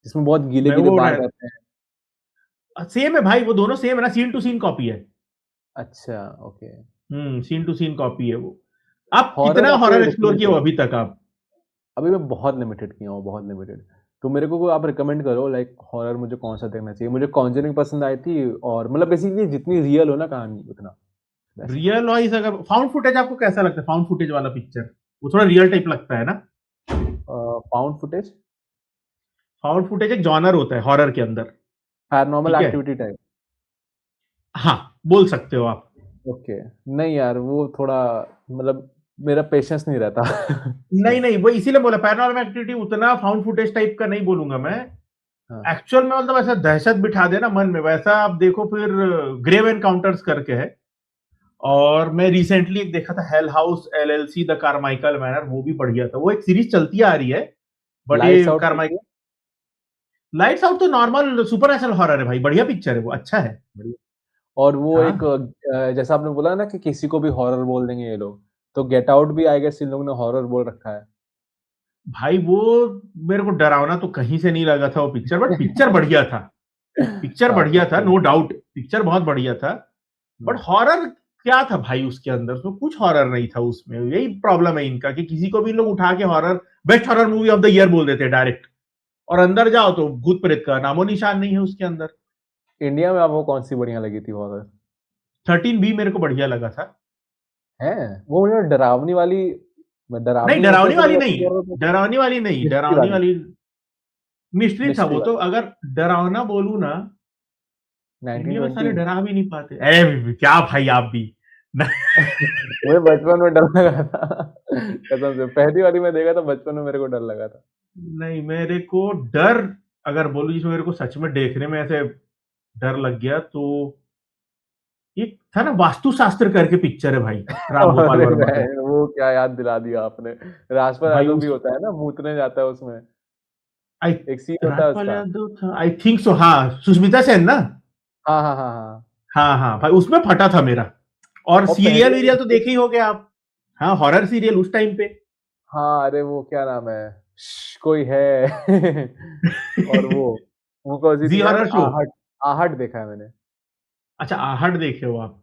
जिसमें बहुत गीले मैं गीले वो बाल रहते हैं। सेम है भाई, वो दोनों सेम है ना, सीन टू सीन कॉपी है। अच्छा, okay. Scene to scene copy है वो। आप हॉरर कितना आपको हॉरर एक्सप्लोर किए रिकमेंड हो करो। अभी तक आप? अभी मैं बहुत लिमिटेड किया हूँ, बहुत लिमिटेड। तो मेरे को कोई आप रिकमेंड करो, लाइक हॉरर मुझे कौन सा देखना चाहिए। मुझे कॉन्जरिंग पसंद आई थी, और मतलब बेसिकली जितनी रियल हो ना कहानी उतना वैसा। रियल वॉइस, अगर फाउंड फुटेज आपको कैसा लगता है, फाउंड फुटेज वाला पिक्चर? वो थोड़ा रियल टाइप लगता है ना। फाउंड फुटेज, फाउंड फुटेज एक जॉनर होता है हॉरर के अंदर। पैरानॉर्मल ठीक है। Activity type. हाँ, बोल सकते हो आप। ओके। नहीं यार, वो थोड़ा मतलब मेरा पेशेंस नहीं रहता। नहीं इसमें। नहीं, वो इसीलिए बोला पैरानॉर्मल एक्टिविटी उतना फाउंड फुटेज टाइप का नहीं बोलूंगा मैं। हाँ। एक्चुअल में मतलब ऐसा दहशत बिठा देना मन में, वैसा आप देखो फिर। ग्रेव एनकाउंटर्स करके है। और मैं रिसेंटली एक देखा था, hello house LLC the Carmichael manner, वो भी बढ़िया था। वो एक सीरीज चलती आ रही है, बट लाइट्स ये आउट कारमाइक। देखिए। लाइट्स आउट तो नॉर्मल सुपर नेचुरल हॉरर है भाई, बढ़िया पिक्चर है वो, अच्छा है। बढ़िया। और वो एक हाँ जैसा आपने बोला ना कि किसी को भी हॉरर बोल देंगे ये लोग, तो गेट आउट भी आई गेस इन लोगों ने हॉरर बोल रखा है। भाई, वो मेरे को डरावना तो कहीं से नहीं लगा था वो पिक्चर, बट पिक्चर बढ़िया था। पिक्चर हाँ बढ़िया था, पिक्चर। नो डाउट, पिक्चर बहुत बढ़िया था। But hmm. हॉरर क्या था भाई उसके अंदर? उसमें कुछ हॉरर नहीं था उसमें, यही प्रॉब्लम है इनका कि किसी को भी लोग उठा के horror, best horror movie of the year बोल देते हैं डायरेक्ट। और अंदर जाओ तो भूत प्रेत का नामो निशान नहीं है उसके अंदर। इंडिया में आपको कौन सी बढ़िया लगी थी हॉरर? 13 बी मेरे को बढ़िया लगा था। है वो मुझे डरावनी वाली, नहीं, डरावनी होती है डरावनी थोड़ी वाली या नहीं फिर है। हॉरर? डरावनी वाली नहीं, मिस्ट्री डरावनी वाली। वाली मिस्ट्री था मिस्ट्री वो तो। वाली। अगर डरावना बोलूं ना, इंडिया में 1920। सारे डरा भी नहीं पाते। क्या भाई आप भी। मुझे बचपन में डर लगा था। कसम से पहली वाली मैं देखा था बचपन में, मेरे को डर लगा था। नहीं, मेरे को डर, अगर बोलूं जिसमें मेरे को सच में देखने में ऐसे डर लग गया तो, एक था ना वास्तुशास्त्र करके पिक्चर है भाई, राम गोपाल अरे वर्मा का। बहन, वो क्या याद दिला दिया आपने। राजपाल भाई यादव भी उस, होता है ना, मूतने जाता है उसमें। आई, एक सीन होता है राजपाल उसका। यादव था आई थिंक सो, हाँ, सुष्मिता सेन ना। हाँ हाँ हाँ हाँ। हाँ हाँ भाई, उसमें फटा था मेरा। और और पहली सीरियल वीरियल तो वाली। देखे ही होगे आप। हाँ, हॉरर सीरियल उस टाइम पे। हाँ अरे वो क्या नाम है, कोई है। और वो कौन सी जी थी यार, हॉरर शो। आहट। आहट देखा है मैंने। अच्छा, आहट देखे हो आप?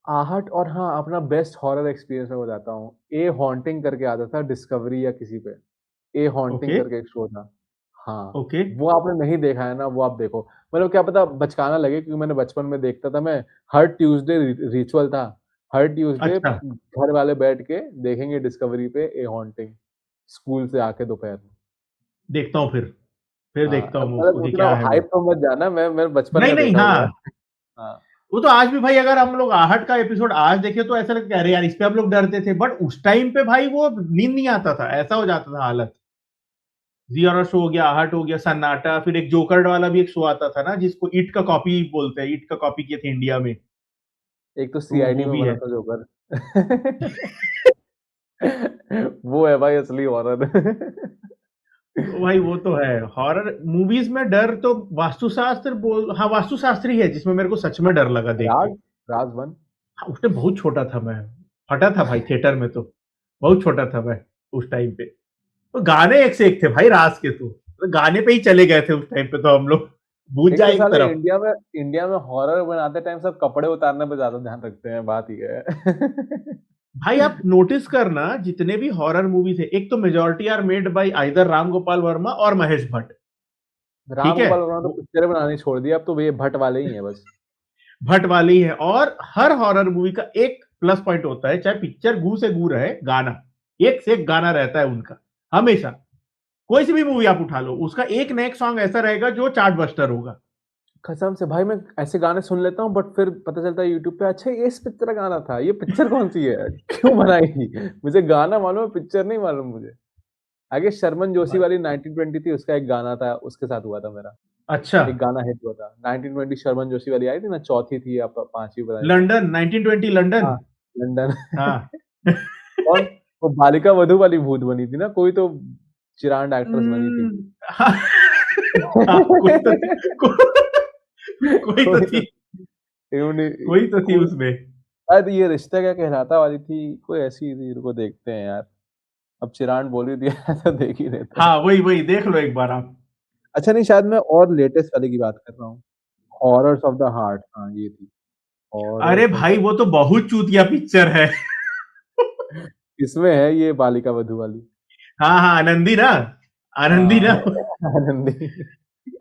आहट, और हाँ अपना बेस्ट हॉरर एक्सपीरियंस मैं बताता हूँ। ए हॉन्टिंग करके आता था डिस्कवरी या किसी पे। ए हॉन्टिंग ओके। करके एक शो था। हाँ। ओके। वो आपने नहीं देखा है ना, वो आप देखो। मतलब क्या पता बचकाना लगे, क्योंकि मैंने बचपन में देखता था मैं। हर ट्यूसडे रिचुअल था। हर ट्यूसडे अच्छा, घर वाले बैठ के देखेंगे डिस्कवरी पे ए हॉन्टिंग, स्कूल से आके दोपहर में। देखता हूँ फिर हाँ, देखता हूँ मैं मतलब उसको कि उतना क्या है वो। हाइप तो मत जाना, मैं बचपन नहीं में नहीं, देखा हुआ हाँ, है। हाँ। वो तो आज भी भाई, अगर हम लोग आहट का एपिसोड आज देखे तो ऐसा लगता है अरे यार इस पे हम लोग डरते थे, बट उस टाइम पे भाई वो नींद नहीं आता था, ऐसा हो जाता था हालत। जी हॉरर शो हो गया, आहट हो गया, सन्नाटा, फिर एक जोकर वाला भी एक शो आता था ना, जिसको इट का कॉपी बोलते हैं, इट का कॉपी किए थे इंडिया में। एक तो तो सीआईडी वो में भी बना है। था जोकर। वो है भाई असली हॉरर। तो भाई वो तो है हॉरर मूवीज में डर तो वास्तुशास्त्र बोल, हाँ वास्तुशास्त्री है जिसमें मेरे को सच में डर लगा देख के। राज राज 1। हाँ, उसमें बहुत छोटा था मैं, फटा था भाई थिएटर में तो, बहुत छोटा था मैं उस टाइम पे। तो गाने एक से एक थे भाई राज के, तो गाने पे ही चले गए थे उस टाइम पे तो हम लोग, भूत एक जाए तो एक साले तरफ। इंडिया में हॉरर बनाते टाइम सब कपड़े उतारने पे ज्यादा ध्यान रखते हैं, बात ये है। भाई आप नोटिस करना जितने भी हॉरर मूवीज है, एक तो majority are made by either Ram Gopal Varma और महेश भट्ट। ठीक राम है, गोपाल वर्मा तो वो पिक्चरें बनानी छोड़ दी, अब तो ये भट्ट वाले ही हैं बस। भट्ट वाले ही है। और हर हॉरर मूवी का एक प्लस पॉइंट होता है, चाहे पिक्चर गू से गू रहे, गाना एक से एक गाना रहता है उनका हमेशा। कोई सी भी मूवी आप उठा लो, उसका एक न एक सॉन्ग ऐसा रहेगा जो चार्ट बस्टर होगा। कसम से भाई, मैं ऐसे गाने सुन लेता हूँ बट फिर पता चलता है यूट्यूब पे, अच्छा ये इस पिक्चर का गाना था, ये पिक्चर कौन सी है, क्यों बनाई। मुझे गाना मालूम है, पिक्चर नहीं मालूम मुझे। आगे शर्मन जोशी वाली 1920 थी, उसका एक गाना था, उसके साथ हुआ था मेरा। अच्छा, एक गाना हिट हुआ था 1920, शर्मन जोशी वाली आई थी ना, चौथी थी या पांचवी पता नहीं कौन सी। London 1920 London. हाँ, लंदन। हाँ। और वो बालिका वधू वाली भूत बनी थी ना, कोई तो चिरांड एक्ट्रेस बनी थी। हाँ, हाँ, कोई तो थी, कोई तो कोई थी, तो इन्होंने कोई तो थी कोई उसमें। शायद ये रिश्ता क्या कहलाता वाली थी, कोई ऐसी थी, रुको देखते हैं यार। अब चिरांड बोल ही दिया है तो देख ही लेते हैं। हाँ वही वही देख लो एक बार आप। अच्छा नहीं, शायद मैं और लेटेस्ट वाले की बात कर रहा हूँ। हॉरर्स ऑफ द हार्ट, हाँ ये थी। अरे हॉरर्स ऑफ भाई द, वो तो बहुत चूतिया पिक्चर है। इसमें है ये बालिका वधू वाली। हाँ हाँ, आनंदी ना, आनंदी ना। हाँ, आनंदी।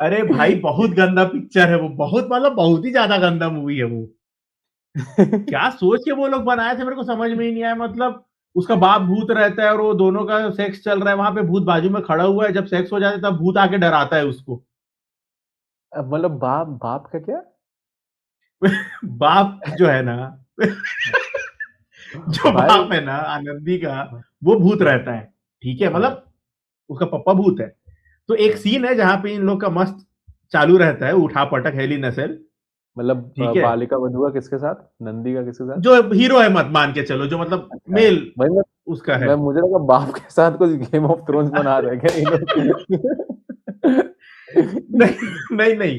अरे भाई बहुत गंदा पिक्चर है वो, बहुत मतलब बहुत ही ज्यादा गंदा मूवी है वो। क्या सोच के वो लोग बनाए थे मेरे को समझ में ही नहीं आया। मतलब उसका बाप भूत रहता है और वो दोनों का सेक्स चल रहा है, वहां पे भूत बाजू में खड़ा हुआ है, जब सेक्स हो जाता है तब भूत आके डराता है उसको। मतलब बाप बाप का क्या। बाप जो है ना, जो भाई। बाप है ना आनंदी का, वो भूत हाँ रहता है। ठीक है, हाँ मतलब उसका पप्पा भूत है। तो एक हाँ। सीन है जहां पे इन लोग का मस्त चालू रहता है, उठा पटक हेली नसेल। मतलब ठीक है, बालिका वधू का किसके साथ, नंदी का किसके साथ। जो हीरो है मत मान के चलो, जो मतलब अच्छा। मेल भाई उसका है। मैं मुझे लगा बाप के साथ कुछ गेम ऑफ थ्रोन्स बना रहे हैं क्या ये लोग। नहीं नहीं नहीं,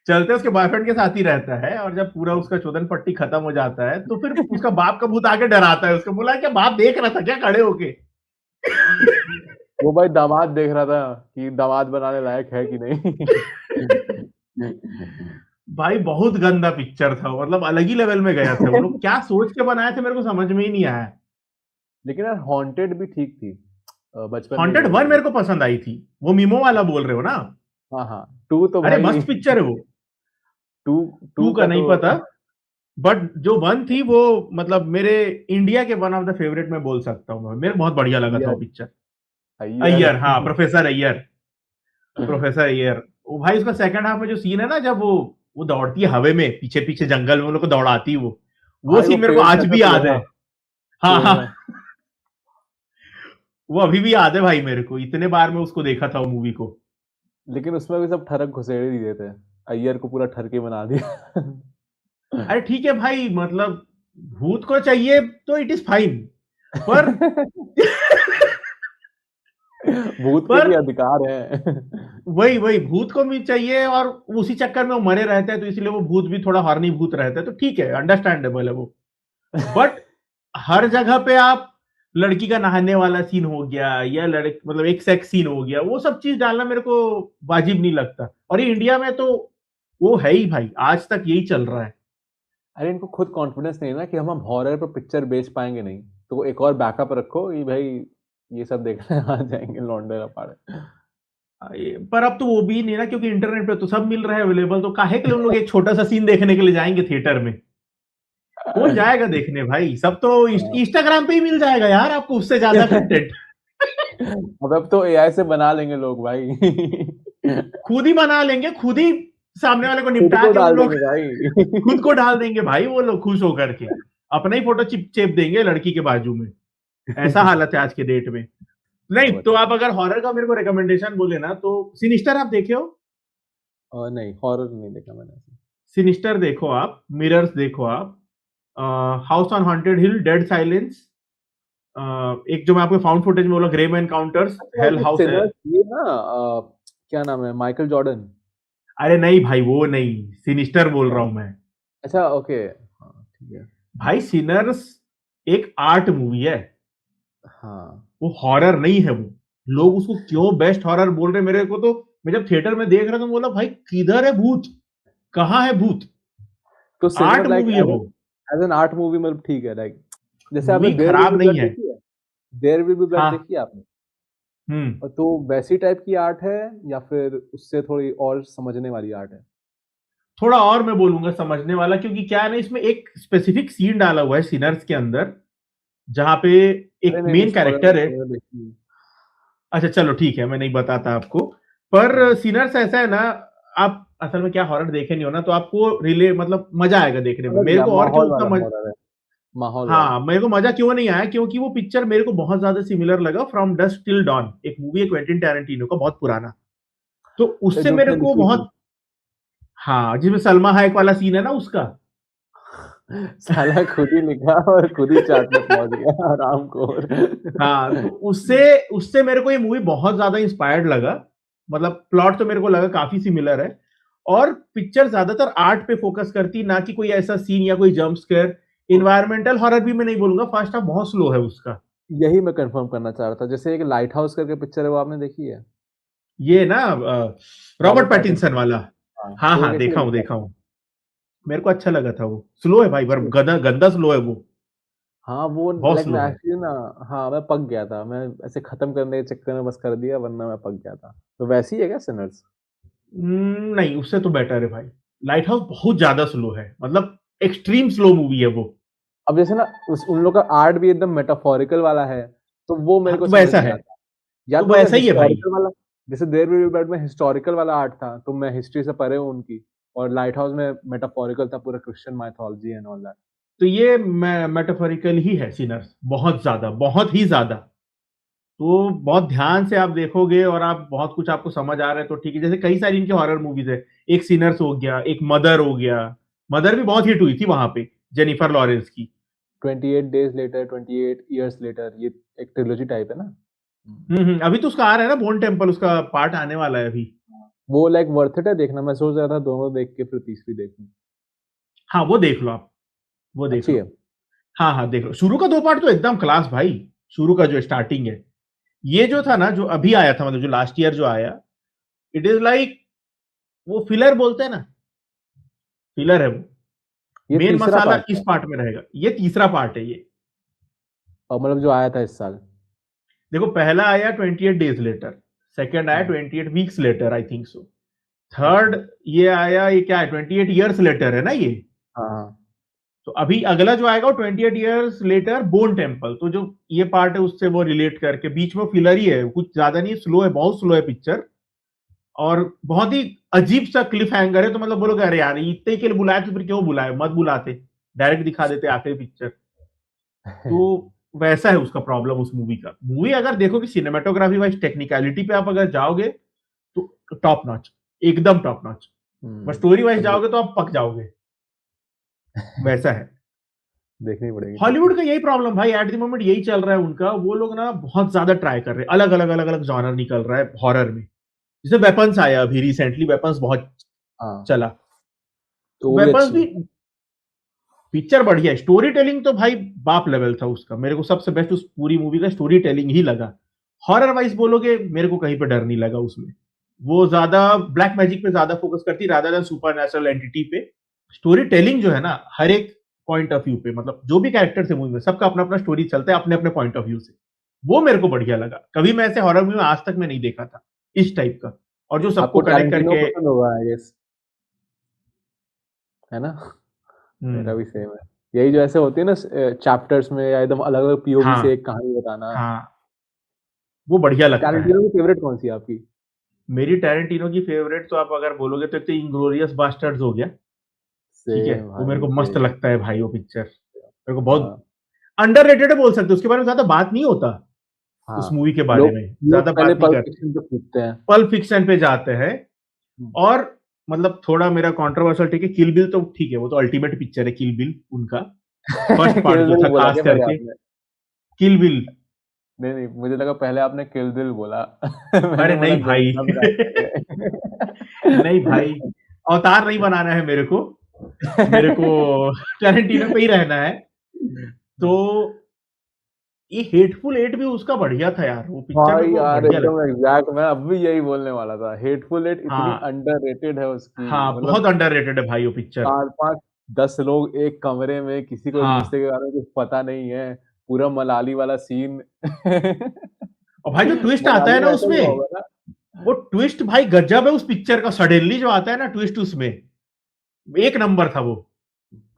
चलते उसके बॉयफ्रेंड के साथ ही रहता है, और जब पूरा उसका चोदन पट्टी खत्म हो जाता है तो फिर उसका बाप का भूत आके डराता है उसको। बोला क्या बाप देख रहा था क्या खड़े होके। वो भाई दामाद देख रहा था कि दामाद बनाने लायक है कि नहीं। भाई बहुत गंदा पिक्चर था, मतलब अलग ही लेवल में गया था। वो लोग क्या सोच के बनाए थे मेरे को समझ में ही नहीं आया। लेकिन यार हॉन्टेड भी ठीक थी, बचपन में हॉन्टेड ये वन देखी। मेरे को पसंद आई थी, वो मीमो वाला बोल रहे हो ना। हाँ हाँ, टू तो अरे भाई। मस्त पिक्चर है वो। टू टू टू का का नहीं तो पता, बट जो वन थी वो, मतलब मेरे इंडिया के वन ऑफ द फेवरेट में बोल सकता हूँ, मेरे बहुत बढ़िया लगा था वो अय्यर। पिक्चर। अय्यर। अय्यर, हाँ प्रोफेसर अय्यर, प्रोफेसर अय्यर। वो भाई उसका सेकंड हाफ में जो सीन है ना, जब वो दौड़ती है हवे में, पीछे पीछे जंगल में उन लोग को दौड़ाती है वो भाई वो सीन मेरे को पेड़ आज कैसे भी तोड़ा याद है। था, हाँ पेड़ हाँ, में। वो अभी भी याद है भाई मेरे को, इतने बार मैं उसको देखा था वो मूवी को। लेकिन उसमें भी सब ठरक घुसेड़ ही दिए थे, अय्यर को पूरा ठरकी बना दिया। अरे ठीक है भाई, मतलब भूत को चाहिए तो इट इज फाइन, पर भूत के पर भी अधिकार हैं। वही वही भूत को भी चाहिए, और उसी चक्कर में वो मरे रहते हैं, तो इसलिए वो भूत भी थोड़ा हॉर्नी भूत रहता है, तो ठीक है अंडरस्टैंडेबल है वो। बट हर जगह पे आप लड़की का नहाने वाला सीन हो गया, या लड़क मतलब एक सेक्स सीन हो गया, वो सब चीज डालना मेरे को वाजिब नहीं लगता। और ये इंडिया में तो वो है ही भाई, आज तक यही चल रहा है। अरे इनको खुद कॉन्फिडेंस नहीं है ना कि हम हॉरर पर पिक्चर बेच पाएंगे नहीं, तो एक और बैकअप रखो कि भाई ये सब देखने आ जाएंगे लौंडे लपाड़े। पर अब तो वो भी नहीं ना, क्योंकि इंटरनेट पे तो सब मिल रहा है अवेलेबल, तो काहे के लिए उन लोग एक छोटा सा सीन देखने के लिए जाएंगे थिएटर में। कौन जाएगा देखने भाई, सब तो इंस्टाग्राम पे ही मिल जाएगा यार आपको, उससे ज्यादा कंटेंट। अब तो एआई से बना लेंगे लोग भाई। खुद ही बना लेंगे, खुद ही सामने वाले को खुद निपटा को के उन डाल लोग देंगे खुद को भाई। डाल देंगे भाई, वो लोग खुश होकर के अपना ही फोटो चिप चेप देंगे लड़की के बाजू में। ऐसा हालत है आज के डेट में। नहीं वो तो तो है। आप अगर हॉरर का मेरे को रिकमेंडेशन बोले ना, तो सिनिस्टर आप देखे हो? और नहीं, हॉरर नहीं देखा मैंने ऐसे। सिनिस्टर देखो आप, मिरर्स देखो आप, house on haunted hill, dead silence, एक जो मैं आपको फाउंड फुटेज में बोला, ग्रेम एनकाउंटर्स, अच्छा हेल ये हाउस है। सिनर्स ये ना क्या नाम है माइकल जॉर्डन? अरे नहीं भाई, वो नहीं, सिनिस्टर बोल रहा हूँ मैं। अच्छा ओके, हाँ ठीक है। भाई सिनर्स एक आर्ट मूवी है, हाँ वो हॉरर नहीं है वो। लोग उसको क्यों बेस्ट हॉरर बोल रहे हैं, मेरे को तो, मैं जब थिएटर में देख रहा था बोला भाई किधर है भूत, कहाँ है भूत। तो आर्ट सिनर लाइक मूवी है वो, एज एन आर्ट मूवी मतलब ठीक है लाइक, जैसे आपने मूवी देयर विल खराब बी नहीं ब्लड है। देखी है? देयर विल बी ब्लड हाँ। देखी है आपने? हम्म। और तो वैसी टाइप की आर्ट है या फिर उससे थोड़ी और समझने वाली आर्ट है? थोड़ा और मैं बोलूंगा समझने वाला, क्योंकि क्या है ना, इसमें एक स्पेसिफिक सीन डाला हुआ है सिनर्स के अंदर, जहां पे अरे एक नहीं नहीं, मेन स्पॉइलर कैरेक्टर है। स्पॉइलर देखी। अच्छा चलो ठीक है, मैं नहीं बताता आपको। पर हाँ सिनर्स ऐसा है ना, आप असल में क्या हॉरर देखे नहीं हो ना, तो आपको रिले मतलब मजा आएगा देखने में। समझ मेरे गया, को और क्यों माहौल उतना वाला मजा, हॉरर है, माहौल वाला। हाँ मेरे को मजा क्यों नहीं आया, क्योंकि वो पिक्चर मेरे को बहुत ज्यादा सिमिलर लगा, फ्रॉम डस्क टिल डॉन, एक मूवी है क्वेंटिन टैरेंटिनो का, बहुत पुराना। तो उससे जो मेरे उसने को लिखी थी। बहुत, हाँ जिसमें सलमा हायक वाला सीन है ना उसका। साला खुद ही लिखा और खुद ही चार्ट में पहुंच गया हरामखोर। हाँ तो उससे उससे मेरे को ये मूवी बहुत ज्यादा इंस्पायर्ड लगा। मतलब प्लॉट तो मेरे को लगा काफी सिमिलर है, और पिक्चर ज्यादातर आर्ट पे फोकस करती, ना कि कोई ऐसा सीन या कोई जंप स्केयर। इन्वायरमेंटल हॉरर भी मैं नहीं बोलूंगा, फर्स्ट हाफ बहुत स्लो है उसका। यही मैं कंफर्म करना चाह रहा था, जैसे एक लाइट हाउस करके पिक्चर है, वो आपने देखी है? ये ना रॉबर्ट रॉबर्ट पैटिंसन पैटिंसन। वाला। हाँ, हाँ तो वो हाँ, कैसी लगी देखा आपको? हूँ। मेरे को अच्छा लगा था वो। स्लो है भाई, पर अच्छी है। गंदा गंदा स्लो है वो। हाँ, वो बहुत लाइक स्लो मैं है। एक्चुअली ना, हाँ, मैं पक गया था। मैं ऐसे खत्म करने के चक्कर में बस कर दिया, वरना मैं पक गया था। तो वैसी है क्या सिनर्स? नहीं, उससे तो बेटर है भाई। लाइट हाउस बहुत ज्यादा स्लो है, मतलब एक्सट्रीम स्लो मूवी है वो। अब जैसे ना उस उन लोग का आर्ट भी एकदम मेटाफोरिकल वाला है, तो वो मेरे हाँ को तो समझ वैसा नहीं है, आता। या तो तो अगर वैसा ही है भाई। हिस्टोरिकल वाला, जैसे देयर विल बी ब्लड में हिस्टोरिकल वाला आर्ट था, तो मैं हिस्ट्री से परे हूँ उनकी, और लाइट हाउस में मेटाफोरिकल था, पूरा Christian mythology and all that. तो ये मेटाफोरिकल ही है सिनर्स, बहुत ज्यादा, बहुत ही ज्यादा। तो बहुत ध्यान से आप देखोगे और आप बहुत कुछ आपको समझ आ रहा है तो ठीक है। जैसे कई सारी इनकी हॉरर मूवीज है, एक सिनर्स हो गया, एक मदर हो गया। मदर भी बहुत हिट हुई थी वहां पे, जेनिफर लॉरेंस की। 28 डेज़ लेटर, 28 इयर्स लेटर, ये एक ट्रिलॉजी टाइप है ना? हुँ। अभी तो उसका आ रहा है ना, बोन टेम्पल, उसका पार्ट आने वाला है अभी। वो लाइक वर्थ इट है देखना? मैं सोच रहा था दोनों देख के फिर तीसरी देखूँ। हाँ वो देख लो आप, वो देख अच्छी है? लो। हाँ हाँ देख लो, शुरू का 2 पार्ट तो एकदम क्लास भाई। शुरू का जो स्टार्टिंग है, ये जो था ना, जो अभी आया था, मतलब जो लास्ट ईयर जो आया, इट इज लाइक, वो फिलर बोलते हैं ना, फिलर है वो। ये मेन तीसरा मसाला पार्ट इस है, पार्ट में रहेगा, ये तीसरा पार्ट है ये। और मतलब जो आया था इस साल? देखो पहला आया 28 डेज लेटर, सेकंड आया हाँ, 28 weeks later, I think so. अच्छा। थर्ड ये आया, ये क्या है, 28 ईयर्स लेटर है ना ये। हाँ, हाँ। तो अभी अगला जो आएगा वो 28 ईयर्स लेटर बोन टेम्पल। तो जो ये पार्ट है उससे वो रिलेट करके, बीच में फिलर ही है, कुछ ज्यादा नहीं, स्लो है, बहुत स्लो है पिक्चर। और बहुत ही अजीब सा क्लिफ हैंगर है, तो मतलब बोलोगे अरे यार इतने के लिए बुलाए तो फिर क्यों बुलाए, मत बुलाते, डायरेक्ट दिखा देते आखिरी पिक्चर। तो वैसा है उसका प्रॉब्लम उस मूवी का। मूवी अगर देखो कि सिनेमाटोग्राफी वाइज, टेक्निकलिटी पे आप अगर जाओगे तो टॉप नॉच, एकदम टॉप नॉच। बस स्टोरी वाइज तब जाओगे तो आप पक जाओगे, वैसा है। देखनी पड़ेगी फिर तो। हॉलीवुड का यही प्रॉब्लम भाई, एट द मोमेंट यही चल रहा है उनका। वो लोग ना बहुत ज्यादा ट्राई कर रहे हैं, अलग अलग अलग अलग जॉनर निकल रहा है हॉरर में। जैसे वेपन्स आया अभी रिसेंटली, वेपन्स बहुत हाँ, चला। तो वो भी वेपन्स अच्छी भी है। पिक्चर बढ़िया है, स्टोरी टेलिंग तो भाई बाप लेवल था उसका। मेरे को सबसे बेस्ट उस पूरी मूवी का स्टोरी टेलिंग ही लगा। हॉरर वाइज बोलोगे, मेरे को कहीं पे डर नहीं लगा उसमें। वो ज्यादा ब्लैक मैजिक पे ज्यादा फोकस करती, rather than super natural entity पे। स्टोरी टेलिंग जो है ना, हर एक पॉइंट ऑफ व्यू पे, मतलब जो भी कैरेक्टर है मूवी में, सबका अपना अपना स्टोरी चलता है अपने अपने पॉइंट ऑफ व्यू से। वो मेरे को बढ़िया लगा, कभी मैं ऐसे हॉरर मूवी आज तक मैं नहीं देखा था इस टाइप का, और जो सबको आपको कनेक्ट टैरेंटिनो करके। पसंद होगा आई गेस, है ना? मेरा हम्म। भी सेम है। यही जो ऐसे होती है ना चैप्टर्स में, या एकदम अलग-अलग पीओवी से हाँ एक कहानी बताना। हाँ, वो बढ़िया लगता है। टैरेंटिनो की फेवरेट कौन-सी है आपकी? मेरी टैरेंटिनो की फेवरेट तो आप अगर बोलोगे तो एक तो इंग्लोरियस बास्टर्ड्स हो गया। ठीक है, सेम वो मेरे भाई, को मस्त सेम। लगता है भाई वो पिक्चर, मेरे को बहुत हाँ, अंडररेटेड बोल सकते हो, उसके बारे में ज्यादा बात नहीं होता उस हाँ। मूवी के बारे लोग में, लोग ज्यादा पहले बात नहीं पल्प करते। फिक्शन पे कूदते हैं। पल्प फिक्शन पे जाते हैं। हुँ। और मतलब थोड़ा मेरा कंट्रोवर्शियल ठीक है, किल बिल तो ठीक है, वो तो अल्टीमेट पिक्चर है किल बिल उनका। फर्स्ट पार्ट किल जो बिल था बोला खास क्या करके, मज़ाक में? किल बिल। नहीं, मुझे लगा पहले आपने किल दिल बोला। अरे मैंने बोला नहीं भाई। गोविंदा में रहते नहीं भाई, थे। अवतार नहीं बनाना है मेरे को। मेरे को टैरेंटिनो पे ही रहना है। तो ये हेटफुल एट भी उसका बढ़िया था यार, वो पिक्चर मेरे भाई को यार बढ़िया एकदम लगता है। एग्जैक्ट, मैं अब भी यही बोलने वाला था, हेटफुल एट इतनी हाँ, अंडररेटेड है उसकी, हाँ, बहुत मतलब अंडररेटेड है भाई वो पिक्चर। 4-5 10 लोग एक कमरे में, किसी को एक हाँ, दूसरे के बारे में कुछ पता नहीं है, पूरा मलाली वाला सीन। और भाई जो ट्विस्ट आता मनाली है ना में ऐसा ही हुआ उसमें, होगा ना? वो ट्विस्ट भाई गजब है उस पिक्चर का, सडनली जो आता है ना ट्विस्ट उसमें, एक नंबर था वो।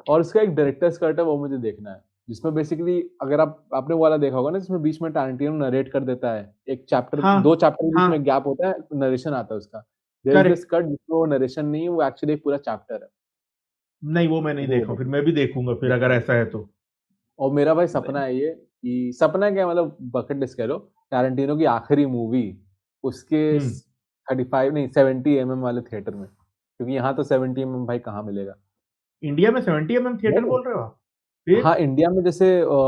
और उसका एक डायरेक्टर्स कट है, वो मुझे देखना है। जिसमें बेसिकली अगर आपने वो वाला देखा होगा ना, जिसमें बीच में टारंटिनो नरेट कर देता है। एक चैप्टर, हाँ, 2 चैप्टर के बीच हाँ, में गैप होता है, नरेशन आता है उसका। There is this correct. Cut जिसमें वो नरेशन नहीं है, वो एक्चुअली एक पूरा चैप्टर है। नहीं वो मैं नहीं वो देखा हूँ, फिर देखना मैं भी देखूंगा फिर अगर ऐसा है तो। और मेरा भाई सपना है ये कि सपना क्या मतलब बकेट लिस्ट कह लो, टारंटिनो की आखिरी मूवी उसके हम्म। 35 नहीं 70 एमएम वाले थिएटर में, क्योंकि यहाँ तो 70 एमएम भाई कहाँ मिलेगा। इंडिया में 70 थिएटर नहीं, बोल रहे हो आप? फिर हाँ इंडिया में जैसे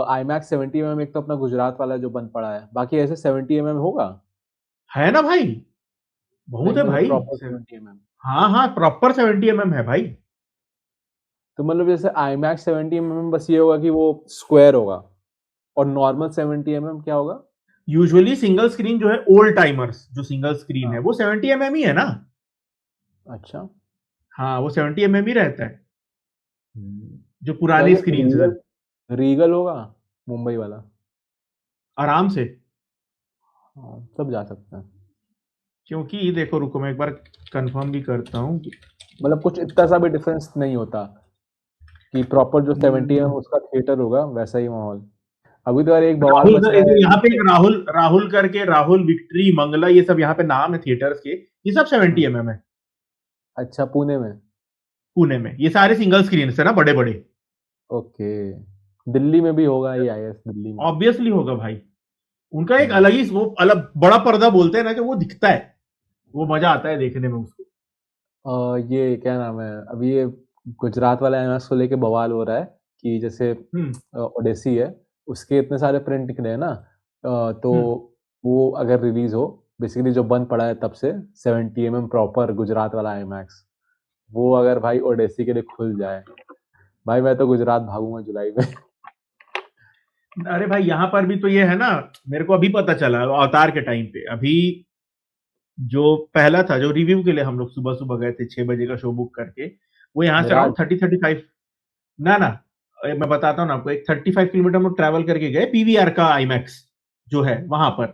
आईमैक्स 70 एमएम एक तो अपना गुजरात वाला जो बन पड़ा है, बाकी ऐसे 70 एमएम होगा, है ना भाई, बहुत लाइक है मतलब भाई। Proper 70 MM. हाँ, हाँ, प्रॉपर 70 है भाई। तो मतलब जैसे आईमैक्स 70 एमएम बस ये होगा कि वो स्क्वायर होगा, और नॉर्मल 70 एमएम क्या होगा? यूजुअली सिंगल स्क्रीन जो है, ओल्ड टाइमर्स जो सिंगल स्क्रीन है हाँ, वो 70 ही है ना। अच्छा। हाँ, वो 70 ही रहता है, हम्म, जो तो पुरानी अगर स्क्रीन है। रीगल रीगल होगा मुंबई वाला, आराम से। हाँ सब जा सकते हैं। क्योंकि देखो रुको मैं एक बार कंफर्म भी करता हूँ। मतलब कुछ इतना सा भी डिफरेंस नहीं होता कि प्रॉपर जो 70 है उसका थिएटर होगा वैसा ही माहौल। अभी तो यार एक बवाल राहुल मच का रहा है यहाँ पे नीचे। एक राहुल राहुल करके, राहुल विक्ट्री मंगला, ये सब यहाँ पे नाम है थिएटर्स के, ये सब 70 है। अच्छा, पुणे में। पुणे में ये सारे सिंगल स्क्रीन है ना, बड़े बड़े। ओके, दिल्ली में भी होगा ये, आई गेस दिल्ली में। ऑब्वियसली होगा भाई। उनका एक हम्म। अलग ही वो अलग बड़ा पर्दा बोलते हैं ना, कि वो दिखता है, वो मजा आता है देखने में उसको। ये क्या नाम है, अभी ये गुजरात वाला एमएस को लेके बवाल हो रहा है कि जैसे हम्म। ओडेसी है, उसके इतने सारे प्रिंट निकले हैं ना, तो हम्म। वो अगर रिलीज हो, बेसिकली जो बंद पड़ा है तब से 70 एमएम प्रॉपर गुजरात वाला आईमैक्स, वो अगर भाई ओडेसी के लिए खुल जाए, भाई मैं तो गुजरात भागूंगा जुलाई में। अरे भाई यहाँ पर भी तो ये है ना, मेरे को अभी पता चला अवतार के टाइम पे, अभी जो पहला था, जो रिव्यू के लिए हम लोग सुबह सुबह गए थे 6 बजे का शो बुक करके, वो यहाँ से मिराज। अराउंड 30-35, ना ना, मैं बताता हूँ ना आपको, एक 35 किलोमीटर हम लोग ट्रैवल करके गए पीवीआर का आईमैक्स जो है वहां पर।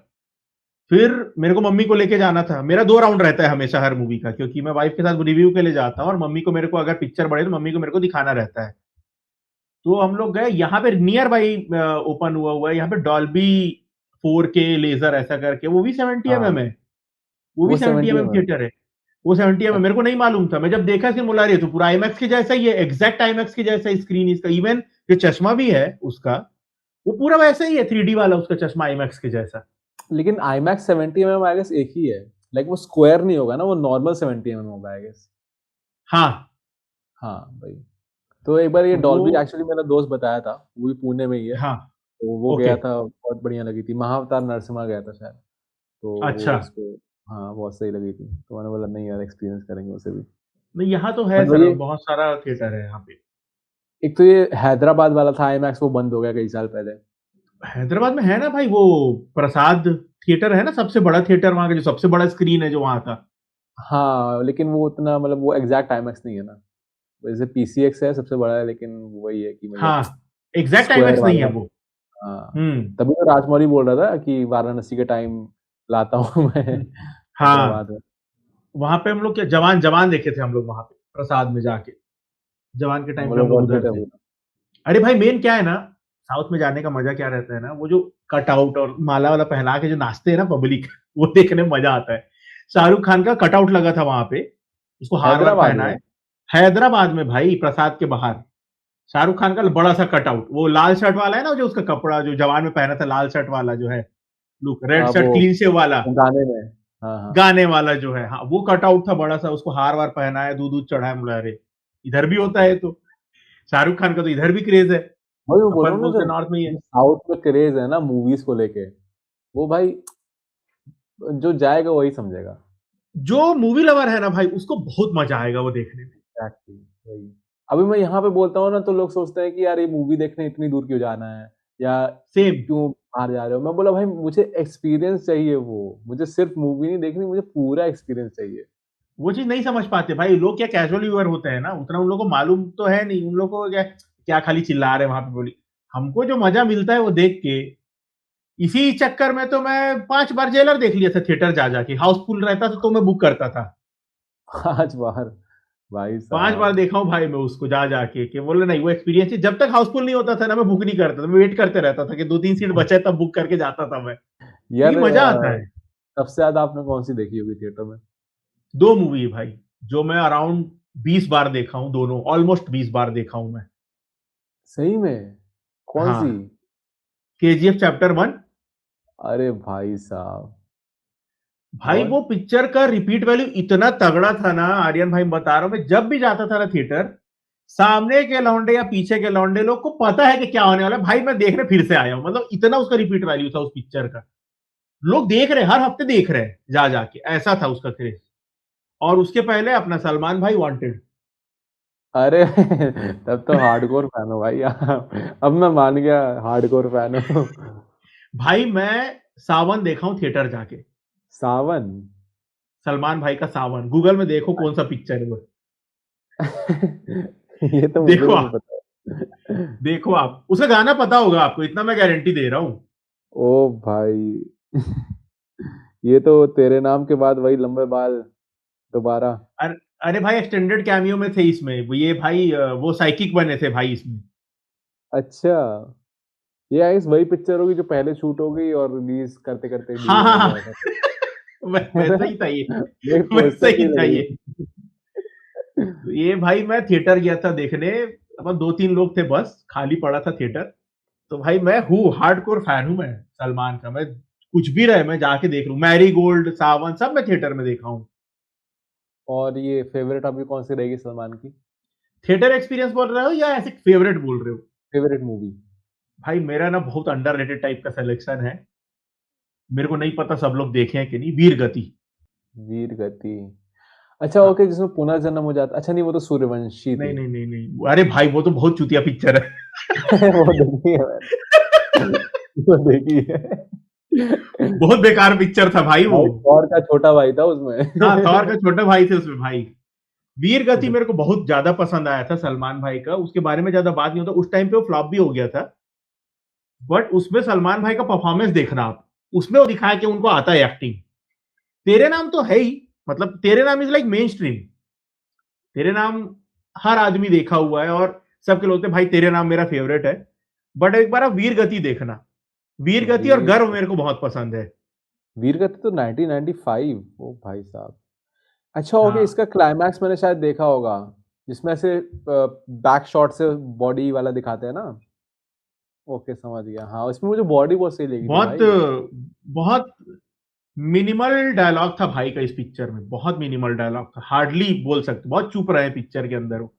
फिर मेरे को मम्मी को लेके जाना था, मेरा 2 राउंड रहता है हमेशा हर मूवी का, क्योंकि मैं वाइफ के साथ रिव्यू के लिए जाता हूँ और मम्मी को, मेरे को अगर पिक्चर बढ़े तो मम्मी को मेरे को दिखाना रहता है। तो हम लोग गए यहाँ पे नियर बाई, ओपन हुआ है यहाँ पे डॉल्बी 4K लेजर ऐसा करके, वो भी 70 है, वो भी वो 70 70 में। थिएटर है। वो 70 मेरे को नहीं मालूम था, मैं जब देखा कि मुला रही है तो पूरा आईमैक्स के जैसा ही है, एग्जैक्ट आईमैक्स के जैसा स्क्रीन इसका, इवन जो चश्मा भी है उसका, वो पूरा वैसा ही है, 3D वाला उसका चश्मा आईमैक्स के जैसा। लेकिन आईमैक्स 70 एमएम आई गेस एक ही है, लाइक वो स्क्वायर नहीं होगा ना, वो नॉर्मल 70 एमएम होगा आई गेस। हाँ। हाँ भाई। तो एक बार ये तो वो, डॉल्बी एक्चुअली मेरा दोस्त बताया था, वो भी पुणे में ही है, हाँ, तो वो ओके, गया था, बहुत बढ़िया लगी थी, महाअवतार नरसिम्हा गया था शायद, तो अच्छा। वो उसको, हाँ बहुत सही लगी थी, तो मैंने बोला नहीं यार एक्सपीरियंस करेंगे उसे भी। नहीं यहाँ तो है बट सर, वही, बहुत सारा थिएटर है यहाँ पे। एक तो ये हैदराबाद वाला था आईमैक्स, वो बंद हो गया कई साल पहले। हैदराबाद में है ना भाई वो प्रसाद थिएटर है ना, सबसे बड़ा थिएटर वहां का, जो सबसे बड़ा स्क्रीन है जो वहां का। हाँ लेकिन वो उतना मतलब वो एग्जैक्ट आईमैक्स नहीं है ना, वैसे पीसीएक्स है सबसे बड़ा है, लेकिन वही है कि मतलब हाँ, एग्जैक्ट स्क्वायर आईमैक्स नहीं है वाला। वो। हाँ, हम्म। तभी तो राजमौली बोल रहा था कि वाराणसी के टाइम लाता हूँ मैं हाँ, हैदराबाद में। वहां पे हम लोग क्या जवान जवान देखे थे हम लोग वहां पे प्रसाद में जाके, जवान के टाइम पे हम मतलब लोग वर्थ उधर इट है थे। पूरा। अरे भाई मेन क्या है ना, साउथ में जाने का मजा क्या रहता है ना, वो जो कट आउट और माला वाला पहना के जो नाचते हैं ना पब्लिक, वो देखने में मजा आता है। शाहरुख खान का कटआउट लगा था वहां पे, उसको हार वार हैदराबाद पहना में। है। हैदराबाद में भाई, प्रसाद के बाहर, शाहरुख खान का बड़ा सा कटआउट, वो लाल शर्ट वाला है ना, जो उसका कपड़ा जो जवान में पहना था, लाल शर्ट वाला जो है, लुक, रेड शर्ट वो क्लीन शेव वाला, गाने में। हाँ हाँ। गाने वाला जो है, हाँ वो कटआउट था बड़ा सा, उसको हार वार पहना है, दूध दूध चढ़ाया, मुला, अरे इधर भी होता है तो, शाहरुख खान का तो इधर भी क्रेज है। वही मैं बोल रहा अपन हूँ को ना, उससे जो नॉर्थ में ही है। जो साउथ में क्रेज़ है ना मूवीज़ को लेके, वो भाई जो जाएगा वही समझेगा। जो मूवी लवर है ना भाई, उसको बहुत मजा आएगा वो देखने में। एग्ज़ैक्टली वही। अभी मैं यहाँ पे बोलता हूँ ना तो लोग सोचते हैं कि यार ये मूवी देखने इतनी दूर क्यों जाना है या सेम। क्यों बाहर जा रहे हो? मैं बोला भाई मुझे एक्सपीरियंस चाहिए वो, मुझे सिर्फ़ मूवी नहीं देखनी, मुझे पूरा एक्सपीरियंस चाहिए। वो चीज़ नहीं समझ पाते भाई, लोग क्या कैजुअल व्यूअर होते हैं ना, उतना उन लोगों को मालूम तो है नहीं, उन लोगों को क्या क्या खाली चिल्ला रहे हैं वहाँ पे बोली। हमको जो मज़ा मिलता है वो देख के, इसी चक्कर में तो मैं 5 बार जेलर देख लिया था थिएटर जा के, हाउसफुल रहता था तो मैं बुक करता था। 5 बार भाई 5 बार साहब। देखा हूँ भाई मैं उसको जा के कि बोले नहीं वो एक्सपीरियंस है, जब तक हाउसफुल नहीं होता था ना मैं बुक नहीं करता था, मैं वेट करते रहता था कि 2-3 सीट बचे तब बुक करके जाता था मैं। यार क्योंकि मज़ा आता है। सबसे ज़्यादा आपने कौन-सी देखी होगी थिएटर में? 2 मूवी है भाई, जो मैं अराउंड 20 बार देखा हूँ दोनों, ऑलमोस्ट 20 बार देखा हूँ मैं। सही में? कौन-सी? हाँ, केजीएफ चैप्टर 1। अरे भाई साहब! भाई और? वो पिक्चर का रिपीट वैल्यू इतना तगड़ा था ना, आर्यन भाई बता रहा हूँ, मैं जब भी जाता था ना थिएटर, सामने के लौंडे या पीछे के लौंडे लोग को पता है कि क्या होने वाला है, भाई मैं देखने फिर से आया हूँ, मतलब इतना उसका रिपीट वैल्यू था उस पिक्चर का। लोग देख रहे हैं, हर हफ्ते देख रहे हैं जा जाके, ऐसा था उसका क्रेज। और उसके पहले अपना सलमान भाई वांटेड। अरे तब तो हार्डकोर फैन हो भाई आप। अब मैं मान गया हार्डकोर फैन हो। भाई मैं सावन देखा हूँ थिएटर जाके। सावन? सलमान भाई का सावन, गूगल में देखो कौन सा पिक्चर है वो। ये तो मुझे देखो भी नहीं आप, पता। देखो आप, उसका गाना पता होगा आपको, इतना मैं गारंटी दे रहा हूँ। ओ भाई! ये तो तेरे नाम के बाद वही लंबे बाल दोबारा। अर अरे भाई एक्सटेंडेड कैमियो में थे इसमें। वो ये भाई वो साइकिक बने थे भाई इसमें। अच्छा, ये आई गेस वही पिक्चर होगी जो पहले शूट हो गई और रिलीज़ करते-करते हाँ, डिले हाँ, हो हाँ। गया था। है ना? वैसा ही था ये। मेरे वैसा पोस्टर ही भी था लग ये। रही तो ये भाई मैं थिएटर गया था देखने, अपन 2-3 लोग थे बस, खाली पड़ा था थिएटर। तो भाई मैं हूँ, हार्डकोर फैन हूँ मैं सलमान का। मैं कुछ भी रहे मैं जाके देख लूँ। मैरीगोल्ड, सावन सब मैं थिएटर में देखा हूँ। और ये फ़ेवरेट आपकी कौन-सी रहेगी सलमान की? थिएटर एक्सपीरियंस बोल रहे हो या ऐसे फेवरेट बोल रहे हो? Favourite movie? भाई मेरा ना बहुत अंडररेटेड टाइप का सिलेक्शन है। मेरे को नहीं पता सब लोग देखे हैं कि नहीं, वीर गति। वीर गति। अच्छा हाँ। ओके जिसमें पुनर्जन्म हो जाता अच्छा नहीं वो तो सूर्यवंशी नहीं, थी। नहीं, नहीं, नहीं। अरे भाई वो तो बहुत चूतिया पिक्चर है। वो देखी है मैंने। वो देखी है। बहुत बेकार पिक्चर था भाई वो। भाई थॉर का छोटा भाई था हाँ, थॉर उसमें। का छोटा भाई थे उसमें भाई। वीर गति मेरे को बहुत ज्यादा पसंद आया था सलमान भाई का। उसके बारे में ज्यादा बात नहीं होता, उस टाइम पे वो फ्लॉप भी हो गया था। बट उसमें सलमान भाई का परफॉर्मेंस देखना आप, उसमें वो दिखाया कि उनको आता है एक्टिंग। तेरे नाम तो है ही, मतलब तेरे नाम इज लाइक मेन स्ट्रीम। तेरे नाम हर आदमी देखा हुआ है और सबके लोग थे भाई, तेरे नाम मेरा फेवरेट है। बट एक बार आप वीर गति देखना। वीर गति और वीर गर्व मेरे को बहुत पसंद है। वीर गति तो 1995 ओ भाई साहब। अच्छा ओके हाँ, इसका क्लाइमैक्स मैंने शायद देखा होगा, जिसमें से बैक शॉट से बॉडी वाला दिखाते हैं ना? ओके समझ गया। हाँ, उसमें मुझे बॉडी बहुत सही लगी थी बहुत भाई। बहुत मिनिमल डायलॉग था भाई का इस पिक्चर में, बहुत मिनिमल डायलॉग था, हार्डली बोल सकते, बहुत चुप रहे पिक्चर के अंदर वो।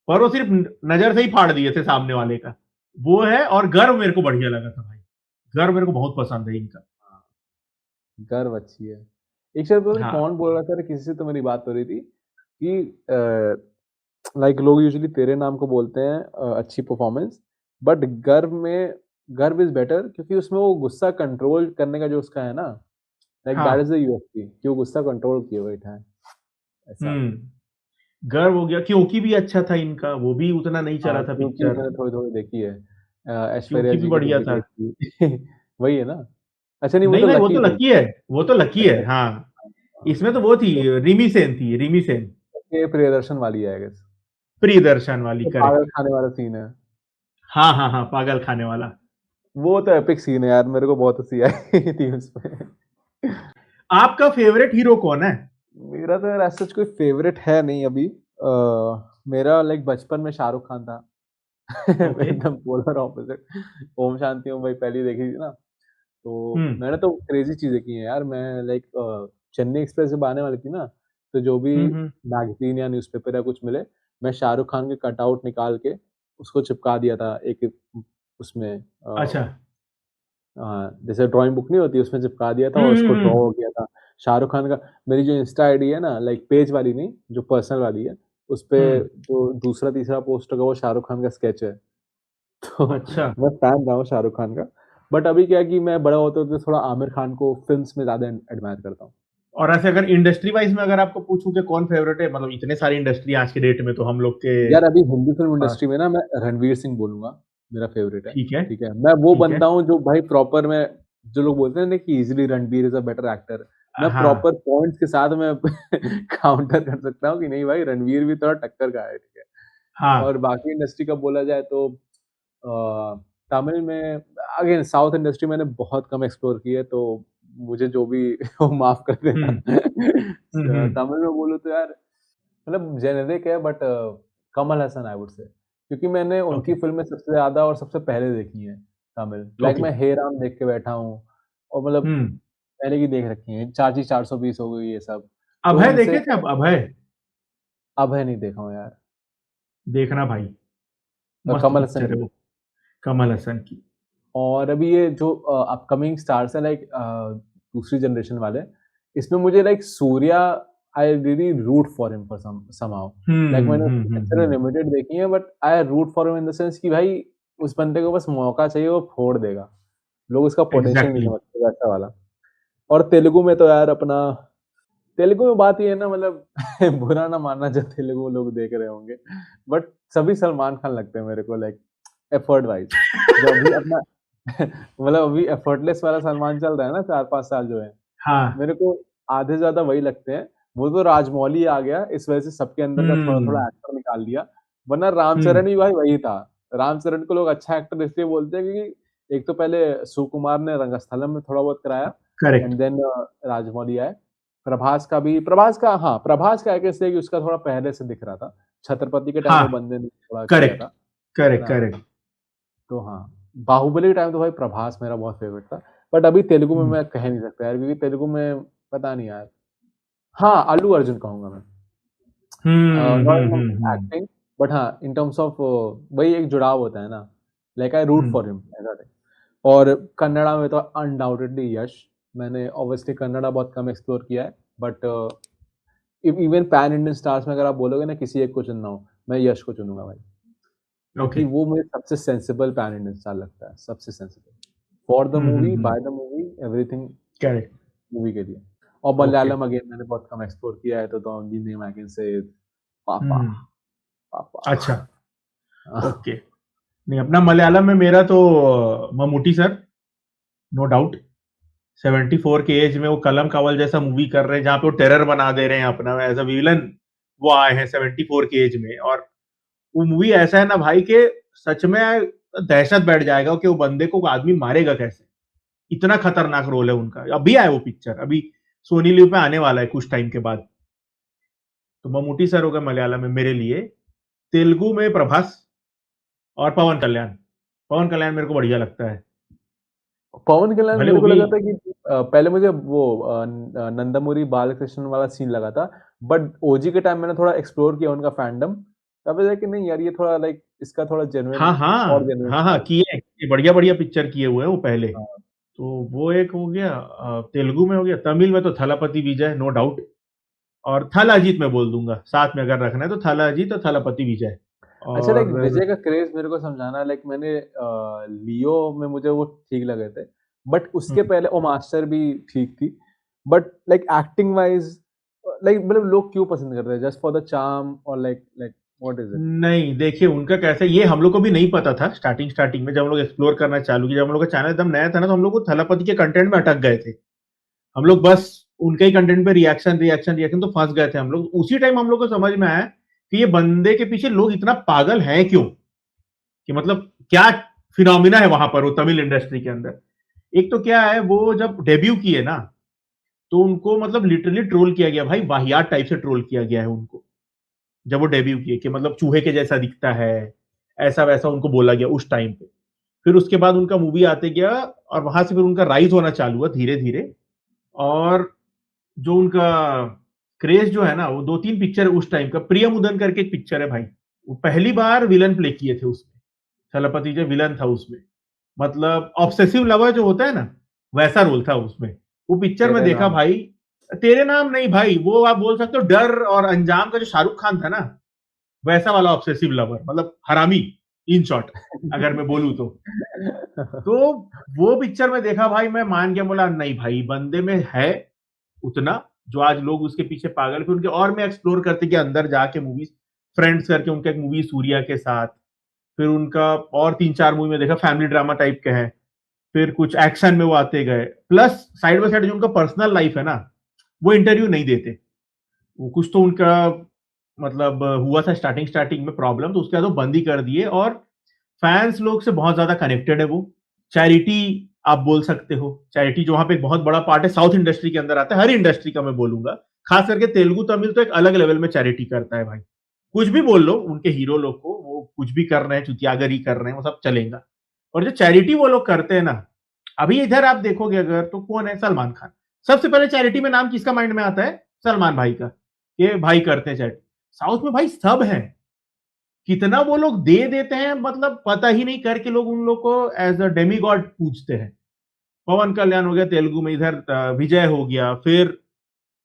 पर वो सिर्फ नजर से ही फाड़ दिए थे सामने वाले का। वो है। और गर्व मेरे को बढ़िया लगा था भाई। गर्व मेरे को बहुत पसंद है इनका। हाँ, गर्व अच्छी है। एक शायद पता नहीं हाँ, कौन बोल रहा था, किसी से तो मेरी बात हो रही थी कि लाइक लोग यूजुअली तेरे नाम को बोलते हैं अच्छी परफॉर्मेंस, बट गर्व इज़ बेटर क्योंकि उसमें वो गुस्सा कंट्रोल करने का जो उसका है ना, लाइक दैट हाँ। इज़ द यूएसपी कि वो गुस्सा कंट्रोल किए बैठा है, ऐसा। गर्व हो गया, क्योंकि भी अच्छा था इनका, वो भी उतना नहीं चला हाँ, था क्योंकि पिक्चर। मैंने थोड़ी-थोड़ी देखी है। ऐश्वर्या क्योंकि भी जी की बढ़िया मूवी था। देखी। वही है ना? अच्छा नहीं वो नहीं तो भाई वो लकी तो थी। लकी है। वो तो लकी है, हाँ। इसमें तो वो थी, तो रिमी सेन थी, रिमी सेन। ये प्रियदर्शन वाली है आई गेस। प्रियदर्शन वाली, तो पागल करेक्ट। खाने वाला सीन है। हाँ, हाँ, हाँ, पागल खाने वाला। वो तो एपिक सीन है यार, मेरे को बहुत हँसी आई थी उसपे। आपका फेवरेट हीरो कौन है? मेरा तो यार ऐसा कोई फ़ेवरेट है नहीं अभी। मेरा लाइक बचपन में शाहरुख खान था। ओके। एकदम पोलर ऑपोज़िट। ओम शांति ओम भाई पहली देखी थी ना, तो हुँ। मैंने तो क्रेज़ी चीज़ें की हैं यार। मैं लाइक चेन्नई एक्सप्रेस जब आने वाली थी ना, तो जो भी हुँ, हुँ। मैगज़ीन या न्यूज़पेपर या कुछ मिले, मैं शाहरुख खान के कटआउट निकाल के उसको चिपका दिया था एक उसमें अच्छा। जैसे ड्राइंग बुक नहीं होती उसमें चिपका दिया था हुँ, और हुँ, उसको ड्रॉ हुँ। हो गया था। शाहरुख खान का मेरी जो इंस्टा आईडी है ना लाइक पेज वाली नहीं, जो पर्सनल वाली है, उसपे हुँ, जो दूसरा-तीसरा पोस्ट होगा वो शाहरुख खान का स्केच है। तो अच्छा। मैं फैन रहा हूँ शाहरुख खान का। बट अभी क्या है कि मैं बड़ा होते-होते थोड़ा आमिर खान को फ़िल्म्स में ज़्यादा एडमायर करता हूँ। और ऐसे अगर इंडस्ट्री वाइज़ में अगर आपको पूछूँ कि कौन फ़ेवरेट है, मतलब इतने सारी इंडस्ट्री आज के डेट में तो हम लोग के यार अभी हिंदी फ़िल्म पास। इंडस्ट्री में ना मैं रणवीर सिंह बोलूँगा, मेरा फ़ेवरेट है, ठीक है, ठीक है? मैं वो ठीक है। बंदा हूँ जो भाई प्रॉपर मैं जो लोग बोलते हैं ना कि easily Ranveer is a better actor, मैं हाँ, प्रॉपर पॉइंट्स के साथ मैं काउंटर कर सकता हूँ कि नहीं भाई रणवीर भी थोड़ा टक्कर का है, ठीक है? हाँ। और बाकी इंडस्ट्री का बोला जाए तो तमिल में अगेन साउथ इंडस्ट्री मैंने बहुत कम एक्सप्लोर की है, तो मुझे जो भी हो माफ़ कर हुँ, देना। हुँ, हुँ। तमिल में बोलूँ तो यार मतलब जेनेरिक है but Kamal Haasan I would say क्योंकि मैंने ओके, उनकी फ़िल्में सबसे ज़्यादा और सबसे पहले देखी हैं तमिल। Like okay. मैं हे राम देख के बैठा हूँ और मतलब हुँ। पहले की देख रखी हैं। चाची 420 हो गई ये सब। तो अभय उनसे देखे थे आप? अभय? अभय नहीं देखा हूँ यार। देखना भाई, मस्त कमल हसन पिक्चर है की। वो, कमल हसन की। और अभी ये जो अपकमिंग स्टार्स हैं लाइक दूसरी जनरेशन वाले, इसमें मुझे like Surya I really root for him for somehow. Like hmm, मैंने हुँ, उसकी हुँ, पिक्चरें हुँ। लिमिटेड देखी हैं but I root for him in the sense कि भाई उस बंदे को बस मौका चाहिए वो फोड़ देगा। लोग उसका पोटेंशियल नहीं एग्ज़ैक्टली। समझते वैसा वाला। और तेलुगु में तो यार अपना तेलुगु में बात ये है ना मतलब बुरा ना मानना जो तेलुगु लोग देख रहे होंगे, बट सभी सलमान खान लगते हैं मेरे को लाइक एफर्ट वाइज़। जो अभी अपना मतलब अभी एफर्टलेस वाला सलमान चल रहा है ना 4-5 साल जो है, हाँ। मेरे को आधे से ज़्यादा वही लगते हैं। वो तो राजमौली आ गया, इस वजह से सबके अंदर का थोड़ा-थोड़ा हुँ, एक्टर निकाल दिया, वरना हुँ। रामचरण भी भाई वही था। रामचरण को लोग अच्छा एक्टर इसलिए बोलते हैं क्योंकि एक तो पहले सुकुमार ने रंगस्थलम में थोड़ा बहुत कराया करेक्ट। एंड देन राजमौली आए। प्रभास का आई कैन से कि उसका थोड़ा पहले से दिख रहा था। छत्रपति के टाइम हाँ, वो बंदे ने थोड़ा किया करेक्ट, था, है करेक्ट, ना? करेक्ट। तो हाँ, बाहुबली के टाइम तो भाई प्रभास मेरा बहुत फ़ेवरेट था। बट अभी तेलुगु में हुँ। मैं कह नहीं सकता यार क्योंकि तेलुगु में पता नहीं यार। हाँ, अल्लू अर्जुन कहूँगा मैं। Hmm, not hmm, in hmm, terms of hmm. Acting but हाँ, इन टर्म्स ऑफ वही एक जुड़ाव होता है ना, लाइक आई रूट हुँ। फॉर हिम ऐसा टाइप। और कन्नड़ा में तो अनडाउटेडली यश। मैंने ऑब्वियसली कन्नड़ा बहुत कम एक्सप्लोर किया है but even pan Indian stars में अगर आप बोलोगे ना किसी एक को चुनना हो, मैं यश को चुनूँगा भाई। ओके, क्योंकि वो मुझे सबसे सेंसिबल पैन इंडियन स्टार लगता है, सबसे sensible. For the hmm, hmm, movie, hmm. By the movie, everything correct, movie के लिए। और ओके। मलयालम अगेन मैंने बहुत कम एक्सप्लोर किया है तो the only name I can say is पापा, हुँ, पापा। अच्छा, हाँ, ओके। नहीं, अपना मलयालम में मेरा तो मम्मूटी सर, नो डाउट। 74 के एज में वो कलम कावल जैसा मूवी कर रहे हैं जहाँ पे वो टेरर बना दे रहे हैं अपना एज़ अ विलन, वो आए हैं 74 के एज में। और वो मूवी ऐसा है ना भाई कि सच में दहशत बैठ जाएगा कि वो बंदे को आदमी मारेगा कैसे। इतना खतरनाक रोल है उनका। अभी आया वो पिक्चर, अभी सोनी लिव पे आने वाला है कुछ टाइम के बाद। तो मम्मूटी सर हो गए मलयालम में मेरे लिए। तेलुगु में प्रभास और पवन कल्याण। पवन कल्याण मेरे को बढ़िया लगता है। पवन कल्याण भले मेरे वो को भी। लगा था कि पहले मुझे वो नंदमूरी बालकृष्ण वाला सीन लगा था, बट ओजी के टाइम मैंने थोड़ा एक्सप्लोर किया उनका फैंडम, तब लगा कि नहीं यार ये थोड़ा लाइक इसका थोड़ा जेन्युइन हाँ, और हाँ। जेन्युइन हाँ, हाँ, है। किए हैं। बढ़िया-बढ़िया पिक्चर किए हुए हैं वो पहले। हाँ। तो वो एक हो गया, तेलुगु में हो गया। तमिल में तो थलापति विजय नो डाउट। और थल अजीत मैं बोल दूँगा। साथ में अगर रखना है तो थल अजीत और थलापति विजय। अच्छा लाइक और विजय का क्रेज़ मेरे को समझाना लाइक मैंने लियो में मुझे वो ठीक लगे थे, बट हुँ। उसके पहले ओ मास्टर भी ठीक थी, but like acting wise like मतलब लोग क्यों पसंद करते हैं? जस्ट फॉर द चार्म और like like what is it? नहीं, देखिए उनका कैसा, ये हम लोग को भी नहीं पता था स्टार्टिंग में जब हम लोग एक्सप्लोर करना चालू किया, जब हम लोग का चैनल एकदम नया था ना, तो हम लोग को थलापति के कंटेंट में अटक गए थे। हम लोग बस उनके ही कंटेंट पे रिएक्शन तो फँस गए थे हम लोग। उसी टाइम हम लोग को समझ में आया कि ये बंदे के पीछे लोग इतना पागल हैं क्यों? कि मतलब क्या फिनोमिना है वहाँ पर वो तमिल इंडस्ट्री के अंदर। एक तो क्या है, वो जब डेब्यू किए ना, तो उनको मतलब लिटरली ट्रोल किया गया भाई, वाहियात टाइप से ट्रोल किया गया है उनको। जब वो डेब्यू किए कि मतलब चूहे के जैसा दिखता है, ऐसा-वैसा उनको बोला गया उस टाइम पे। फिर उसके बाद उनका मूवी आते गया और वहाँ से फिर उनका राइज़ होना चालू हुआ धीरे-धीरे। और जो उनका क्रेज़ जो है ना, वो 2-3 पिक्चर उस टाइम का प्रियमुदन करके एक पिक्चर है भाई। वो पहली बार विलन प्ले किए थे उसमें। थलपति जो विलन था उसमें, मतलब ऑब्सेसिव लवर जो होता है ना, वैसा रोल था उसमें। वो पिक्चर में तेरे देखा नाम। भाई, तेरे नाम नहीं भाई, वो आप बोल सकते हो डर और अंजाम का जो शाहरुख खान था ना, वैसा वाला ऑब्सेसिव लवर, मतलब हरामी इन शॉर्ट, अगर मैं बोलूं तो वो पिक्चर में देखा भाई, मैं मान गया, बोला नहीं भाई बंदे में है उतना, जो आज लोग उसके पीछे पागल थे उनके, और मैं एक्सप्लोर करते कि अंदर जाके मूवीज, फ्रेंड्स करके उनका एक मूवी सूर्या के साथ, फिर उनका और 3-4 मूवी में देखा फैमिली ड्रामा टाइप के हैं, फिर कुछ एक्शन में वो आते गए, प्लस साइड बाय साइड जो उनका पर्सनल लाइफ है ना, वो इंटरव्यू नहीं देते, वो कुछ तो उनका मतलब हुआ था स्टार्टिंग स्टार्टिंग में प्रॉब्लम, तो उसके बाद वो बंद ही कर दिए, और फैंस लोग से बहुत ज्यादा कनेक्टेड है वो। चैरिटी आप बोल सकते हो, चैरिटी जो वहां पे एक बहुत बड़ा पार्ट है, साउथ इंडस्ट्री के अंदर आता है, हर इंडस्ट्री का मैं बोलूंगा, खास करके तेलुगु तमिल तो एक अलग लेवल में चैरिटी करता है भाई। कुछ भी बोल लो उनके हीरो लोग को, वो कुछ भी कर रहे हैं, चुतियागरी कर रहे हैं, वो सब चलेगा। और जो चैरिटी वो लोग करते हैं ना, अभी इधर आप देखोगे अगर, तो कौन है? सलमान खान। सबसे पहले चैरिटी में नाम किसका माइंड में आता है? सलमान भाई का। ये भाई करते हैं चैरिटी। साउथ में भाई सब है, कितना वो लोग दे देते हैं, मतलब पता ही नहीं करके लोग उन लोग को एज अ डेमी गॉड पूजते हैं। पवन कल्याण हो गया तेलुगु में, इधर विजय हो गया, फिर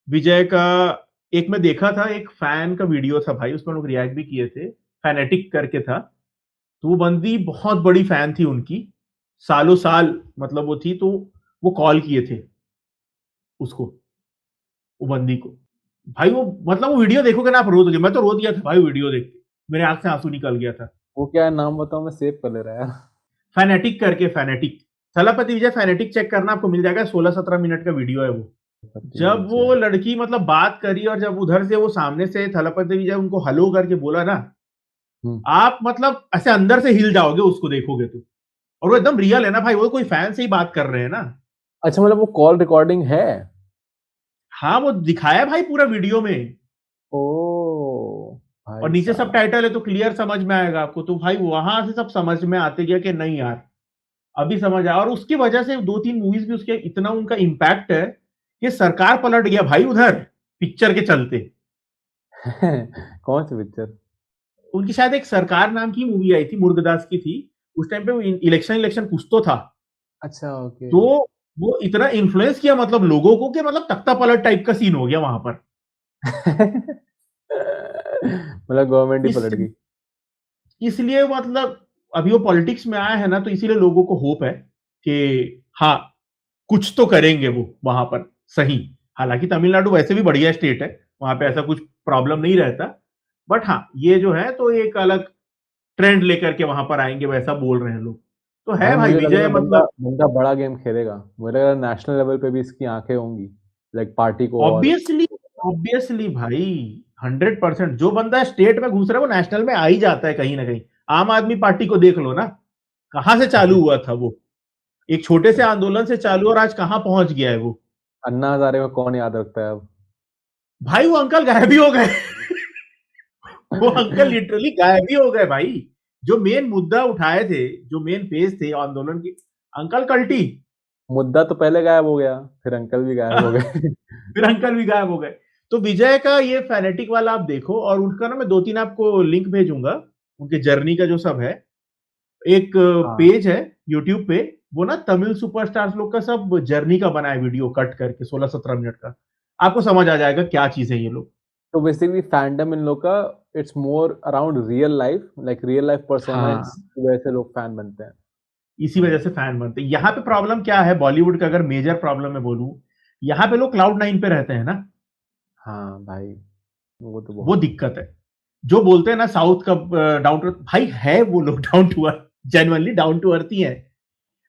विजय का एक मैं देखा था, एक फैन का वीडियो था भाई, उसमें लोग रिएक्ट भी किए थे, फैनेटिक करके था, तो वो बंदी बहुत बड़ी फैन थी उनकी, सालों साल मतलब वो थी, तो वो कॉल किए थे उसको, वो बंदी को। भाई वो मतलब वो वीडियो देखोगे ना आप रो दोगे, मैं तो रो दिया था भाई वीडियो देख के, मेरे आंख से आंसू निकल गया था। वो क्या है, नाम बताओ, मैं सेव कर ले रहा यार। फैनेटिक करके, फैनेटिक, थलापति विजय फैनेटिक चेक करना, आपको मिल जाएगा, 16-17 मिनट का वीडियो है वो। थलापति जब वो विजय। लड़की मतलब बात करी, और जब उधर से वो सामने से थलापति विजय उनको हेलो करके बोला ना, हम्म। आप मतलब ऐसे अंदर से हिल जाओगे उसको देखोगे तो। और वो एकदम रियल है ना भाई, वो कोई फैन से ही बात कर रहे हैं ना। अच्छा, मतलब वो कॉल रिकॉर्डिंग है? हाँ वो दिखाया है भाई पूरा वीडियो में, ओ और भाई नीचे सब साहब। टाइटल है, तो क्लियर समझ में आएगा आपको, तो भाई वहां से सब समझ में आते गया कि नहीं यार, अभी समझ आया। और उसकी वजह से 2-3 मूवीज भी उसके इतना उनका इम्पैक्ट है कि सरकार पलट गया भाई उधर, पिक्चर के चलते। कौन सी पिक्चर? उनकी शायद एक सरकार नाम की मूवी आई थी, मुर्गदास की थी, उस टाइम पे वो इलेक्शन इलेक्शन कुछ तो था, अच्छा, ओके। तो वो इतना इन्फ्लुएंस किया मतलब लोगों को कि मतलब तख्ता पलट टाइप का सीन हो गया वहां पर। मतलब गवर्नमेंट ही इस पलट गई। इसलिए मतलब अभी वो पॉलिटिक्स में आया है ना, तो इसीलिए लोगों को होप है कि हाँ, कुछ तो करेंगे वो वहां पर सही। हालांकि तमिलनाडु वैसे भी बढ़िया स्टेट है, वहां पे ऐसा कुछ प्रॉब्लम नहीं रहता, बट हाँ ये जो है तो एक अलग ट्रेंड लेकर के वहां पर आएंगे, वैसा बोल रहे हैं लोग। तो भाई है भाई मुझे लग रहा विजय है बंदा मतलब, बंदा बड़ा गेम खेलेगा। मुझे लग रहा है नेशनल लेवल पे भी इसकी आंखें होंगी, लाइक पार्टी को और। ऑब्वियसली, ऑब्वियसली भाई, 100%। जो बंदा स्टेट में घुस रहा है वो नेशनल में आ ही जाता है कहीं ना कहीं। आम आदमी पार्टी को देख लो ना, कहां से चालू हुआ था वो, एक छोटे से आंदोलन से चालू, और आज कहां पहुंच गया है वो। अन्ना हजारे को कौन याद रखता है अब? भाई वो अंकल गायब ही हो गए। वो अंकल लिटरली गायब ही हो गए भाई। जो मेन मुद्दा उठाए थे, जो मेन पेज थे आंदोलन की, अंकल कल्टी। मुद्दा तो पहले गायब हो गया, फिर अंकल भी गायब हो गए। फिर अंकल भी गायब हो गए। तो विजय का ये फैनेटिक वाला आप देखो, और उनका ना मैं 2-3 आपको लिंक भेजूंगा, उनके जर्नी का जो सब है। एक हाँ। पेज है यूट्यूब पे, वो ना तमिल सुपरस्टार्स लोग का सब जर्नी का बना है वीडियो, कट करके 16-17 मिनट का। आपको समझ आ जाएगा क्या चीज है ये लोग। तो बेसिकली फैंडम इन लोग का, it's more around real life, like real life personage हाँ, की वजह से लोग फैन बनते हैं। इसी वजह हम्म। से फैन बनते हैं। यहाँ पे प्रॉब्लम क्या है बॉलीवुड का, अगर मेजर प्रॉब्लम मैं बोलूं, यहाँ पे लोग क्लाउड 9 पे रहते हैं ना, हाँ भाई, वो तो वो बहुत है। दिक्कत है। जो बोलते हैं ना साउथ का डाउन टू अर्थ, भाई है वो लोग down to earth, genuinely down to earth ही है।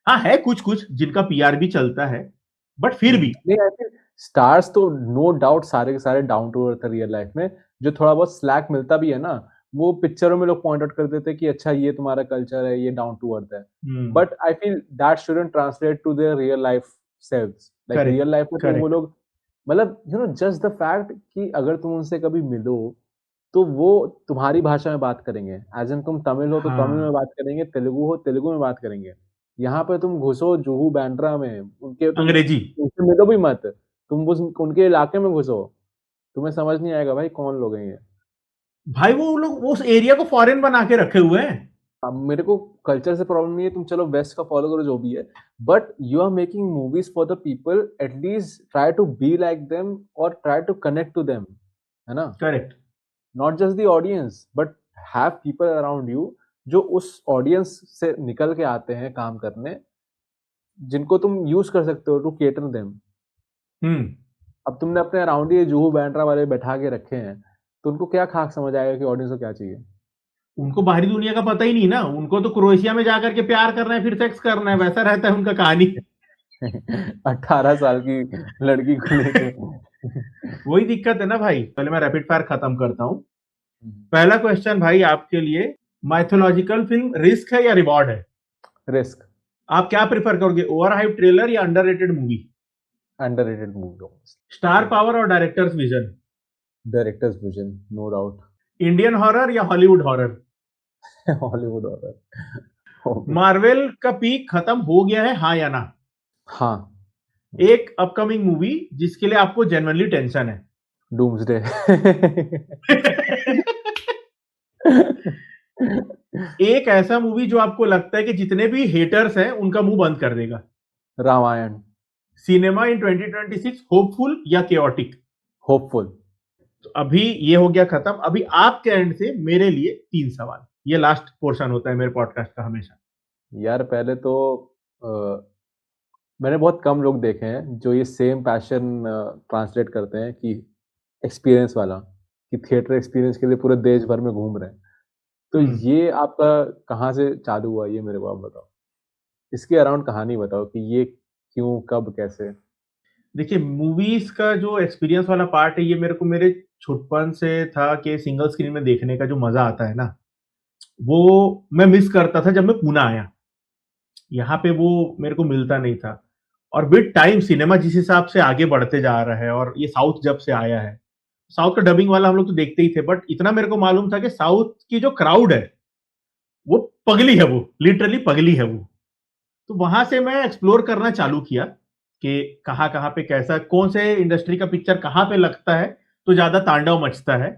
हाँ है कुछ कुछ जिनका पीआर भी चलता है, बट फिर भी। नहीं, आई थिंक स्टार्स तो नो डाउट सारे के सारे डाउन टू अर्थ है रियल लाइफ में। जो थोड़ा बहुत स्लैक मिलता भी है ना, वो पिक्चरों में लोग पॉइंट आउट कर देते हैं कि अच्छा ये तुम्हारा कल्चर है, ये डाउन टू अर्थ है। हम्म। But I feel that shouldn't translate to their real life selves, like correct, real life में तो वो करेक्ट। लोग, मतलब जस्ट द फैक्ट कि अगर तुम उनसे कभी मिलो, तो वो तुम्हारी भाषा में बात करेंगे, एज़ इन तुम तमिल हो तो तमिल में हाँ, बात करेंगे, तेलुगु हो तेलुगु में बात करेंगे। यहाँ पे तुम घुसो जुहू बांद्रा में, उनके तुम अंग्रेजी। उनसे मिलो भी मत, तुम उनके इलाके में घुसो, तुम्हें समझ नहीं आएगा भाई कौन लोग हैं ये। भाई वो लोग उस एरिया को फॉरेन बना के रखे हुए हैं। अब मेरे को कल्चर से प्रॉब्लम नहीं है, तुम चलो वेस्ट का फॉलो करो जो भी है, but you are making movies for the people, at least try to be like them और try to connect to them, है ना? Correct. Not just the audience but have people around you जो उस ऑडियंस से निकल के आते हैं काम करने, जिनको तुम यूज कर सकते हो टू केटर देम। हम्म। अब तुमने अपने अराउंड ये जुहू बैंड्रा वाले बैठा के रखे हैं, तो उनको क्या खाक समझ आएगा कि ऑडियंस को क्या चाहिए? उनको बाहरी दुनिया का पता ही नहीं ना, उनको तो क्रोएशिया में जाकर के प्यार करना है फिर सेक्स करना है, वैसा रहता है उनका कहानी। 18 साल की लड़की को लेके। वही दिक्कत है ना भाई। पहले मैं रैपिड फायर खत्म करता हूँ। पहला क्वेश्चन भाई आपके लिए, माइथोलॉजिकल फिल्म रिस्क है या रिवॉर्ड है? रिस्क। आप क्या प्रेफर करोगे, ओवर हाइप ट्रेलर या underrated movie? Underrated movie. Star power और director's vision? Director's vision, no doubt. Indian horror या Hollywood horror? Hollywood horror. Marvel का पीक खत्म हो गया है, हाँ या ना? हाँ। एक अपकमिंग मूवी जिसके लिए आपको जेन्युइनली टेंशन है? डूम्सडे। एक ऐसा मूवी जो आपको लगता है कि जितने भी हेटर्स हैं उनका मुंह बंद कर देगा? रामायण। सिनेमा इन 2026 होपफुल या केओटिक? होपफुल। तो अभी ये हो गया खत्म। अभी आपके एंड से मेरे लिए 3 सवाल। ये लास्ट पोर्शन होता है मेरे पॉडकास्ट का हमेशा। यार पहले तो अ, मैंने बहुत कम लोग देखे हैं जो ये सेम पैशन ट्रांसलेट करते हैं कि एक्सपीरियंस वाला, कि थिएटर एक्सपीरियंस के लिए पूरे देश भर में घूम रहे हैं। तो ये आपका कहाँ से चालू हुआ, ये मेरे को आप बताओ। इसके अराउंड कहानी बताओ कि ये क्यों, कब, कैसे? देखिए, मूवीज का जो एक्सपीरियंस वाला पार्ट है, ये मेरे को मेरे छुटपन से था कि सिंगल स्क्रीन में देखने का जो मजा आता है ना, वो मैं मिस करता था जब मैं पूना आया। यहाँ पे वो मेरे को मिलता नहीं था। और विद टाइम सिनेमा जिस हिसाब से आगे बढ़ते जा रहा है, और ये साउथ जब से आया है, साउथ का डबिंग वाला हम लोग तो देखते ही थे, बट इतना मेरे को मालूम था कि साउथ की जो क्राउड है वो पगली है, वो लिटरली पगली है वो। तो वहां से मैं एक्सप्लोर करना चालू किया कि कहाँ कहाँ पे कैसा, कौन से इंडस्ट्री का पिक्चर कहाँ पे लगता है तो ज्यादा तांडव मचता है।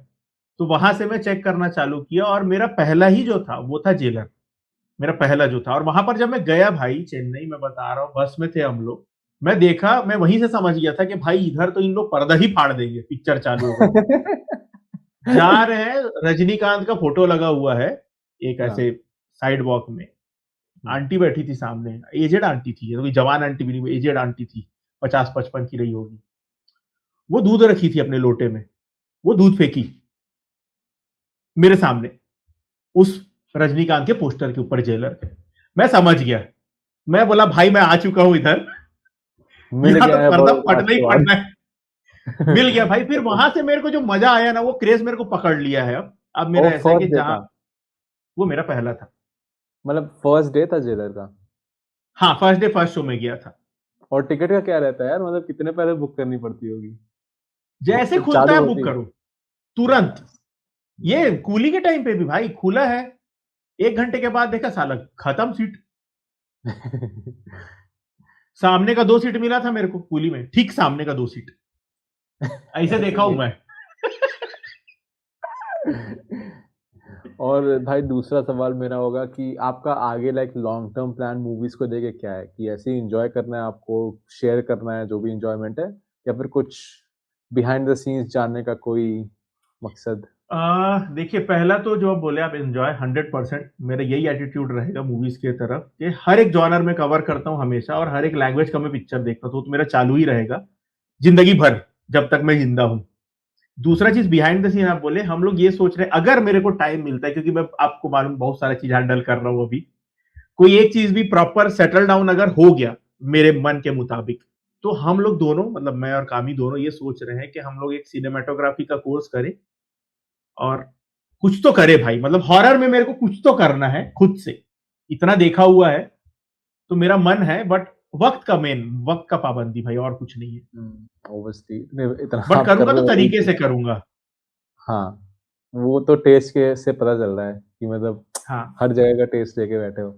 तो वहां से मैं चेक करना चालू किया, और मेरा पहला ही जो था वो था जेलर। मेरा पहला जो था, और वहां पर जब मैं गया भाई, चेन्नई में बता रहा हूँ, बस में थे हम लोग। मैं देखा, मैं वहीं से समझ गया था कि भाई इधर तो इन लोग पर्दा ही फाड़ देंगे पिक्चर चालू होगा तो। जा रहे हैं, रजनीकांत का फोटो लगा हुआ है एक हाँ। ऐसे साइड वॉक में। आंटी बैठी थी सामने, एजेड आंटी थी, तो जवान आंटी भी नहीं, एजेड आंटी थी, 50-55 की रही होगी। वो दूध रखी थी अपने लोटे में, वो दूध फेंकी मेरे सामने, उस रजनीकांत के पोस्टर के ऊपर, जेलर के। मैं समझ गया, मैं बोला भाई मैं आ चुका हूं इधर, मिल यहाँ तो गया है पर्दा बहुत फटना ही आशीर्वाद। फटना है। मिल गया भाई। फिर वहां से मेरे को जो मजा आया ना, वो क्रेज मेरे को पकड़ लिया है। अब मेरा वो ऐसा है कि फर्स्ट डे जहां, था, वो मेरा पहला था। मतलब फर्स्ट डे था जेलर का? हाँ, फर्स्ट डे फर्स्ट शो में गया था। और टिकट का क्या रहता है यार, मतलब कितने पहले बुक करनी पड़ती होगी? जैसे खुलता चालू है बुक होती करो तुरंत। है। ये कूली के टाइम पे भी भाई खुला है, 1 घंटे के बाद देखा साला खत्म सीट। सामने का 2 सीट मिला था मेरे को कूली में, ठीक सामने का 2 सीट। ऐसे देखा हूं मैं। और भाई दूसरा सवाल मेरा होगा कि आपका आगे like long term plan movies को देके क्या है, कि ऐसे ही एंजॉय करना है आपको, शेयर करना है जो भी एंजॉयमेंट है, या फिर कुछ बिहाइंड द सीन्स जानने का कोई मकसद? देखिए, पहला तो जो आप बोले, आप एंजॉय 100%, मेरा यही एटीट्यूड रहेगा मूवीज के तरफ कि हर एक जॉनर में कवर करता हूं हमेशा, और हर एक लैंग्वेज का मैं पिक्चर देखता हूं, तो मेरा चालू ही रहेगा जिंदगी भर, जब तक मैं जिंदा हूं। दूसरा चीज, बिहाइंड द सीन आप बोले, हम लोग ये सोच रहे हैं अगर मेरे को टाइम मिलता है, क्योंकि मैं आपको मालूम बहुत सारा चीज हैंडल कर रहा हूं अभी, कोई एक चीज भी प्रॉपर सेटल डाउन अगर हो गया मेरे मन के मुताबिक, तो हम लोग दोनों, मतलब मैं और कामी दोनों, ये सोच रहे हैं कि हम लोग एक सिनेमाटोग्राफी का कोर्स करें, और कुछ तो करे भाई। मतलब हॉरर में मेरे को कुछ तो करना है खुद से, इतना देखा हुआ है, तो मेरा मन है, बट वक्त का पाबंदी भाई, और कुछ नहीं है। ऑब्वियसली इतना बट आप कर करूंगा रहे तो हो वही तरीके चीज। से करूंगा। हाँ, वो तो टेस्ट के से पता चल रहा है कि मतलब हाँ। हर जगह का टेस्ट लेके बैठे हो।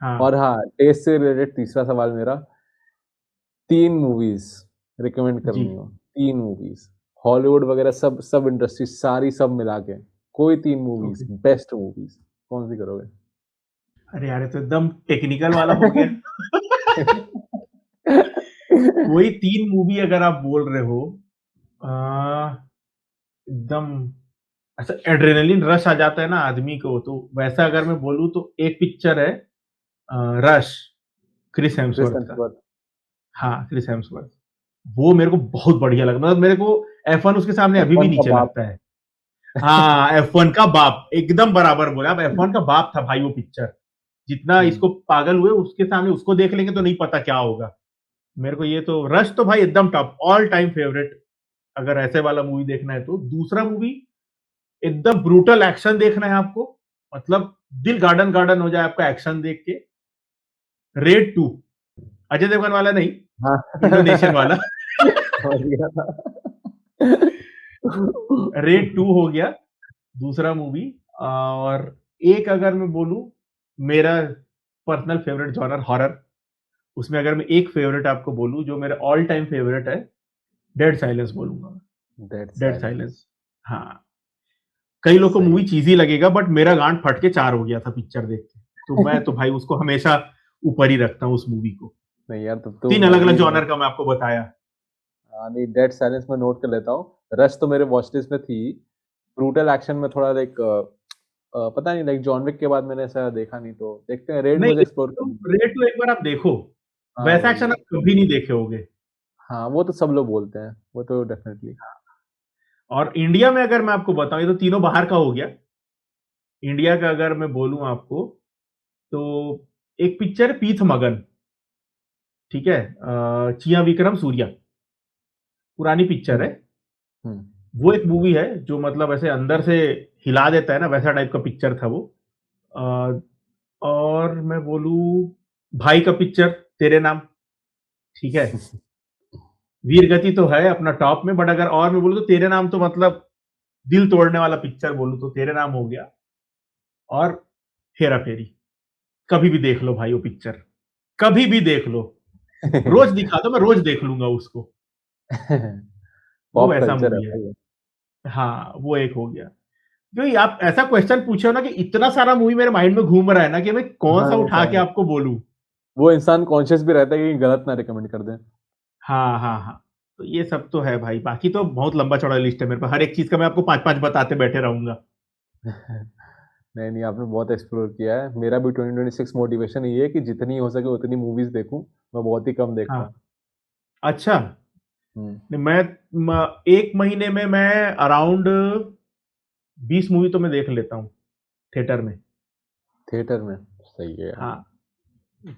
और हाँ। हाँ, टेस्ट से रिलेटेड तीसरा सवाल मेरा, 3 मूवीज रिकमेंड जी। करनी हो, 3 मूवीज, हॉलीवुड वगैरह सब सब इंडस्ट्री सारी सब मिला के, कोई 3 मूवीज़, ओके। बेस्ट मूवीज़, कौन-सी करोगे? अरे यार, ये तो एकदम टेक्निकल वाला हो गया। कोई 3 मूवी अगर आप बोल रहे हो एकदम ऐसा एड्रेनलिन रश आ जाता है ना आदमी को, तो वैसा अगर मैं बोलूँ तो एक पिक्चर है रश, क्रिस क्रिस हेम्सवर्थ का। हेम्सवर्थ। हाँ, क्रिस हेम्सवर्थ। वो मेरे को बहुत बढ़िया लगा, मतलब मेरे को F1 उसके सामने अभी भी F1 का नीचे बाप। लगता है। हाँ, F1 का बाप, एकदम बराबर बोला आप, F1 का बाप था भाई वो पिक्चर। जितना हुँ, इसको पागल हुए उसके सामने उसको देख लेंगे तो नहीं पता क्या होगा। मेरे को ये तो रश तो भाई एकदम टॉप, ऑल टाइम फेवरेट अगर ऐसे वाला मूवी देखना है तो। दूसरा मूवी एकदम ब्रूटल एक्शन देखना है आपको, मतलब दिल गार्डन गार्डन हो जाए आपका एक्शन देख के, रेड 2, अजय देवगन वाला नहीं, हाँ। इंडोनेशियन वाला। समझ गया। रेड 2 हो गया दूसरा मूवी। और एक अगर मैं बोलूं, मेरा पर्सनल फेवरेट जॉनर हॉरर, उसमें अगर मैं एक फेवरेट आपको बोलूं जो मेरा ऑल टाइम फेवरेट है, डेड साइलेंस बोलूंगा मैं। Dead dead silence. साइलेंस। हाँ, कई लोग को सही मूवी है। चीजी लगेगा बट मेरा गांड फट के 4 हो गया था पिक्चर देख के। तो मैं तो भाई उसको हमेशा ऊपर ही रखता हूँ उस मूवी को। नहीं यार, तब तो 3 मैं अलग-अलग भी नोट। जॉनर का मैं आपको बताया। हाँ, नहीं, डेड साइलेंस मैं नोट कर लेता हूँ। रश तो मेरे वॉच लिस्ट में थी। ब्रूटल एक्शन में थोड़ा लाइक पता नहीं, लाइक जॉन विक के बाद मैंने ऐसा देखा नहीं, तो देखते हैं, रेड मुझे नहीं, एक्सप्लोर करनी है। रेड तो एक बार आप देखो, हाँ, वैसा वही एक्शन है। आप कभी नहीं देखे होगे। हाँ, वो तो सब लोग बोलते हैं, वो तो डेफ़िनेटली। और इंडिया में अगर मैं आपको बताऊं, ये तो तीनों बाहर का हो गया। इंडिया का अगर मैं बोलूं आपको, तो एक पिक्चर है पीथ मगन, ठीक है, चिया विक्रम सूर्या, पुरानी पिक्चर हुँ, है। हुँ। वो एक मूवी है जो मतलब ऐसे अंदर से हिला देता है ना, वैसा टाइप का पिक्चर था वो। अ, और मैं बोलूं भाई का पिक्चर, तेरे नाम, ठीक है। वीर गति तो है अपना टॉप में, बट अगर और मैं बोलूं तो तेरे नाम तो मतलब दिल तोड़ने वाला पिक्चर बोलूं तो तेरे नाम हो गया। और हेरा फेरी, कभी भी देख लो भाई वो पिक्चर, कभी भी देख लो, रोज दिखा दो मैं रोज देख लूंगा उसको। वो पॉप वैसा कल्चर है मूवी है। भाई ये। हाँ, वो एक हो गया। क्योंकि आप ऐसा क्वेश्चन पूछे हो ना कि इतना सारा मूवी मेरे माइंड में घूम रहा है ना कि मैं कौन हाँ, सा उठा के हाँ। आपको बोलूं। वो इंसान कॉन्शियस भी रहता है कि गलत ना रिकमेंड कर दें। हाँ, हाँ, हाँ। तो ये सब तो है भाई, बाकी तो बहुत लंबा चौड़ा लिस्ट है मेरे पास, हर एक चीज का मैं आपको पांच पांच बताते बैठे रहूंगा। नहीं, नहीं, आपने बहुत एक्सप्लोर किया है। मेरा भी 2026 मोटिवेशन ये है कि जितनी हो सके उतनी मूवीज़ देखूँ। मैं बहुत ही कम देखता हाँ, हूँ। अच्छा। हुँ, एक महीने में मैं अराउंड 20 मूवी तो मैं देख लेता हूँ थिएटर में। थिएटर में, सही है यार। हाँ,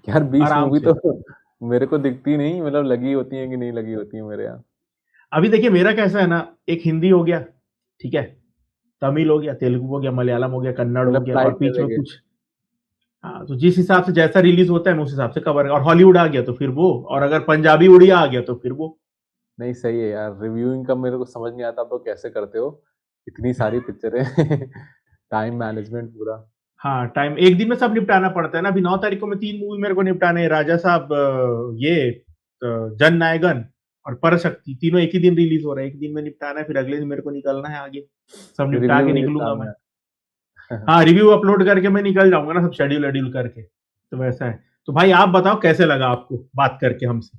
यार 20 आराम मूवी से। तो मेरे को दिखती नहीं, मतलब लगी होती हैं कि नहीं लगी होती हैं मेरे यहाँ। अभी देखिए मेरा कैसा है ना, एक हिंदी हो गया, ठीक है, तमिल हो गया, तेलुगु हो गया, मलयालम हो गया, कन्नड़ हो मतलब गया, और फ्लाइट में बीच में देखे। कुछ। हाँ, तो जिस हिसाब से जैसा रिलीज होता है मैं उस हिसाब से कवर, और हॉलीवुड आ गया तो फिर वो, और अगर पंजाबी उड़िया आ गया तो फिर वो। नहीं, सही है यार, रिव्यूइंग का मेरे को समझ नहीं आता आप लोग कैसे करते हो? इतनी सारी पिक्चरें। टाइम मैनेजमेंट पूरा। हाँ, टाइम एक दिन में सब निपटाना पड़ता है ना। अभी 9 तारीख को मैं 3 मूवी मेरे को निपटाने हैं, राजा साहब, ये जन नायकन और परशक्ति, तीनों एक ही दिन रिलीज हो रहा है, एक दिन में निपटाना है, फिर अगले दिन मेरे को निकलना है आगे, सब निपटा रिव्यू के भी निकलूंगा मैं। निपटाना है। हाँ, रिव्यू अपलोड करके मैं निकल जाऊंगा ना, सब शेड्यूल वेड्यूल करके, तो वैसा है। तो भाई आप बताओ कैसे लगा आपको बात करके हमसे।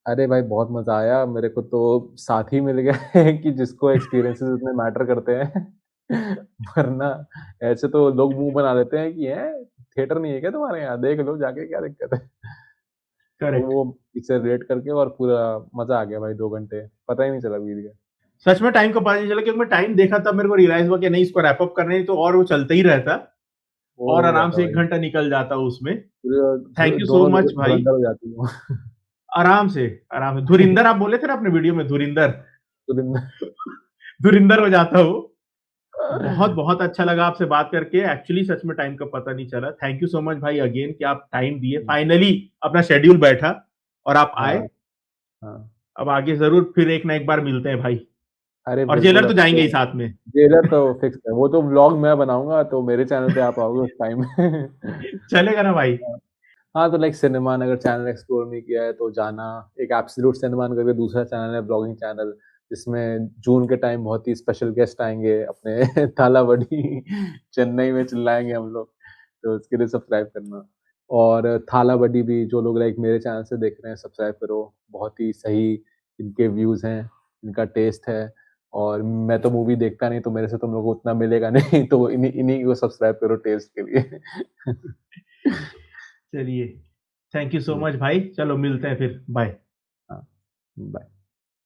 अरे भाई, बहुत मज़ा आया। मेरे को तो साथी मिल गया है कि जिसको एक्सपीरियंसेस इतने मैटर करते हैं। वरना ऐसे तो लोग मुँह बना लेते हैं कि हैं, थिएटर नहीं है क्या तुम्हारे यहाँ? देख लो जाके, क्या दिक्कत है? तो करेक्ट। वो पिक्चर रेट करके और पूरा मज़ा आ गया भाई, 2 घंटे पता ही नहीं चला बीत गया। सच में टाइम का पता नहीं चला, क्योंकि मैं टाइम देखा तब मेरे को रियलाइज हुआ कि नहीं इसको रैप अप करना है, तो और वो चलता ही रहता, बोर और हो आराम जाता से एक भाई। घंटा निकल जाता उसमें। पूरा थैंक यू सो दोनों मच लोग भाई। धुरंधर हो जाती हैं वो। आराम से, आराम से धुरिंदर आप बोले थे ना अपने वीडियो में, धुरिंदर। तो दिन धुरिंदर हो जाता हूँ। बहुत बहुत अच्छा लगा आपसे बात करके, एक्चुअली सच में टाइम का पता नहीं चला। थैंक यू सो मच भाई अगेन कि आप टाइम दिए, फाइनली अपना शेड्यूल बैठा और आप आए। हाँ, हाँ। अब आगे जरूर फिर एक ना एक बार मिलते हैं भाई। अरे और बिल्कुल, जेलर तो अब जाएंगे तो ही साथ में। जेलर तो फिक्स है, वो तो व्लॉग मैं बनाऊँगा तो मेरे चैनल पे आप आओगे उस टाइम। चलेगा ना भाई। हाँ, तो लाइक सिनेमान अगर चैनल एक्सप्लोर नहीं किया है तो जाना। एक एब्सोल्यूट सिनेमान करके दूसरा चैनल है, व्लॉगिंग चैनल, जिसमें जून के टाइम बहुत ही स्पेशल गेस्ट आएँगे अपने थालाबडी चेन्नई में चिल्लाएँगे हम लोग, तो उसके लिए सब्सक्राइब करना। और थालाबडी भी जो लोग लाइक मेरे चैनल से देख रहे हैं सब्सक्राइब करो, बहुत ही सही इनके व्यूज़ हैं, इनका टेस्ट है और मैं तो मूवी देखता नहीं तो मेरे से तुम लोगों को उतना मिलेगा नहीं तो इन्हीं इन्हीं को सब्सक्राइब करो टेस्ट के लिए। चलिए, थैंक यू सो जी, मच भाई, चलो मिलते हैं फिर, बाय। हाँ, बाय।